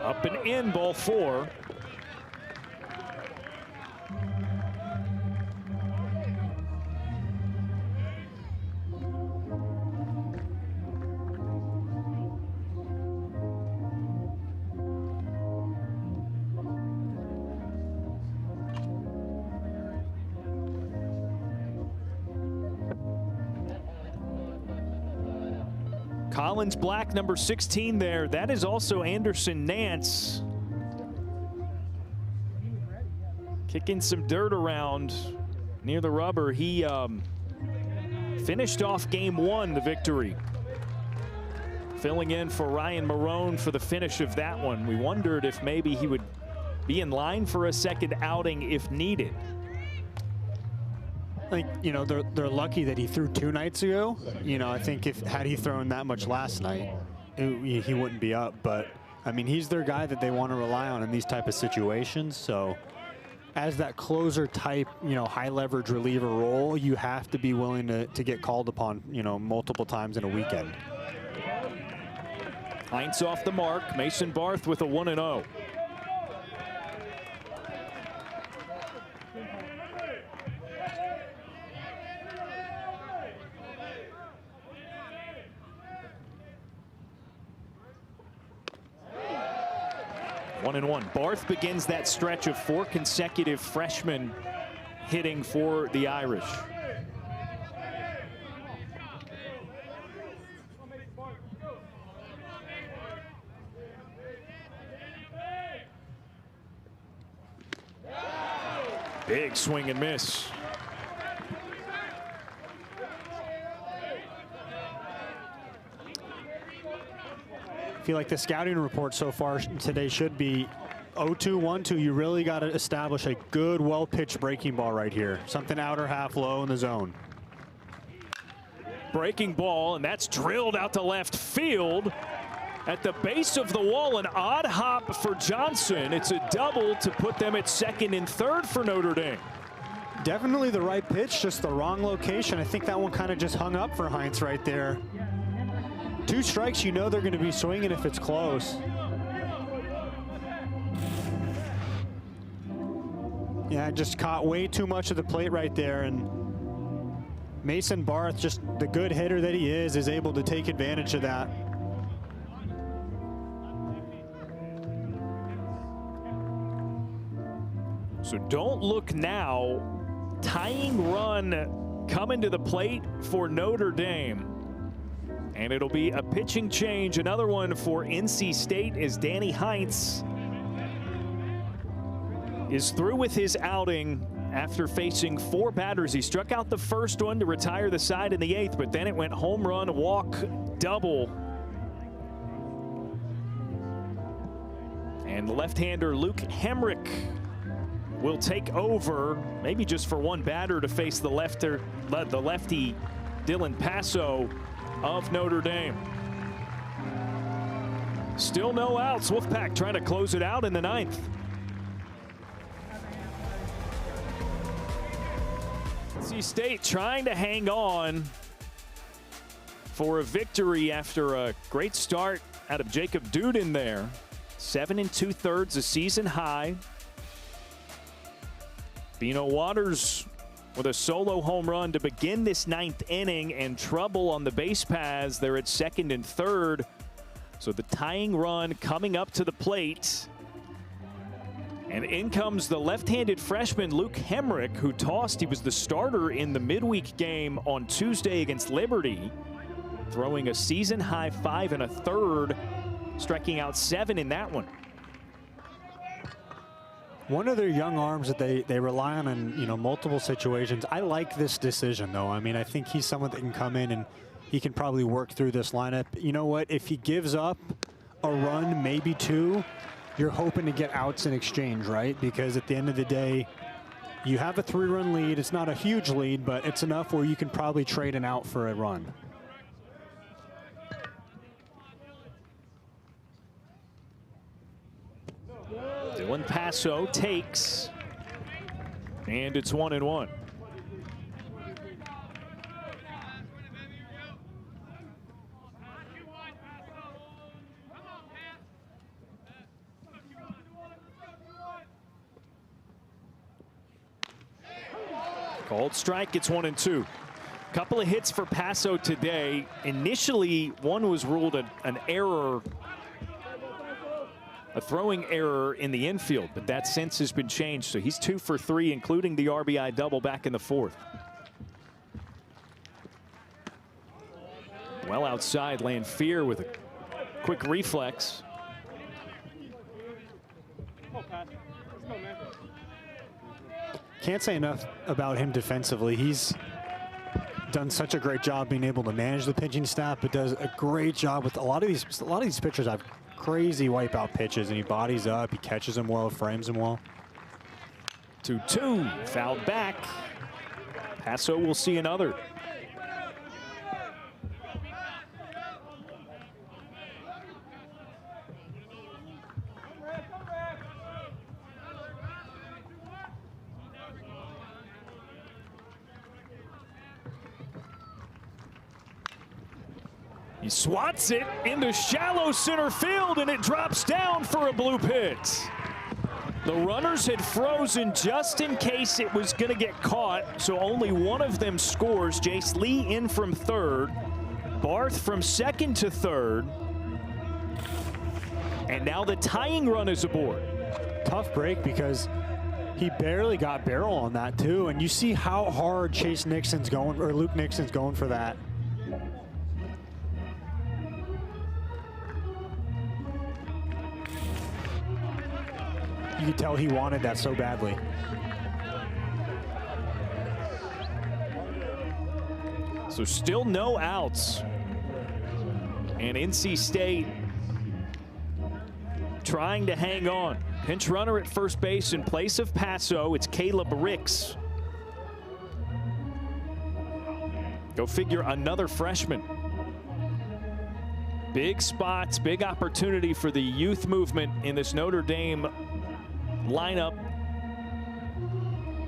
Up and in, ball 4. Collins Black, number 16 there. That is also Anderson Nance. Kicking some dirt around near the rubber. He finished off game 1, the victory. Filling in for Ryan Marone for the finish of that one. We wondered if maybe he would be in line for a second outing if needed. I think, they're lucky that he threw 2 nights ago. I think had he thrown that much last night, he wouldn't be up. But, I mean, he's their guy that they want to rely on in these type of situations. So, as that closer type, high leverage reliever role, you have to be willing to get called upon, multiple times in a weekend. Heinz off the mark. Mason Barth with a 1-0. Barth begins that stretch of 4 consecutive freshmen hitting for the Irish. Big swing and miss. I feel like the scouting report so far today should be 0-2, 1-2. You really got to establish a good, well-pitched breaking ball right here. Something outer half low in the zone. Breaking ball, and that's drilled out to left field. At the base of the wall, an odd hop for Johnson. It's a double to put them at second and third for Notre Dame. Definitely the right pitch, just the wrong location. I think that one kind of just hung up for Heinz right there. 2 strikes, you know they're going to be swinging if it's close. Yeah, just caught way too much of the plate right there, and Mason Barth, just the good hitter that he is able to take advantage of that. So don't look now. Tying run coming to the plate for Notre Dame. And it'll be a pitching change. Another one for NC State as Danny Heinz is through with his outing after facing 4 batters. He struck out the first one to retire the side in the 8th, but then it went home run, walk, double. And left-hander Luke Hemrick will take over, maybe just for 1 batter, to face the lefty Dylan Passo of Notre Dame. Still no outs. Wolfpack trying to close it out in the 9th. NC State trying to hang on for a victory after a great start out of Jacob Duden there. 7 2/3, a season high. Bino Waters with a solo home run to begin this 9th inning, and trouble on the base paths. They're at second and third. So the tying run coming up to the plate. And in comes the left-handed freshman Luke Hemrick, who tossed. He was the starter in the midweek game on Tuesday against Liberty, throwing a season-high 5 1/3, striking out 7 in that one. One of their young arms that they rely on in multiple situations. I like this decision, though. I mean, I think he's someone that can come in and he can probably work through this lineup. You know what? If he gives up a run, maybe 2, you're hoping to get outs in exchange, right? Because at the end of the day, you have a 3-run lead. It's not a huge lead, but it's enough where you can probably trade an out for a run. Dylan Passo takes, and it's 1-1. Called strike, it's 1-2. Couple of hits for Passo today. Initially, one was ruled an error, a throwing error in the infield, but that since has been changed. So he's 2 for 3, including the RBI double back in the 4th. Well outside, Lanfear with a quick reflex. Can't say enough about him defensively. He's done such a great job being able to manage the pitching staff, but does a great job with a lot of these pitchers have crazy wipeout pitches, and he bodies up, he catches them well, frames them well. 2-2, fouled back. Passo will see another. He swats it into shallow center field, and it drops down for a blue pit. The runners had frozen just in case it was going to get caught, so only one of them scores. Jace Lee in from third, Barth from second to third, and now the tying run is aboard. Tough break because he barely got barrel on that too, and you see how hard Chase Nixon's going, or Luke Nixon's going for that. You could tell he wanted that so badly. So still no outs. And NC State trying to hang on. Pinch runner at first base in place of Paso. It's Caleb Ricks. Go figure, another freshman. Big spots, big opportunity for the youth movement in this Notre Dame lineup.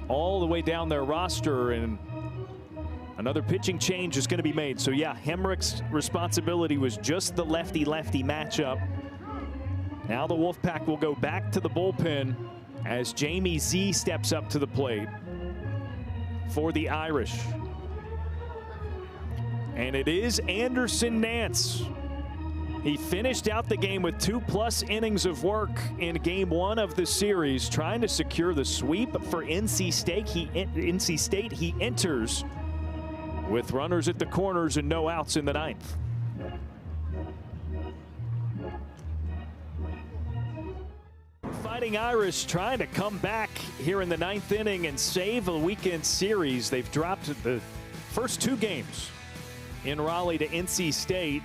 All the way down their roster, and another pitching change is going to be made. So yeah, Hemrick's responsibility was just the lefty-lefty matchup. Now the Wolfpack will go back to the bullpen as Jamie Z steps up to the plate for the Irish. And it is Anderson Nance. He finished out the game with 2+ innings of work in game 1 of the series, trying to secure the sweep for NC State. He enters with runners at the corners and no outs in the 9th. Fighting Irish trying to come back here in the 9th inning and save a weekend series. They've dropped the first 2 games in Raleigh to NC State.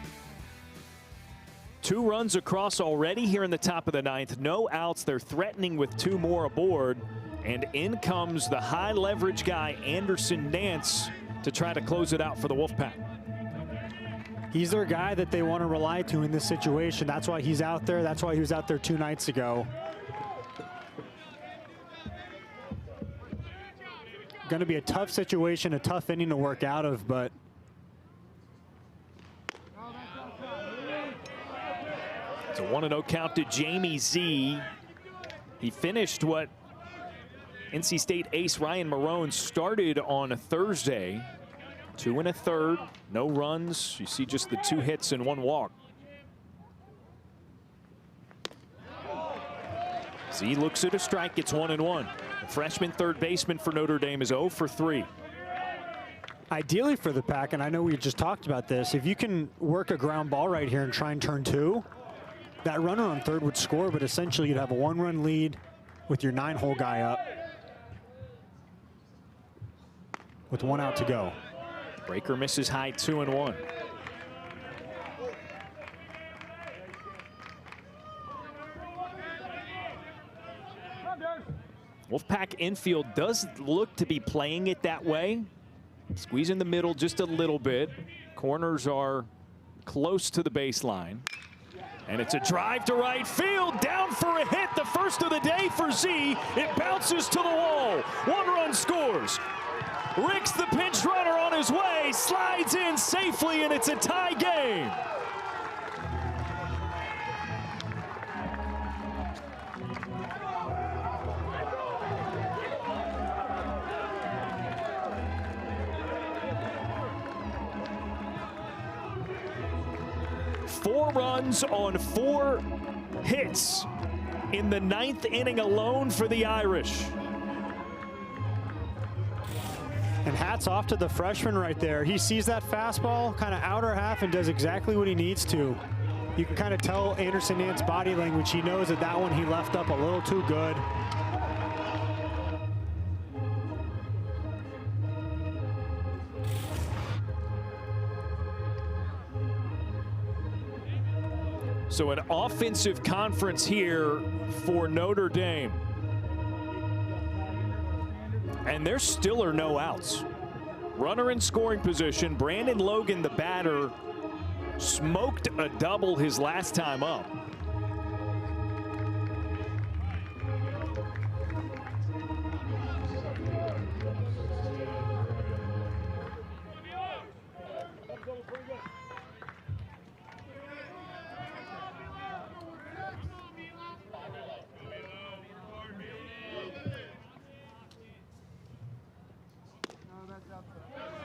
2 runs across already here in the top of the 9th. No outs. They're threatening with 2 more aboard. And in comes the high leverage guy, Anderson Nance, to try to close it out for the Wolfpack. He's their guy that they want to rely to in this situation. That's why he's out there. That's why he was out there 2 nights ago. Going to be a tough situation, a tough inning to work out of, but it's a 1-0 count to Jamie Z. He finished what NC State ace Ryan Marone started on a Thursday. 2 1/3, no runs. You see just the 2 hits and 1 walk. Z looks at a strike, gets 1-1. The freshman third baseman for Notre Dame is 0 for 3. Ideally for the Pack, and I know we just talked about this, if you can work a ground ball right here and try and turn 2, that runner on third would score, but essentially you'd have a 1-run lead with your 9-hole guy up with 1 out to go. Breaker misses high, 2-1. Wolfpack infield does look to be playing it that way. Squeezing the middle just a little bit. Corners are close to the baseline. And it's a drive to right field, down for a hit, the first of the day for Z. It bounces to the wall. 1 run scores. Ricks, the pinch runner, on his way, slides in safely, and it's a tie game. Four runs on 4 hits in the 9th inning alone for the Irish. And hats off to the freshman right there. He sees that fastball, kind of outer half, and does exactly what he needs to. You can kind of tell Anderson Nance's body language. He knows that that one he left up a little too good. So an offensive conference here for Notre Dame. And there still are no outs. Runner in scoring position. Brandon Logan, the batter, smoked a double his last time up.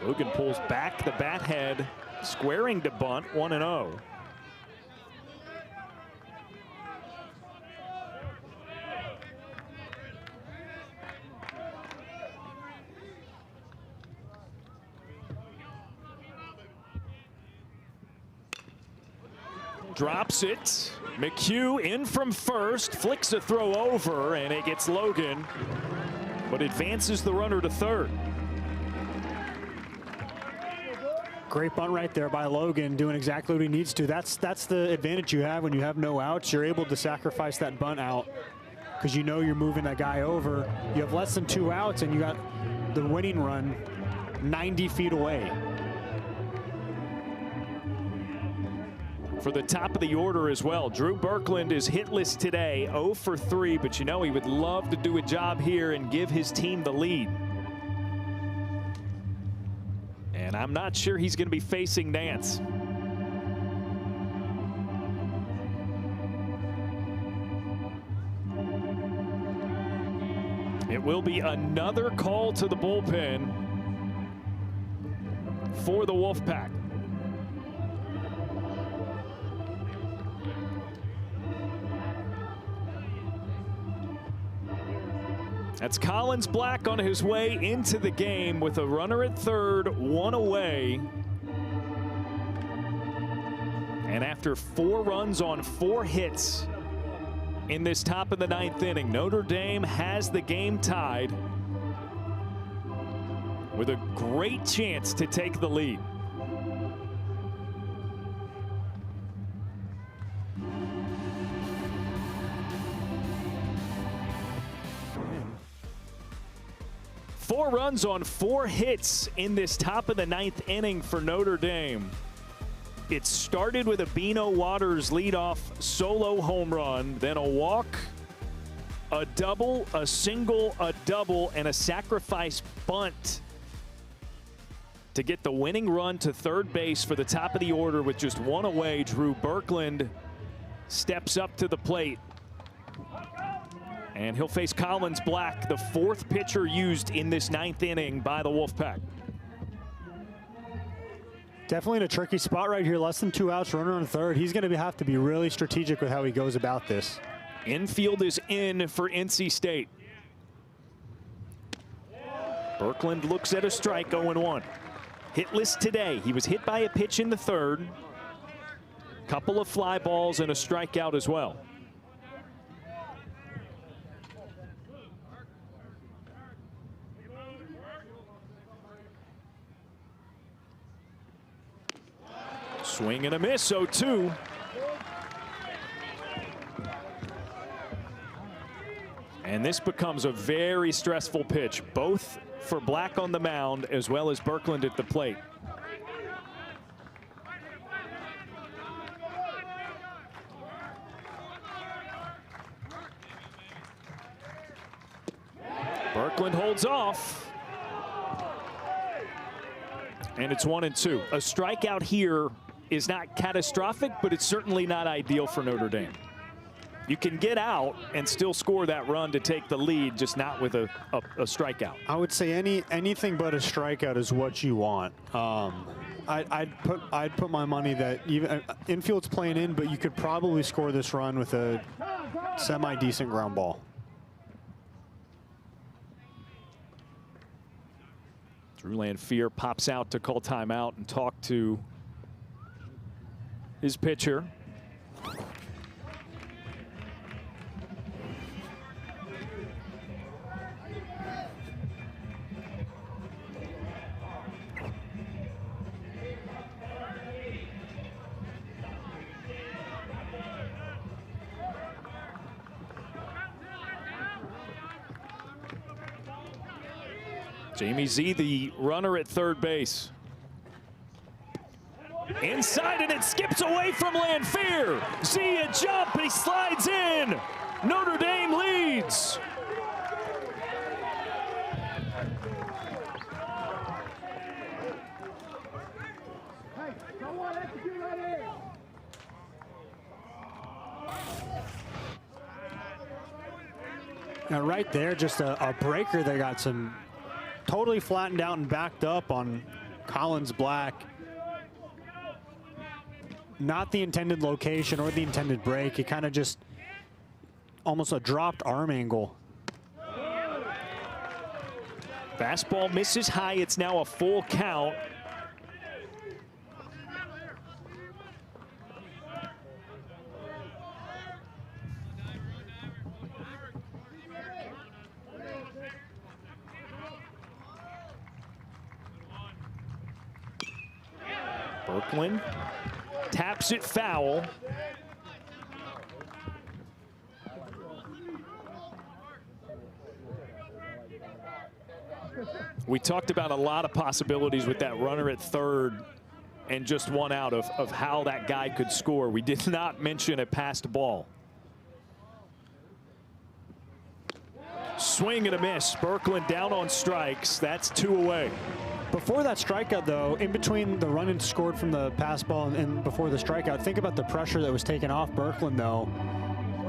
Logan pulls back the bat head, squaring to bunt, 1-0. Drops it. McHugh in from first, flicks a throw over, and it gets Logan, but advances the runner to third. Great bunt right there by Logan, doing exactly what he needs to. That's the advantage you have when you have no outs. You're able to sacrifice that bunt out because you know you're moving that guy over. You have less than 2 outs, and you got the winning run 90 feet away. For the top of the order as well, Drew Berkland is hitless today, 0 for 3, but you know he would love to do a job here and give his team the lead. And I'm not sure he's going to be facing Nance. It will be another call to the bullpen for the Wolfpack. That's Collins Black on his way into the game with a runner at third, 1 away. And after 4 runs on 4 hits in this top of the 9th inning, Notre Dame has the game tied with a great chance to take the lead. Four runs on 4 hits in this top of the 9th inning for Notre Dame. It started with a Bino Waters leadoff solo home run, then a walk, a double, a single, a double, and a sacrifice bunt to get the winning run to third base for the top of the order with just 1 away. Drew Berkland steps up to the plate. And he'll face Collins Black, the 4th pitcher used in this 9th inning by the Wolfpack. Definitely in a tricky spot right here. Less than 2 outs, runner on third. He's going to have to be really strategic with how he goes about this. Infield is in for NC State. Berkland looks at a strike, 0-1. Hitless today. He was hit by a pitch in the 3rd. Couple of fly balls and a strikeout as well. Swing and a miss, 0-2. And this becomes a very stressful pitch, both for Black on the mound as well as Berkland at the plate. Berkland holds off. And it's 1-2. A strikeout here is not catastrophic, but it's certainly not ideal for Notre Dame. You can get out and still score that run to take the lead, just not with a strikeout. I would say anything but a strikeout is what you want. I'd put my money that even infield's playing in, but you could probably score this run with a semi-decent ground ball. Drew Lanphier pops out to call timeout and talk to his pitcher. Jamie Z, the runner at third base. Inside, and it skips away from Lanphier. Z a jump, and he slides in. Notre Dame leads. Now right there, just a breaker that got some totally flattened out and backed up on Collins Black. Not the intended location or the intended break. It kind of just almost a dropped arm angle. Fastball misses high. It's now a full count. Berkland taps it foul. We talked about a lot of possibilities with that runner at third and just one out of how that guy could score. We did not mention a passed ball. Swing and a miss. Berkland down on strikes. That's 2 away. Before that strikeout, though, in between the run and scored from the pass ball and before the strikeout, think about the pressure that was taken off Berkland, though.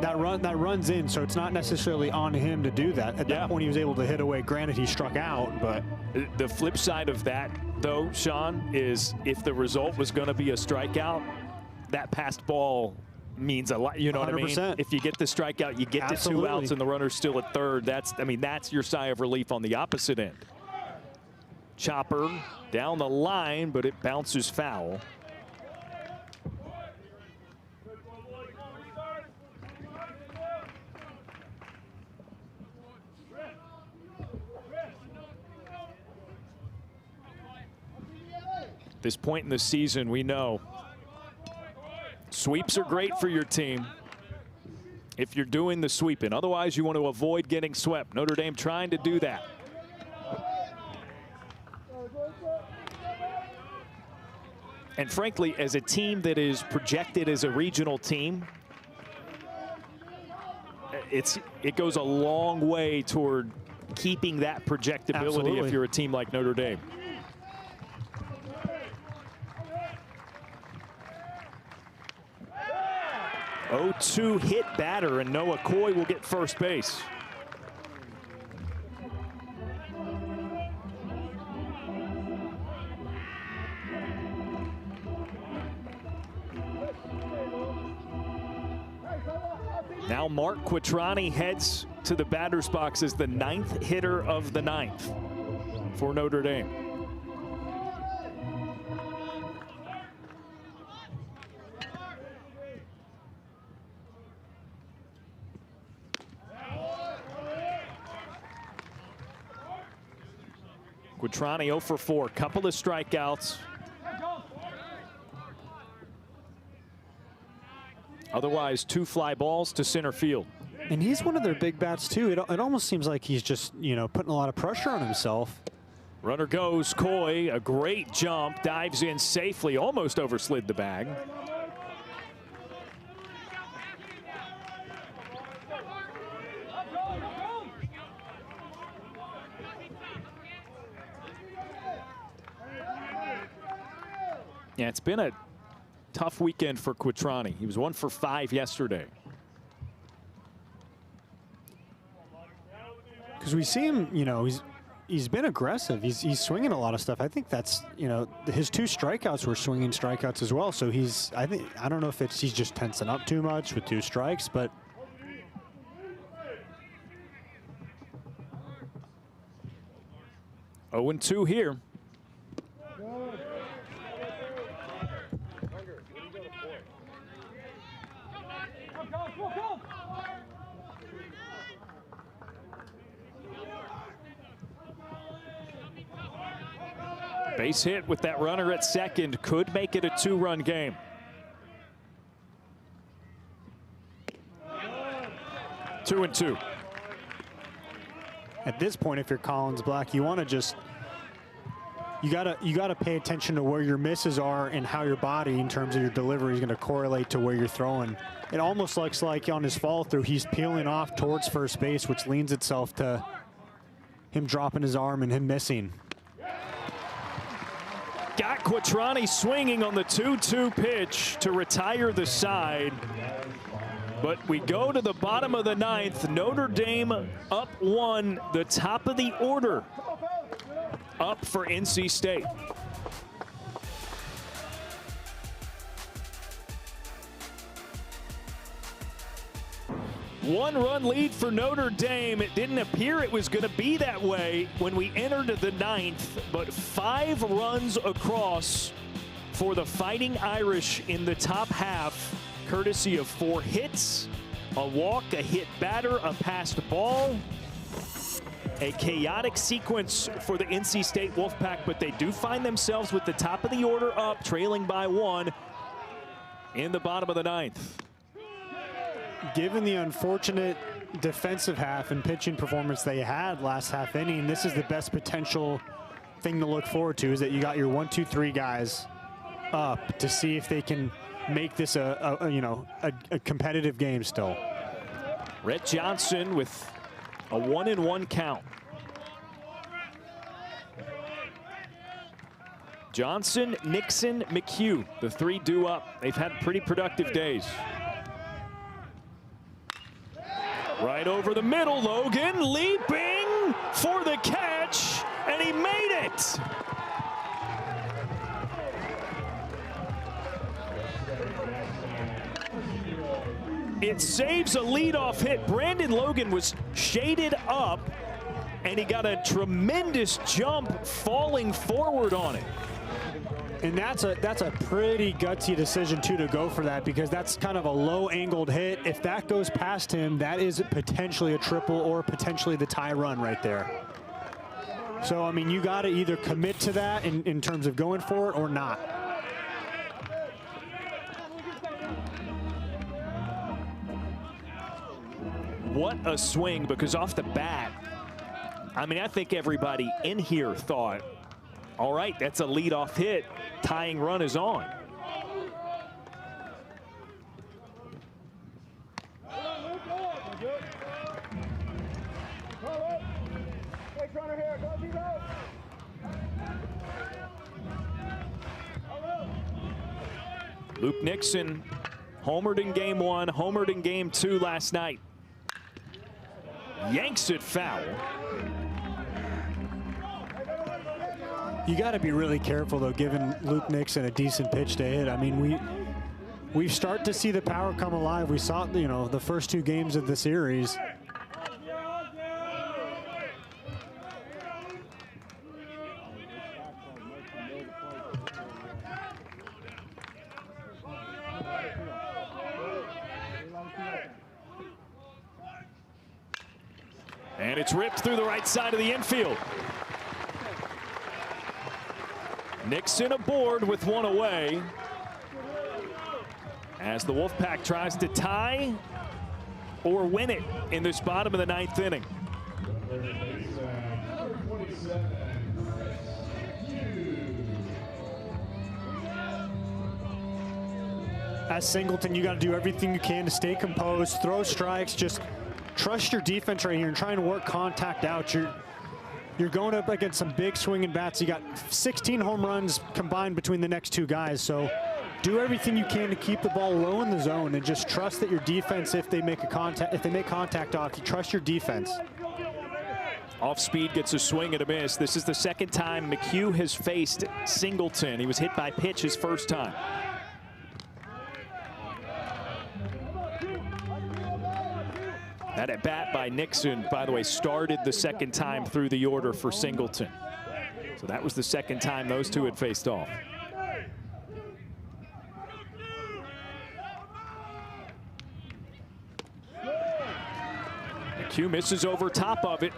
That runs in, so it's not necessarily on him to do that. At that point, he was able to hit away. Granted, he struck out, but the flip side of that, though, Sean, is if the result was going to be a strikeout, that passed ball means a lot. You know 100%. What I mean? If you get the strikeout, you get to 2 outs, and the runner's still at third. That's your sigh of relief on the opposite end. Chopper down the line, but it bounces foul. At this point in the season, we know sweeps are great for your team if you're doing the sweeping. Otherwise, you want to avoid getting swept. Notre Dame trying to do that. And frankly, as a team that is projected as a regional team, it goes a long way toward keeping that projectability. Absolutely. If you're a team like Notre Dame. Oh, 2 hit batter, and Noah Coy will get first base. Now Mark Quattrani heads to the batter's box as the 9th hitter of the 9th for Notre Dame. Quattrani 0 for 4, couple of strikeouts. Otherwise, 2 fly balls to center field. And he's one of their big bats, too. It almost seems like he's just, putting a lot of pressure on himself. Runner goes. Coy, a great jump, dives in safely, almost overslid the bag. Yeah, it's been a tough weekend for Quattrani. He was 1 for 5 yesterday. Because we see him, he's been aggressive. He's swinging a lot of stuff. I think that's, his 2 strikeouts were swinging strikeouts as well. So I don't know if he's just tensing up too much with 2 strikes, but. Oh, and 2 here. Base hit with that runner at second could make it a 2-run game. Two and 2. At this point, if you're Collins Black, you want to just you gotta pay attention to where your misses are and how your body, in terms of your delivery, is going to correlate to where you're throwing. It almost looks like on his follow through, he's peeling off towards first base, which leans itself to him dropping his arm and him missing. Got Quattrani swinging on the 2-2 pitch to retire the side. But we go to the bottom of the 9th. Notre Dame up 1, the top of the order up for NC State. One-run lead for Notre Dame. It didn't appear it was going to be that way when we entered the 9th, but 5 runs across for the Fighting Irish in the top half, courtesy of 4 hits, a walk, a hit batter, a passed ball. A chaotic sequence for the NC State Wolfpack, but they do find themselves with the top of the order up, trailing by 1 in the bottom of the 9th. Given the unfortunate defensive half and pitching performance they had last half inning, this is the best potential thing to look forward to, is that you got your 1, 2, 3 guys up to see if they can make this a competitive game still. Rhett Johnson with a 1-1 count. Johnson, Nixon, McHugh, the 3 due up. They've had pretty productive days. Right over the middle, Logan leaping for the catch, and he made it. It saves a leadoff hit. Brandon Logan was shaded up, and he got a tremendous jump falling forward on it. And that's a pretty gutsy decision too, to go for that, because that's kind of a low-angled hit. If that goes past him, that is potentially a triple or potentially the tie run right there. So, I mean, you got to either commit to that in terms of going for it or not. What a swing, because off the bat, I mean, I think everybody in here thought, all right, that's a leadoff hit. Tying run is on. Luke Nixon homered in game 1, homered in game 2 last night. Yanks it foul. You got to be really careful, though, giving Luke Nixon a decent pitch to hit. I mean, we start to see the power come alive. We saw, the first 2 games of the series. And it's ripped through the right side of the infield. Nixon aboard with 1 away as the Wolfpack tries to tie or win it in this bottom of the 9th inning. As Singleton, you got to do everything you can to stay composed, throw strikes, just trust your defense right here and try and work contact out. You're going up against some big swinging bats. You got 16 home runs combined between the next 2 guys. So do everything you can to keep the ball low in the zone and just trust that your defense, if they make contact off, you trust your defense. Off speed, gets a swing and a miss. This is the 2nd time McHugh has faced Singleton. He was hit by pitch his first time. That at bat by Nixon, by the way, started the 2nd time through the order for Singleton. So that was the 2nd time those 2 had faced off. McHugh misses over top of it.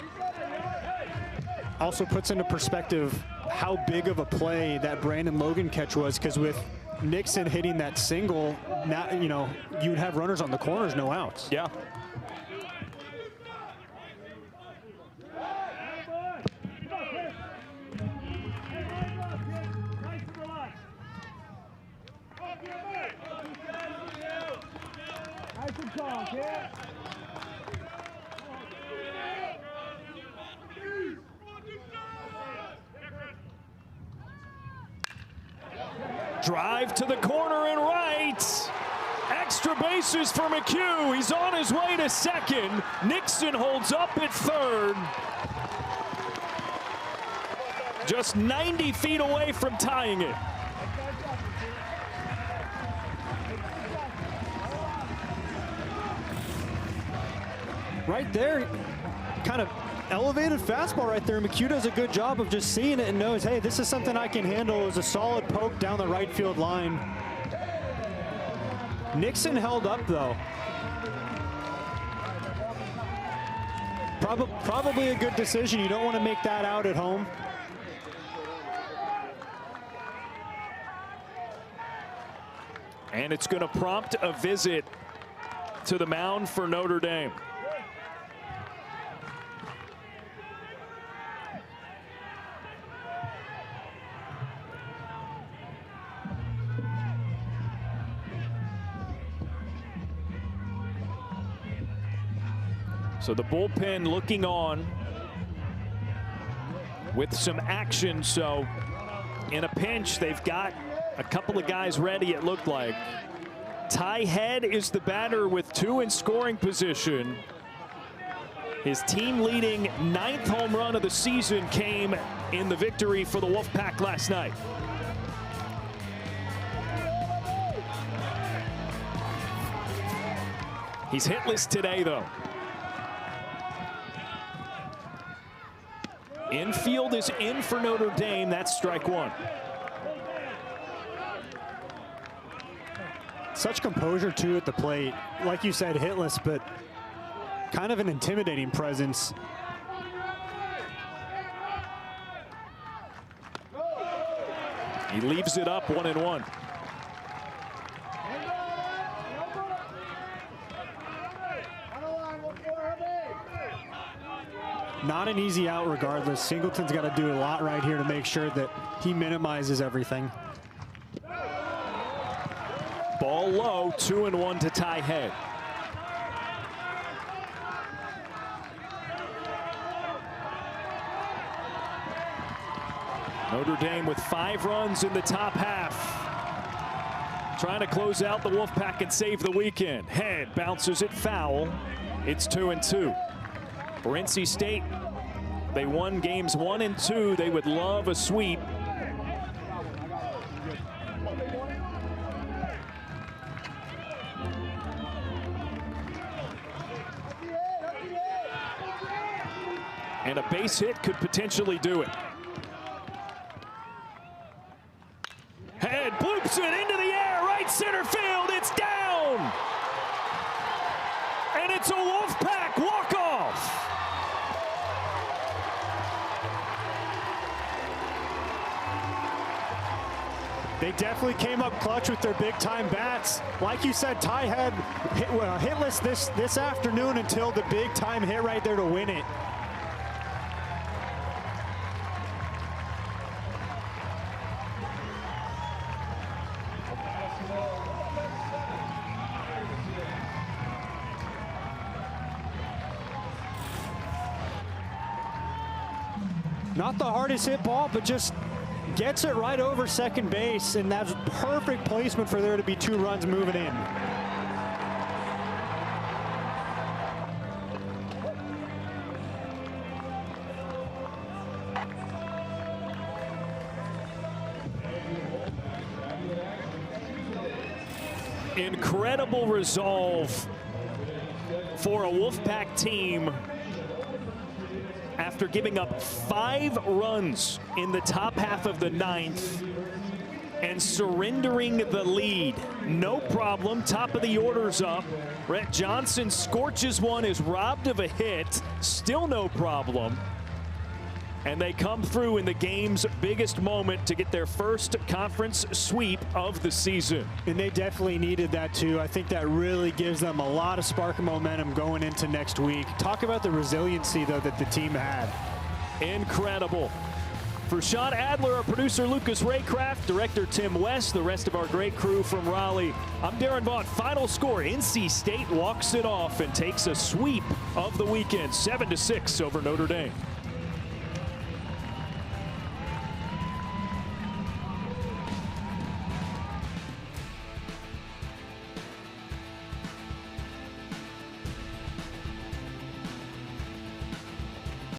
Also puts into perspective how big of a play that Brandon Logan catch was, because with Nixon hitting that single, now, you'd have runners on the corners, no outs. Yeah. Drive to the corner and right. Extra bases for McHugh. He's on his way to 2nd. Nixon holds up at 3rd. Just 90 feet away from tying it. Right there, kind of elevated fastball right there. McHugh does a good job of just seeing it and knows, hey, this is something I can handle. It was a solid poke down the right field line. Nixon held up, though. Probably a good decision. You don't want to make that out at home. And it's going to prompt a visit to the mound for Notre Dame. So the bullpen looking on with some action. So in a pinch, they've got a couple of guys ready, it looked like. Ty Head is the batter with 2 in scoring position. His team-leading 9th home run of the season came in the victory for the Wolfpack last night. He's hitless today, though. Infield is in for Notre Dame. That's strike 1. Such composure, too, at the plate. Like you said, hitless, but kind of an intimidating presence. He leaves it up 1-1. Not an easy out regardless. Singleton's got to do a lot right here to make sure that he minimizes everything. Ball low, 2-1 to Ty Head. Notre Dame with 5 runs in the top half. Trying to close out the Wolfpack and save the weekend. Head bounces it foul. It's 2-2. For NC State, they won games 1 and 2. They would love a sweep. And a base hit could potentially do it. Head bloops it into the air, right center field. It's down. And it's a Wolfpack walk-off. They definitely came up clutch with their big-time bats. Like you said, Ty Head hitless this afternoon until the big-time hit right there to win it. Not the hardest hit ball, but just gets it right over second base, and that's perfect placement for there to be 2 runs moving in. Incredible resolve for a Wolfpack team after giving up 5 runs in the top half of the 9th and surrendering the lead. No problem. Top of the order's up. Rhett Johnson scorches one, is robbed of a hit. Still no problem. And they come through in the game's biggest moment to get their first conference sweep of the season. And they definitely needed that too. I think that really gives them a lot of spark and momentum going into next week. Talk about the resiliency though that the team had. Incredible. For Sean Adler, our producer Lucas Raycraft, director Tim West, the rest of our great crew from Raleigh, I'm Darren Vaught. Final score, NC State walks it off and takes a sweep of the weekend, 7-6 over Notre Dame.